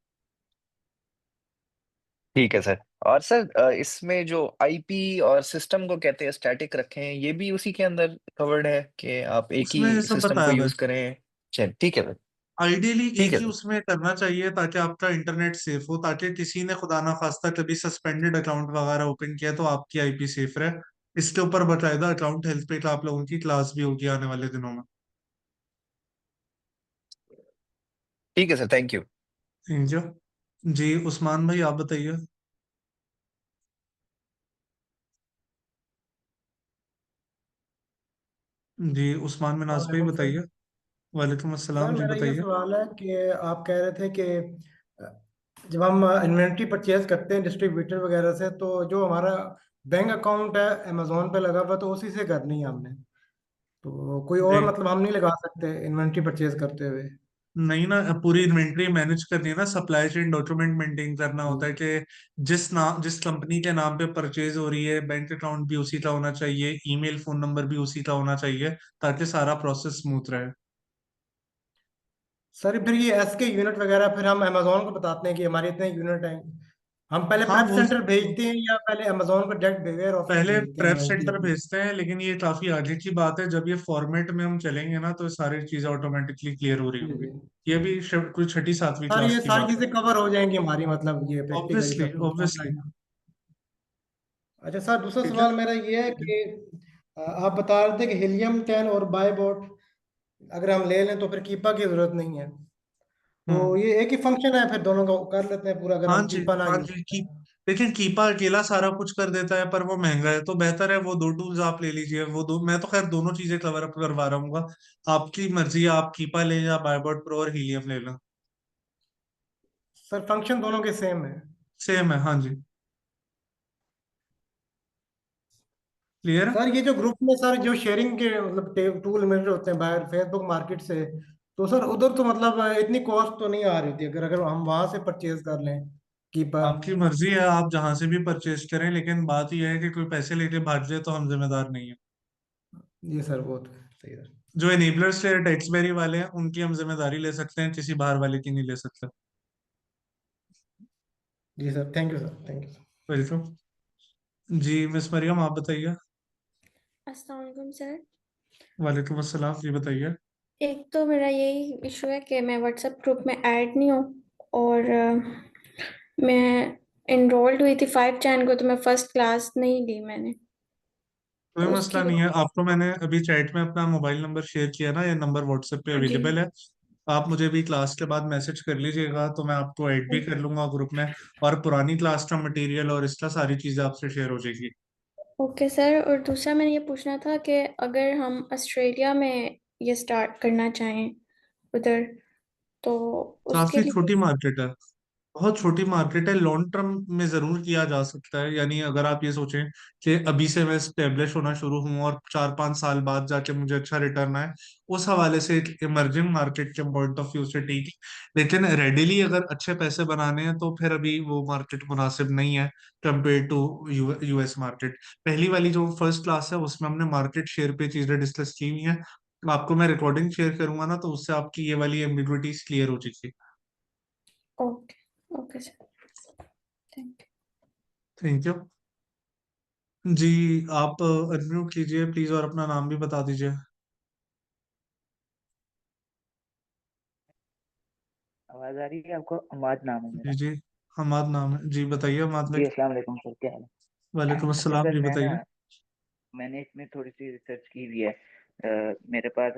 ठीक है सर। और सर इसमें जो आईपी और सिस्टम को कहते हैं स्टैटिक रखें, ये भी उसी के अंदर कवर्ड है कि आप एक उसमें ये ही सब सिस्टम बताया को हुआ है। यूज करें? चल ठीक है सर। आइडियली ठीक एक है ही सर। उसमें करना चाहिए, ताकि आपका इंटरनेट सेफ हो, ताकि किसी ने खुदा ना खास्ता कभी सस्पेंडेड अकाउंट वगैरह ओपन किया तो आपकी आईपी सेफ रहे। इसके ऊपर बकायदा अकाउंट हेल्थ पे आप लोगों की क्लास भी होगी आने वाले दिनों में। ठीक है सर, थैंक यू। जी। जी उस्मान भाई आप बताइए। जी उस्मान मिनाज भाई वालेकुम सर। बताइए। वालेकुम सर अस्सलाम। जी मेरा ये बताइए। सवाल है कि आप कह रहे थे कि जब हम इन्वेंट्री परचेज करते हैं डिस्ट्रीब्यूटर वगैरह से, तो जो हमारा बैंक अकाउंट है अमेजोन पे लगा हुआ, तो उसी से करनी है हमने। तो कोई और जी मतलब हम नहीं लगा सकते इन्वेंट्री परचेज करते हुए? नहीं ना, पूरी इन्वेंट्री मैनेज करनी है ना, सप्लाई चेन डॉक्यूमेंट मेंटेन करना जी। होता है कि जिस कंपनी के नाम पे परचेज हो रही है, बैंक अकाउंट भी उसी का होना चाहिए, ईमेल फोन नंबर भी उसी का होना चाहिए, ताकि सारा प्रोसेस स्मूथ रहे। सर फिर ये एस के यूनिट वगैरह फिर हम अमेजोन को बताते हैं कि हमारे इतने यूनिट हैं, हम पहले हाँ प्रेप वो सेंटर भेजते हैं या पहले अमेजोन को डायरेक्ट वेयर ऑफिस पहले भेजते हैं प्रेप इन्वेंट्री सेंटर अपनी? भेजते हैं, लेकिन ये काफी आगे की बात है। जब ये फॉर्मेट में हम चलेंगे ना, तो सारी चीजें ऑटोमेटिकली क्लियर हो रही जी होंगी। जी। ये भी कोई छठी सातवीं सर क्लास ये की सारी बात है। चीजें कवर हो जाएंगी हमारी, मतलब ये प्रैक्टिकली ऑब्वियसली सब कुछ आ ऑब्वियसली। जाएगा? अच्छा सर, दूसरा ठीक है। सवाल मेरा ये है कि आप बता रहे थे कि हीलियम 10 और बायबोट अगर हम ले लें तो फिर कीपा की जरूरत नहीं है। तो हम्म। ये एक ही फंक्शन है, फिर दोनों का कर लेते हैं पूरा अगर हाँ हम जी। कीपा ना हाँ यूज जी की करें। लेकिन कीपा अकेला सारा कुछ कर देता है, पर वो महंगा है, तो बेहतर है वो दो टूल्स आप ले लीजिए। वो दो, मैं तो खैर दोनों चीजें कवर अप करवा रहा हूँ। आपकी मर्जी है, आप कीपा ले या बायोबॉट प्रो और हीलियम ले लो। सर फंक्शन दोनों के सेम है? सेम है, हाँ जी। क्लियर है। सर ये जो ग्रुप में सर जो शेयरिंग के मतलब टूल मिल रहे होते हैं बाहर फेसबुक मार्केट से, तो सर उधर तो मतलब इतनी कॉस्ट तो नहीं आ रही थी अगर अगर हम वहां से परचेज कर लें कीपा? आपकी मर्जी है, आप जहां से भी परचेज करें, लेकिन बात यह है कि कोई पैसे लेके भाग जाए तो हम जिम्मेदार नहीं है। जी सर, वो तो है, सही है। जो एनेबलर्स है टैक्सबेरी वाले हैं, उनकी हम जिम्मेदारी ले सकते हैं, किसी बाहर वाले की नहीं ले सकते। जी sir, thank you sir, thank you sir. Welcome. जी मिस मरियम आप बताइए। अस्सलाम वालेकुम सर। वालेकुम अस्सलाम। जी बताइए। एक तो मेरा यही इशू है कि मैं व्हाट्सएप ग्रुप में ऐड नहीं हूँ, और मैं इनरोल्ड हुई थी 5 जैन को, तो मैं फर्स्ट क्लास नहीं ली मैंने, कोई तो मसला उसकी नहीं है, वजह। आपको मैंने अभी चैट में अपना मोबाइल नंबर शेयर किया ना, ये नंबर व्हाट्सएप पे हाँ जी। अवेलेबल है। आप मुझे भी क्लास के बाद मैसेज कर लीजिएगा, तो मैं आपको ऐड भी कर लूंगा ग्रुप में, और पुरानी क्लास का मटेरियल और इसका सारी चीजें आपसे शेयर हो जाएगी। ओके सर, और दूसरा मैंने ये पूछना था कि अगर हम ऑस्ट्रेलिया में ये स्टार्ट करना चाहें उधर, तो उसके काफी लिए छोटी मार्केट है, बहुत छोटी मार्केट है। लॉन्ग टर्म में जरूर किया जा सकता है, यानी अगर आप ये सोचें कि अभी से मैं स्टेब्लिश होना शुरू हूँ और 4-5 साल बाद जाके मुझे अच्छा रिटर्न आए, उस हवाले से एक इमर्जिंग मार्केट के पॉइंट ऑफ व्यू से ठीक है। लेकिन रेडिली अगर अच्छे पैसे बनाने हैं तो फिर अभी वो मार्केट मुनासिब नहीं है कंपेयर टू यूएस मार्केट। पहली वाली जो फर्स्ट क्लास है उसमें हमने मार्केट शेयर पे चीजें डिस्कस की हुई हैं। आपको मैं रिकॉर्डिंग शेयर करूंगा ना, तो उससे आपकी ये वाली एम्बिग्विटीज क्लियर हो जाएगी। Okay. Okay sir, thank thank you. जी, आप अनम्यूट कीजिए प्लीज और अपना नाम भी बता दीजिए। आवाज आ रही है आपको? अमाद नाम है जी मेरा। जी, हमाद नाम है जी, बताइए हमाद भाई। जी अस्सलाम वालेकुम सर, क्या हाल है? वालेकुम अच्छा अस्सलाम सर, जी, मैं ना बताइए। मैंने इसमें थोड़ी सी रिसर्च की हुई है। मेरे पास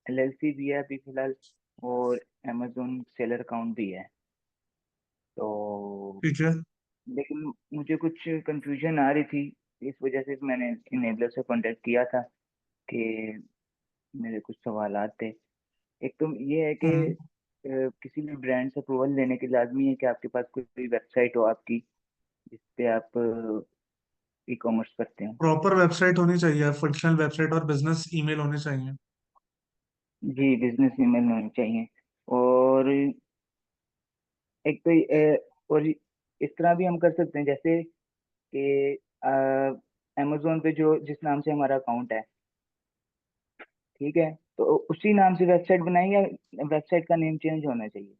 एलएलसी भी है अभी फिलहाल, और अमेजोन सेलर अकाउंट भी है। तो ठीक है। लेकिन मुझे कुछ कंफ्यूजन आ रही थी, इस वजह से मैंने इनेबलर से कांटेक्ट किया था कि मेरे कुछ सवालात थे। एक तो ये है कि हम्म। किसी भी ब्रांड से अप्रूवल लेने के लाजमी है कि आपके पास कोई वेबसाइट हो आपकी, जिस पे आप ई कॉमर्स करते हो। प्रॉपर वेबसाइट होनी चाहिए, फंक्शनल वेबसाइट और बिजनेस ईमेल होने चाहिए। जी, बिजनेस ईमेल होनी चाहिए। और एक तो और इस तरह भी हम कर सकते हैं, जैसे कि अमेजोन पे जो जिस नाम से हमारा अकाउंट है, ठीक है, तो उसी नाम से वेबसाइट बनाएं, या वेबसाइट का नेम चेंज होना चाहिए?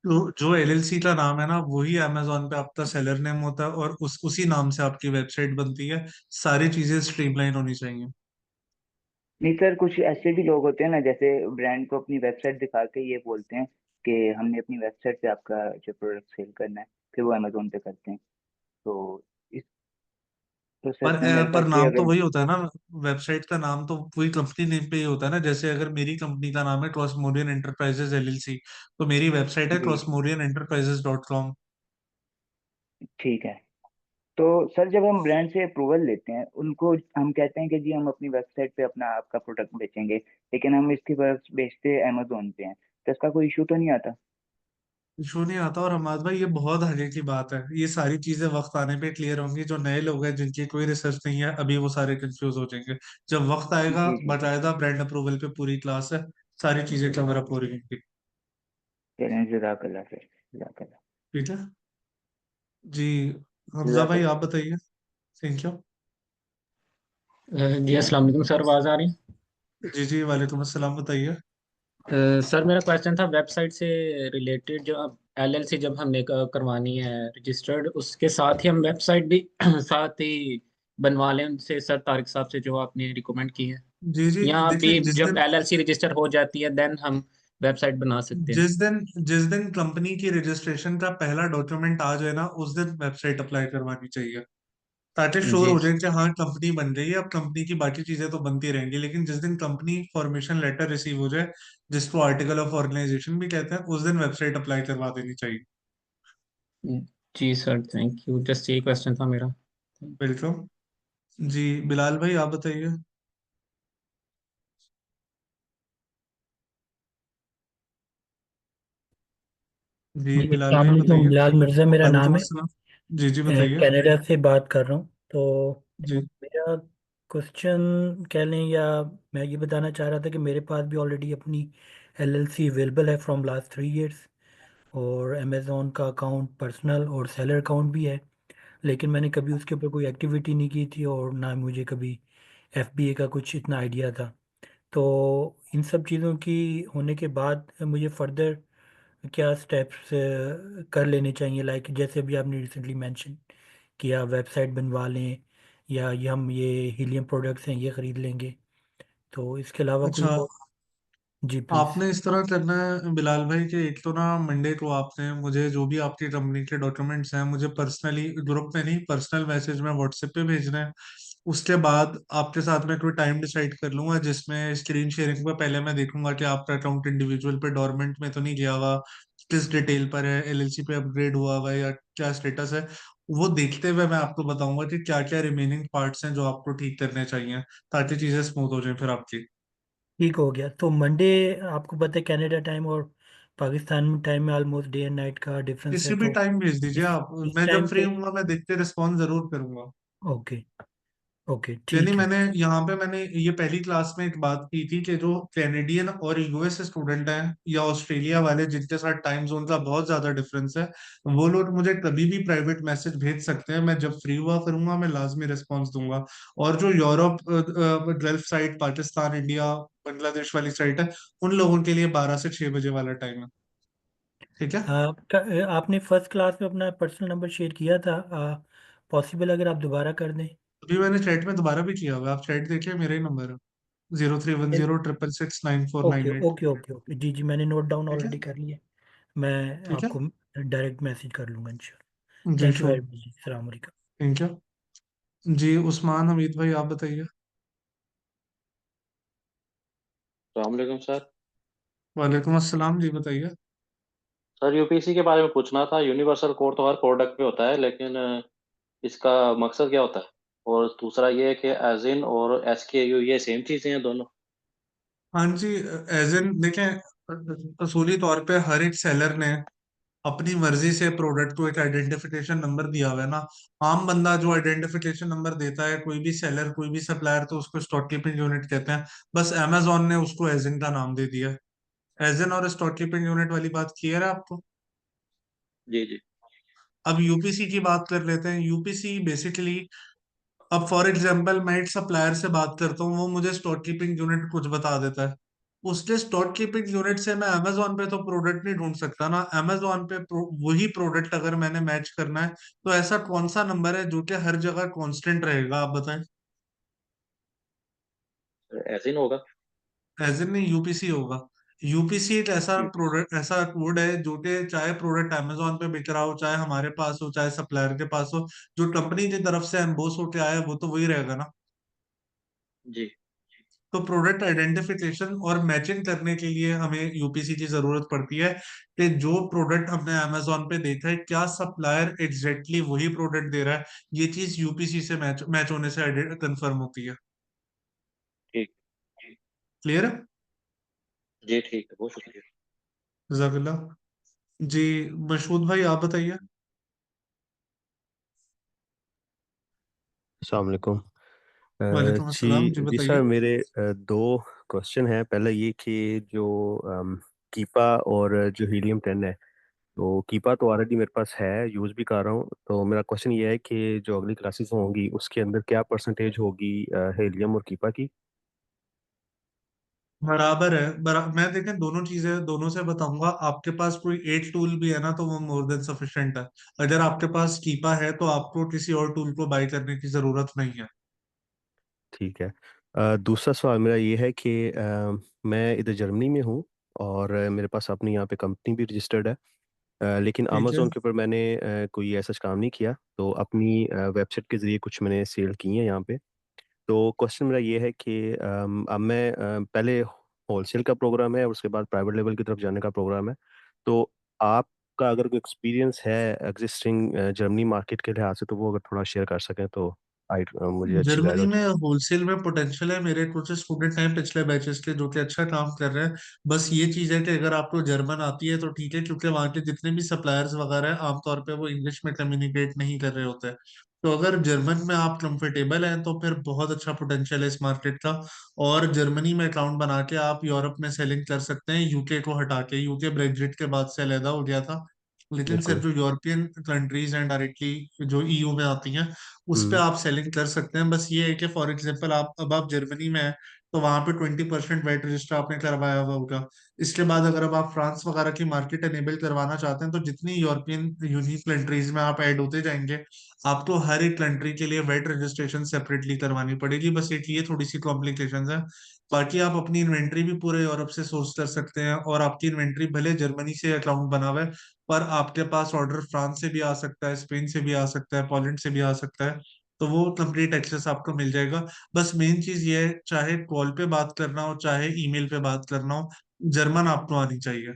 तो जो एलएलसी का नाम है ना, वही अमेजोन पे आपका सेलर नेम होता है और उसी नाम से आपकी वेबसाइट बनती है। सारी चीजें स्ट्रीमलाइन होनी चाहिए। नहीं सर, कुछ ऐसे भी लोग होते हैं ना, जैसे ब्रांड को अपनी वेबसाइट दिखा के ये बोलते हैं कि हमने अपनी वेबसाइट पे आपका जो प्रोडक्ट सेल करना है, फिर वो अमेजोन पे करते हैं। तो इस पर प्रोसेस में मेरे पर पास ये नाम तो अगर वही होता है ना, वेबसाइट का नाम तो वही कंपनी नेम पे ही होता है ना। जैसे अगर मेरी कंपनी का नाम है क्रॉसमोरियन एंटरप्राइजेज एलएलसी, तो मेरी वेबसाइट है जी, क्रॉसमोरियन एंटरप्राइजेज डॉट कॉम। ठीक है। तो सर, जब हम ब्रांड से अप्रूवल लेते हैं, उनको हम कहते हैं कि जी हम अपनी वेबसाइट पे अपना आपका प्रोडक्ट बेचेंगे, लेकिन हम इसकी बेचते अमेजोन पे हैं, तो इसका कोई इशू तो नहीं आता? इशू नहीं आता। और हमाद भाई, ये बहुत आगे की बात है, ये सारी चीजें वक्त आने पे क्लियर होंगी। जो नए लोग हैं जिनकी कोई रिसर्च नहीं है अभी, वो सारे कंफ्यूज हो जाएंगे। जब वक्त आएगा, जी जी जी, बाकायदा ब्रांड अप्रूवल पे पूरी क्लास है, सारी चीजें कवर अप हो रही होंगी। चलें, जज़ाकल्लाह सर, जज़ाकल्लाह। ठीक है जी। हमजा भाई जज़ाकल्लाह। आप बताइए। Thank you. जी अस्सलाम वालेकुम सर, आवाज़ आ रही? जी जी, वालेकुम अस्सलाम, बताइए। सर मेरा क्वेश्चन था वेबसाइट से रिलेटेड। जो अब एलएलसी जब हमने करवानी है रजिस्टर्ड, उसके साथ ही हम वेबसाइट भी साथ ही बनवा लें उनसे, सर तारिक साहब से, जो आपने रिकमेंड की है? जी जी, या देखिए अभी जब एलएलसी रजिस्टर हो जाती है देन हम वेबसाइट बना सकते हैं? जिस दिन जिस दिन कंपनी की रजिस्ट्रेशन का पहला डॉक्यूमेंट आ जाए ना, उस दिन वेबसाइट अप्लाई करवानी चाहिए, ताकि श्योर जी हो जाए कि हाँ कंपनी बन रही है। अब कंपनी की बाकी चीजें तो बनती रहेंगी, लेकिन जिस दिन कंपनी फॉर्मेशन लेटर रिसीव हो जाए, जिसको आर्टिकल ऑफ ऑर्गेनाइजेशन भी कहते हैं, उस दिन वेबसाइट अप्लाई करवा देनी चाहिए। जी सर, थैंक यू, जस्ट यही क्वेश्चन था मेरा। वेलकम। जी, बिलाल भाई आप बताइए। जी, जी बिलाल अस्सलाम भाई वालेकुम, बताइए। बिलाल मिर्ज़ा मेरा नाम वालेकुम है। अस्सलाम। जी जी, बताइए। कनाडा से बात कर रहा हूँ। तो जी मेरा क्वेश्चन कह लें, या मैं ये बताना चाह रहा था कि मेरे पास भी ऑलरेडी अपनी एलएलसी अवेलेबल है फ्रॉम लास्ट 3 इयर्स, और अमेज़ॉन का अकाउंट पर्सनल और सेलर अकाउंट भी है। लेकिन मैंने कभी उसके ऊपर कोई एक्टिविटी नहीं की थी, और ना मुझे कभी एफबीए का कुछ इतना आइडिया था। तो इन सब चीज़ों की होने के बाद मुझे फर्दर क्या स्टेप्स कर लेने चाहिए? लाइक जैसे भी आपने रिसेंटली मेंशन किया, वेबसाइट बनवा लें, या ये हम ये हीलियम प्रोडक्ट्स हैं ये ख़रीद लेंगे। तो इसके अलावा कोई अच्छा, और? जी प्लीज़। आपने इस तरह करना है बिलाल भाई कि एक तो ना मंडे को आपने मुझे जो भी आपकी कंपनी के डॉक्यूमेंट्स हैं, मुझे पर्सनली, ग्रुप में नहीं, पर्सनल मैसेज में व्हाट्सएप पे भेजना है। उसके बाद आपके साथ में कोई टाइम डिसाइड कर लूंगा, जिसमें स्क्रीन शेयरिंग पर पहले मैं देखूंगा कि आपका अकाउंट इंडिविजुअल पे डोरमेंट में तो नहीं गया हुआ, किस डिटेल पर है, एलएलसी पे अपग्रेड हुआ हुआ है या क्या स्टेटस है। वो देखते हुए मैं आपको बताऊंगा कि क्या क्या रिमेनिंग पार्ट्स हैं जो आपको ठीक करने चाहिए, ताकि चीजें स्मूथ हो जाए फिर आपकी। ठीक हो गया। तो मंडे, आपको पता है कनाडा टाइम और पाकिस्तान टाइम में ऑलमोस्ट डे एंड नाइट का डिफरेंस किसी है, भी तो टाइम भेज दीजिए इस आप। इस मैं जब टाइम फ्री पे। हूँ मैं देख के रिस्पॉन्स जरूर करूंगा। ओके। ओके, यानी ठीक है। मैंने यहाँ पे मैंने ये पहली क्लास में एक बात की थी कि जो कैनेडियन और यूएस स्टूडेंट हैं या ऑस्ट्रेलिया वाले जिनके साथ टाइम जोन का बहुत ज्यादा डिफरेंस है, वो लोग मुझे कभी भी प्राइवेट मैसेज भेज सकते हैं। मैं जब फ्री हुआ करूंगा मैं लाजमी रिस्पॉन्स दूंगा। और जो Europe, gulf side, Pakistan, India, Bangladesh वाली साइड है, उन लोगों के लिए 12 से 6 बजे वाला टाइम है। ठीक है। आपने फर्स्ट क्लास में अपना पर्सनल नंबर शेयर किया था, पॉसिबल अगर आप दोबारा कर दें। अभी मैंने चैट में दोबारा भी किया हुआ है, आप चैट देखिए, मेरा ही नंबर है 0310 666 9498। ओके ओके ओके ओके, जी जी, मैंने नोट डाउन ठीक है। ऑलरेडी कर लिया। मैं ठीक है। आपको डायरेक्ट मैसेज कर लूंगा इंशाल्लाह। जी thank you sure. Very much, अस्सलाम वालेकुम। Thank you. जी उस्मान हमीद भाई, आप बताइए। अलैक्म सर। वालेकुम अस्सलाम, जी बताइए। सर यूपीसी के बारे में पूछना था। यूनिवर्सल कोड तो हर प्रोडक्ट पे होता है, लेकिन इसका मकसद क्या होता है? और दूसरा ये है कि एज इन और एसकेयू ये सेम चीज़ें हैं दोनों? हाँ जी, एज इन देखें, असूली तौर पे हर एक सेलर ने अपनी मर्जी से प्रोडक्ट को एक आइडेंटिफिकेशन नंबर दिया हुआ है ना। आम बंदा जो आइडेंटिफिकेशन नंबर देता है, कोई भी सेलर कोई भी सप्लायर, तो उसको स्टॉक कीपिंग यूनिट कहते हैं। बस अमेजोन ने उसको एजिन का नाम दे दिया है। एजिन और स्टॉक कीपिंग यूनिट वाली बात क्लियर है आपको? जी जी। अब यूपीसी की बात कर लेते हैं। यूपीसी बेसिकली, अब फॉर एग्जांपल मैं एक सप्लायर से बात करता हूँ, वो मुझे स्टॉक कीपिंग यूनिट कुछ बता देता है। उसके स्टॉक कीपिंग यूनिट से मैं अमेजोन पे तो प्रोडक्ट नहीं ढूंढ सकता ना। अमेजोन पे वही प्रोडक्ट अगर मैंने मैच करना है, तो ऐसा कौन सा नंबर है जो कि हर जगह कांस्टेंट रहेगा, आप बताएं। एज इन होगा। एज इन नहीं, यूपीसी होगा। यूपीसी एक ऐसा यूपीसी। प्रोडक्ट, ऐसा कोड है जो कि चाहे प्रोडक्ट अमेजोन पे बिक रहा हो, चाहे हमारे पास हो, चाहे सप्लायर के पास हो, जो कंपनी की तरफ से एम्बोस होके आया है वो तो वही रहेगा ना। जी। तो प्रोडक्ट आइडेंटिफिकेशन और मैचिंग करने के लिए हमें यूपीसी की जरूरत पड़ती है कि जो प्रोडक्ट हमने अमेजोन पे देखा है, क्या सप्लायर एग्जैक्टली वही प्रोडक्ट दे रहा है। ये चीज यूपीसी से मैच मैच होने से कंफर्म होती है। ठीक। क्लियर है? जी ठीक है, बहुत शुक्रिया। जजाकल्लाह। जी मशहूद भाई, आप बताइए। अस्सलाम वालेकुम। वालेकुम अस्सलाम, जी जी जी सर, बताइए। मेरे दो क्वेश्चन हैं। पहला ये कि जो कीपा और जो हीलियम 10 है, तो कीपा तो ऑलरेडी मेरे पास है, यूज़ भी कर रहा हूँ। तो मेरा क्वेश्चन ये है कि जो अगली क्लासेस होंगी उसके अंदर क्या परसेंटेज होगी हीलियम और कीपा की? बराबर है। मैं देखें दोनों चीजें दोनों से बताऊंगा। आपके पास कोई एक टूल भी है ना, तो वो मोर देन सफिशिएंट है। अगर आपके पास कीपा है तो आपको किसी और टूल को बाय करने की जरूरत नहीं है। ठीक है। दूसरा सवाल मेरा ये है कि मैं इधर जर्मनी में हूँ, और मेरे पास अपनी यहाँ पे कंपनी भी रजिस्टर्ड है। लेकिन ठीक है। अमेजोन के ऊपर मैंने कोई ऐसा काम नहीं किया, तो अपनी वेबसाइट के ज़रिए कुछ मैंने सेल की है यहाँ पे। तो क्वेश्चन मेरा ये है कि अब मैं पहले होलसेल का प्रोग्राम है और उसके बाद प्राइवेट लेवल की तरफ जाने का प्रोग्राम है। तो आपका अगर कोई एक्सपीरियंस है एग्जिस्टिंग जर्मनी मार्केट के लिहाज से, तो वो अगर थोड़ा शेयर कर सकें तो मुझे अच्छी गाइड जर्मनी हो में जाए। होलसेल में पोटेंशियल है। मेरे कुछ स्टूडेंट हैं पिछले बैचेस के जो कि अच्छा काम कर रहे हैं। बस ये चीज है कि अगर आपको जर्मन आती है तो ठीक है, क्योंकि वहाँ के जितने भी सप्लायर्स वगैरह हैं आमतौर पे वो इंग्लिश में कम्युनिकेट नहीं कर रहे होते हैं। तो अगर जर्मन में आप कंफर्टेबल हैं तो फिर बहुत अच्छा पोटेंशियल है इस मार्केट का। और जर्मनी में अकाउंट बना के आप यूरोप में सेलिंग कर सकते हैं, यूके को हटा के। यूके ब्रेग्जिट के बाद से अलहदा हो गया था, लेकिन सिर्फ बिल्कुल। जो यूरोपियन कंट्रीज हैं डायरेक्टली जो ईयू में आती हैं, उस पे हम्म। आप सेलिंग कर सकते हैं। बस ये है कि फॉर एग्जांपल आप जर्मनी में हैं, तो वहां पे 20% वैट रजिस्टर आपने करवाया हुआ होगा। इसके बाद अगर अब आप फ्रांस वगैरह की मार्केट एनेबल करवाना चाहते हैं, तो जितनी यूरोपियन यूनियन कंट्रीज में आप ऐड होते जाएंगे, आपको हर एक कंट्री के लिए वैट रजिस्ट्रेशन सेपरेटली करवानी पड़ेगी। बस एक ये थोड़ी सी कॉम्प्लिकेशंस है। बाकी आप अपनी इन्वेंट्री भी पूरे यूरोप से सोर्स कर सकते हैं, और आपकी इन्वेंट्री भले जर्मनी से अकाउंट बना हुआ है, पर आपके पास ऑर्डर फ्रांस से भी आ सकता है, स्पेन से भी आ सकता है, पोलैंड से भी आ सकता है। तो वो कंप्लीट एक्सेस आपको मिल जाएगा। बस मेन चीज ये है, चाहे कॉल पे बात करना हो चाहे ईमेल पे बात करना हो, जर्मन आपको आनी चाहिए।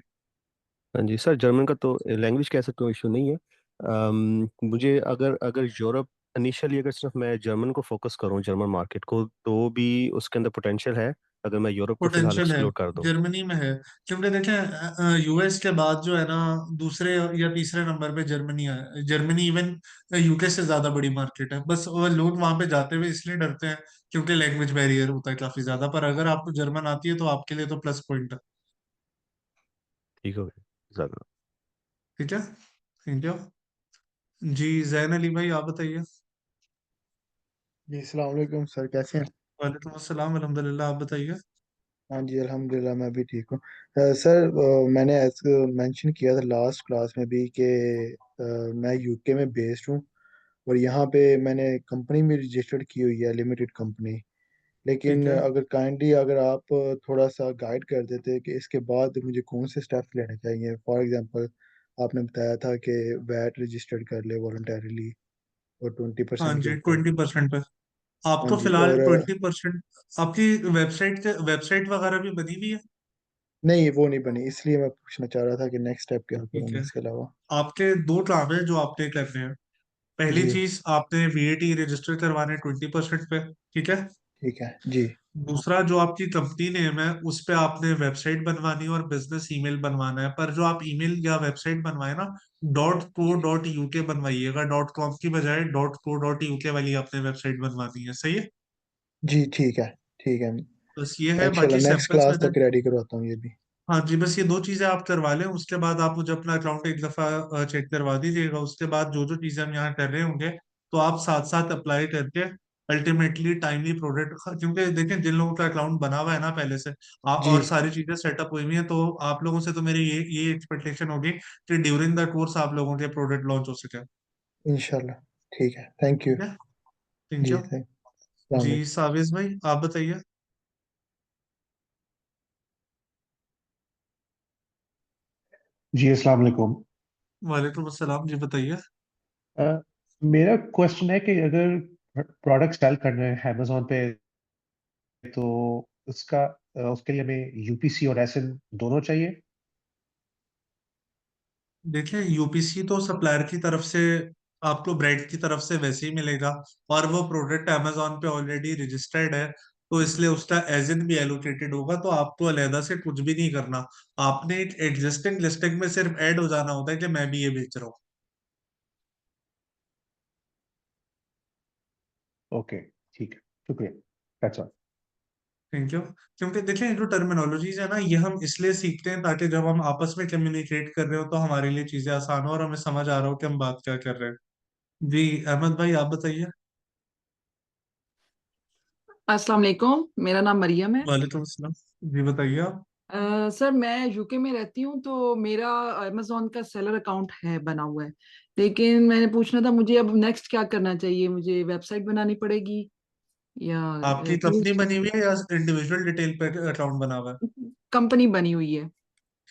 हाँ जी सर, जर्मन का तो लैंग्वेज का ऐसा कोई इशू नहीं है। मुझे अगर अगर यूरोप इनिशियली अगर सिर्फ मैं जर्मन को फोकस करूं, जर्मन मार्केट को, तो भी उसके अंदर पोटेंशियल है अगर मैं यूरोप को फिलहाल पोटेंशियल है, एक्सप्लोर कर दूं। जर्मनी में है। क्योंकि देखें यूएस के बाद जो है ना, दूसरे या तीसरे नंबर पे जर्मनी है। जर्मनी इवन यूके से ज्यादा बड़ी मार्केट है। बस वो लोग वहां पे जाते हुए इसलिए डरते हैं क्योंकि लैंग्वेज बैरियर होता है काफी ज्यादा। पर अगर आपको जर्मन आती है तो आपके लिए तो प्लस पॉइंट है। ठीक हो गया ज्यादा। ठीक है, थैंक यू। जी जैन अली भाई आप बताइए। जी अस्सलाम वालेकुम सर, कैसे हैं? वालेकुम अस्सलाम, अल्हम्दुलिल्लाह, आप बताइए। हाँ जी अल्हम्दुलिल्लाह, मैं भी ठीक हूँ। सर, मैंने मेंशन किया था लास्ट क्लास में भी कि मैं यूके में बेस्ड हूँ और यहाँ पे मैंने कंपनी में रजिस्टर्ड की हुई है, लिमिटेड कंपनी। ठीक लेकिन है। अगर आप थोड़ा सा गाइड कर देते कि इसके बाद मुझे कौन से स्टेप्स लेने चाहिए। फॉर एग्जांपल, आपने बताया था कि वैट रजिस्टर्ड कर ले वॉलंटरली और ट्वेंटी हाँ परसेंट के जी, ऊपर। 20% पे। आप हाँ तो जी। फिलहाल और 20%। आपकी वेबसाइट वगैरह भी बनी हुई है? नहीं, वो नहीं बनी, इसलिए मैं पूछना चाह रहा था कि नेक्स्ट स्टेप क्या ठीक करूँ है। इसके अलावा। आपके दो काम है जो आपने करने हैं। पहली जी चीज, आपने वीएटी रजिस्टर करवाने 20% पे। ठीक है। ठीक है जी। दूसरा, जो आपकी कंपनी नेम है उस पे आपने वेबसाइट बनवानी है और बिजनेस ईमेल बनवाना है। पर जो आप ईमेल या वेबसाइट बनवाए ना, .co.uk बनवाइएगा। .com की बजाय .co.uk वाली आपने वेबसाइट बनवानी है, सही है? जी ठीक है। ठीक है, बस ये मैं है, इंशाल्लाह बाकी नेक्स्ट सैंपल्स में क्लास तक रेडी करवाता हूँ ये भी। हाँ जी, बस ये दो चीजें आप करवा लें। उसके बाद आप मुझे अपना अकाउंट एक दफा चेक करवा दीजिएगा। उसके बाद जो जो चीजें हम यहाँ कर रहे होंगे तो आप साथ साथ अप्लाई करके अल्टीमेटली टाइमली प्रोडक्ट, क्योंकि देखें जिन लोगों का अकाउंट बना हुआ है ना पहले से जी और सारी चीजें सेटअप हुई हुई हैं, तो आप लोगों से तो मेरी ये एक्सपेक्टेशन होगी कि ड्यूरिंग द कोर्स आप लोगों के प्रोडक्ट लॉन्च हो सके। इंशाल्लाह। ठीक है, थैंक यू। ठीक है, थैंक जी यू। थैंक अस्सलाम जी वालेकुम। साविस भाई आप बताइए। जी अस्सलाम वालेकुम। वालेकुम अस्सलाम, जी बताइए। अ, मेरा क्वेश्चन है कि अगर प्रोडक्ट सेल करना है अमेजोन पे तो उसके लिए हमें यूपीसी और एसएन दोनों चाहिए। देखिए, यूपीसी तो सप्लायर की तरफ से आपको ब्रांड की तरफ से वैसे ही मिलेगा। और वो प्रोडक्ट अमेजोन पे ऑलरेडी रजिस्टर्ड है, तो इसलिए उसका एजिन भी एलोकेटेड होगा। तो आपको अलहदा से कुछ भी नहीं करना। आपने एक एग्जिस्टिंग लिस्टिंग में सिर्फ ऐड हो जाना होता है कि मैं भी ये बेच रहा हूँ। ओके, ठीक है, शुक्रिया, दैट्स ऑल। Thank you. क्योंकि देखिए, जो टर्मिनोलॉजीज है ना, ये हम इसलिए सीखते हैं ताकि जब हम आपस में कम्युनिकेट कर रहे हो तो हमारे लिए चीजें आसान हो और हमें समझ आ रहा हो कि हम बात क्या कर रहे हैं। जी अहमद भाई आप बताइए। अस्सलाम वालेकुम, मेरा नाम मरियम है। वालेकुम अस्सलाम, जी बताइए आप। सर, मैं यूके में रहती हूँ तो मेरा अमेजोन का सेलर अकाउंट है बना हुआ है। लेकिन मैंने पूछना था, मुझे अब नेक्स्ट क्या करना चाहिए? मुझे वेबसाइट बनानी पड़ेगी या आपकी कंपनी टूल्स? बनी हुई है या इंडिविजुअल डिटेल पे अकाउंट बना हुआ है? कंपनी बनी हुई है।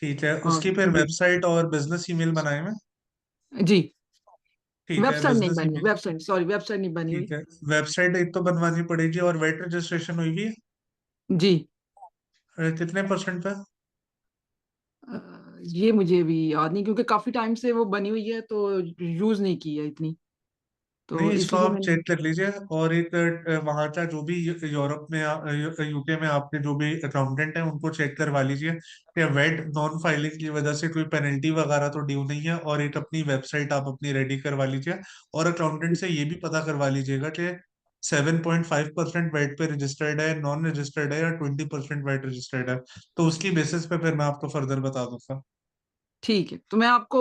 ठीक है, और उसकी फिर जी वेबसाइट और बिजनेस ईमेल बनाए हुए। जी, ठीक है, वेबसाइट नहीं बिजनेस बनी, ईमेल। वेबसाइट सॉरी, वेबसाइट नहीं बनी हुई। ठीक है, वेबसाइट एक तो बनवानी पड़ेगी। और वेट रजिस्ट्रेशन हुई भी है? जी। कितने परसेंट पे? ये मुझे भी याद नहीं क्योंकि काफी टाइम से वो बनी हुई है तो यूज नहीं की है इतनी, नहीं, तो इसको इसलिए आप मैंने। चेक कर लीजिए। और एक वहाँ का जो भी यूरोप में यूके में आपके जो भी अकाउंटेंट हैं उनको चेक करवा लीजिए कि वेट नॉन फाइलिंग की वजह से कोई पेनल्टी वगैरह तो ड्यू नहीं है। और एक अपनी वेबसाइट आप अपनी रेडी करवा लीजिए। और अकाउंटेंट से ये भी पता करवा लीजिएगा कि 7.5% वेट पे रजिस्टर्ड है, नॉन रजिस्टर्ड है, या 20% वेट रजिस्टर्ड है। तो उसकी बेसिस पे फिर मैं आपको फर्दर बता दूंगा। ठीक है, तो मैं आपको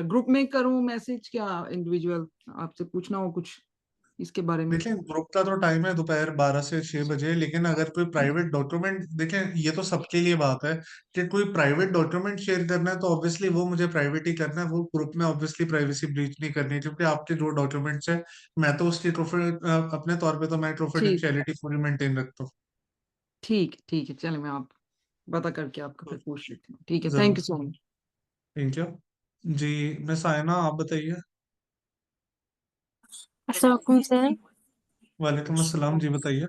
ग्रुप में करूं मैसेज, क्या इंडिविजुअल आपसे पूछना हो कुछ इसके बारे में? देखिए, ग्रुप का तो टाइम है दोपहर 12 से 6 बजे। लेकिन अगर कोई प्राइवेट डॉक्यूमेंट, देखें ये तो सबके लिए बात है कि कोई प्राइवेट डॉक्यूमेंट शेयर करना है तो ऑब्वियसली वो मुझे प्राइवेट ही करना है। वो ग्रुप में ऑब्वियसली प्राइवेसी ब्रीच नहीं करनी है, क्योंकि आपके जो डॉक्यूमेंट्स है मैं तो उसकी अपने तौर पे तो मैं ठीक कॉन्फिडेंशियलिटी पूरी मेंटेन रखता हूँ। ठीक है, चले मैं आप पता करके आपको फिर पूछ लेती हूँ। ठीक है, थैंक जरूर। You so much. Thank you. जी मैं साइना आप बताइए। अस्सलाम सर। वालेकुम अस्सलाम, जी बताइए।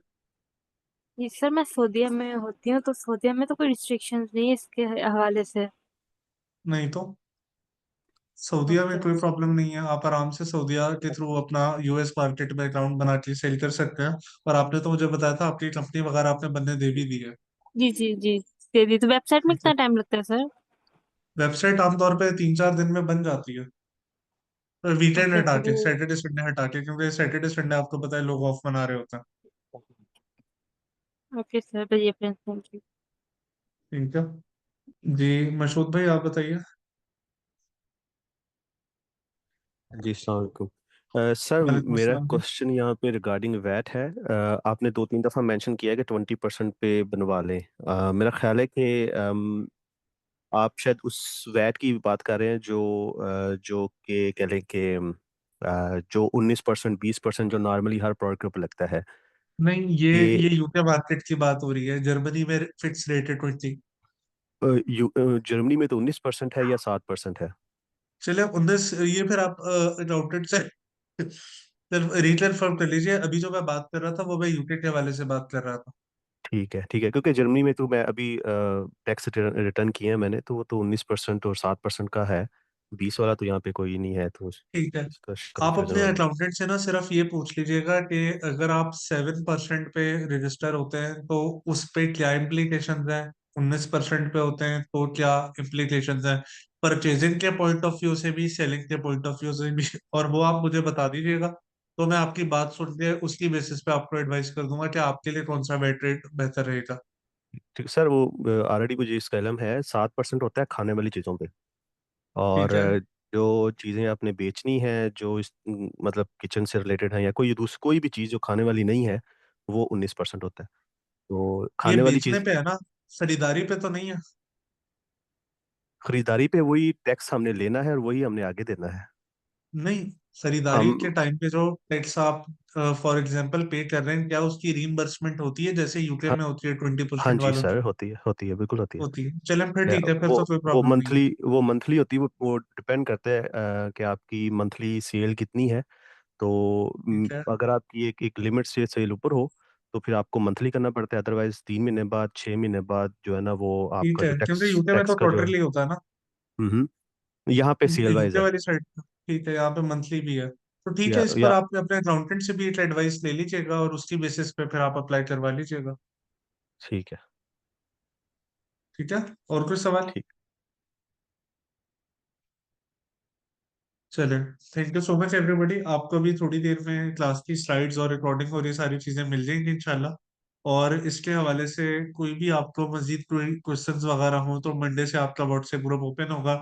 जी सर, मैं सऊदीया में होती हूँ तो सऊदीया में तो कोई रिस्ट्रिक्शंस नहीं है इसके हवाले से। नहीं तो सऊदीया में ओके कोई प्रॉब्लम नहीं है, आप आराम से सऊदीया के थ्रू अपना यूएस मार्केट में अकाउंट बना के सेल कर सकते हैं। और आपने तो मुझे बताया था आपकी कंपनी वगैरह आपने बनने दे भी दी है। जी जी जी, दे दी। तो वेबसाइट में ठीक है, कितना टाइम लगता है सर? वेबसाइट आमतौर पे 3-4 दिन में बन जाती है, वीकेंड ओके हटा तो के, सैटरडे संडे हटा के, क्योंकि सैटरडे संडे आपको पता है लोग ऑफ मना रहे होते हैं। ओके सर, बताइए फिर, थैंक यू। ठीक है जी। मशहूद भाई आप बताइए। जी अस्सलाम वालेकुम। सर वालेकुम मेरा अस्सलाम जी। क्वेश्चन यहाँ पे रिगार्डिंग वैट है। आपने 2-3 दफ़ा मेंशन किया है कि 20% पे बनवा लें। मेरा ख्याल है कि आप शायद उस वैट की बात कर रहे हैं जो जो कि कह लें कि जो 19%, 20% जो नॉर्मली हर प्रोडक्ट के ऊपर लगता है। नहीं, ये ये ये यूके मार्केट की बात हो रही है, जर्मनी में फिक्स रेट है 20। जर्मनी में तो 19% है या 7% है? चलिए 19, ये फिर आप अकाउंटेंट से सिर्फ रीकन्फर्म कर लीजिए। अभी जो मैं बात कर रहा था वो मैं यूके के हवाले से बात कर रहा था। ठीक है, ठीक है, क्योंकि जर्मनी में तो मैं अभी टैक्स रिटर्न किए हैं मैंने, तो वो तो 19% और 7% का है। 20 वाला तो यहाँ पे कोई नहीं है, तो ठीक है, उसका आप कंफ्यूजन अपने हो रही है। अकाउंटेंट से ना सिर्फ ये पूछ लीजिएगा कि अगर आप 7% पे रजिस्टर होते हैं तो उस पे क्या इम्प्लीकेशंस हैं, 19% पे होते हैं तो क्या इम्प्लीकेशंस हैं, परचेजिंग के पॉइंट ऑफ व्यू से भी, सेलिंग के पॉइंट ऑफ व्यू से भी, और वो आप मुझे बता दीजिएगा। तो मैं आपकी बात सुन के उसकी बेसिस पे आपको एडवाइस कर दूंगा कि आपके लिए कौन सा बेटर रेट बेहतर रहेगा। ठीक सर, वो ऑलरेडी मुझे इसका इलम है। 7% होता है खाने वाली चीज़ों पे, और ठीक है, जो चीज़ें आपने बेचनी है जो मतलब किचन से रिलेटेड है या कोई भी चीज़ जो खाने वाली नहीं है, वो 19% होता है। तो ये खाने वाली बेचने चीज़ पे है ना, खरीदारी पे तो नहीं है। खरीदारी पे वही टैक्स हमने लेना है और वही हमने आगे देना है। नहीं, खरीदारी हम के टाइम पे जो टैक्स आप फॉर एग्जांपल पे कर रहे हैं, क्या उसकी रीइंबर्समेंट होती है जैसे यूके हाँ, में होती है ट्वेंटी हाँ परसेंट जी वालों सर, की? होती है, बिल्कुल होती है। होती है, चलें फिर या ठीक है, फिर वो तो कोई वो प्रॉब्लम नहीं है। मंथली होती है। वो डिपेंड करता है कि आपकी मंथली सेल कितनी है। तो ठीक है, अगर आपकी एक लिमिट से सेल ऊपर हो तो फिर आपको मंथली करना पड़ता है। अदरवाइज 3 महीने बाद, 6 महीने बाद जो है ना, वो ठीक आपका है, जो क्योंकि टैक्स यूके में टैक्स तो का जो है। क्वार्टरली होता है ना, हम्म यहाँ पे सेल वाइज यूके है। वाली साइड। ठीक है, यहाँ पे मंथली भी है। तो ठीक है, इस पर या आप अपने अकाउंटेंट से भी एक एडवाइस ले लीजिएगा और उसकी बेसिस पे फिर आप अप्लाई करवा लीजिएगा। ठीक है। ठीक है, और कोई सवाल? ठीक। चलिए, thank you so much everybody. आपको भी थोड़ी देर में क्लास की स्लाइड्स और रिकॉर्डिंग और ये सारी चीजें मिल जाएंगी इंशाल्लाह। और इसके हवाले से कोई भी आपको मजीद कोई क्वेश्चंस वगैरह हो तो मंडे से आपका व्हाट्सएप ग्रुप ओपन होगा।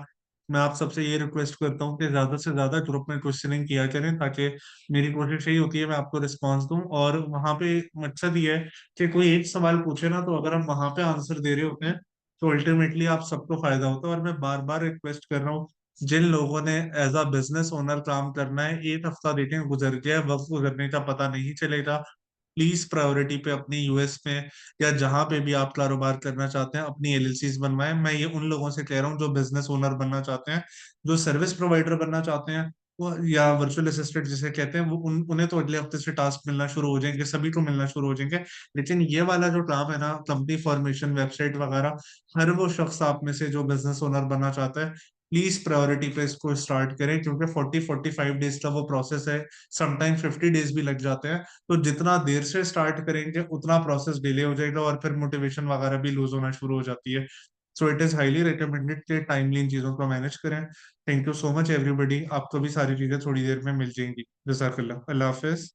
मैं आप सबसे ये रिक्वेस्ट करता हूँ कि ज्यादा से ज्यादा ग्रुप में क्वेश्चनिंग किया करें, ताकि मेरी कोशिश यही होती है मैं आपको रिस्पॉन्स दूं। और वहाँ पे मकसद ये है कि कोई एक सवाल पूछे ना, तो अगर हम वहाँ पे आंसर दे रहे होते हैं तो अल्टीमेटली आप सबको फायदा होता है। और मैं बार बार रिक्वेस्ट कर रहा हूँ, जिन लोगों ने एज अ बिजनेस ओनर काम करना है, एक हफ्ता देखें गुजर गया, वक्त गुजरने का पता नहीं चलेगा। प्लीज प्रायोरिटी पे अपनी यूएस में या जहां पे भी आप कारोबार करना चाहते हैं अपनी एलएलसीज बनवाएं। मैं ये उन लोगों से कह रहा हूँ जो बिजनेस ओनर बनना चाहते हैं, जो सर्विस प्रोवाइडर बनना चाहते हैं, वो या वर्चुअल असिस्टेंट जिसे कहते हैं, वो उन्हें तो अगले हफ्ते से टास्क मिलना शुरू हो जाएंगे, सभी को मिलना शुरू हो जाएंगे। लेकिन ये वाला जो काम है ना, कंपनी फॉर्मेशन, वेबसाइट वगैरह, हर वो शख्स आप में से जो बिजनेस ओनर बनना चाहता है, प्लीज प्रायोरिटी पे इसको स्टार्ट करें, क्योंकि 40-45 डेज का वो प्रोसेस है। समटाइम 50 डेज भी लग जाते हैं। तो जितना देर से स्टार्ट करेंगे उतना प्रोसेस डिले हो जाएगा और फिर मोटिवेशन वगैरह भी लूज होना शुरू हो जाती है। So it is highly recommended कि टाइमली इन चीजों को मैनेज करें। Thank you so much everybody, आपको भी सारी चीजें थोड़ी देर में मिल जाएंगी। जज़ाकल्लाह, अल्लाह हाफिज।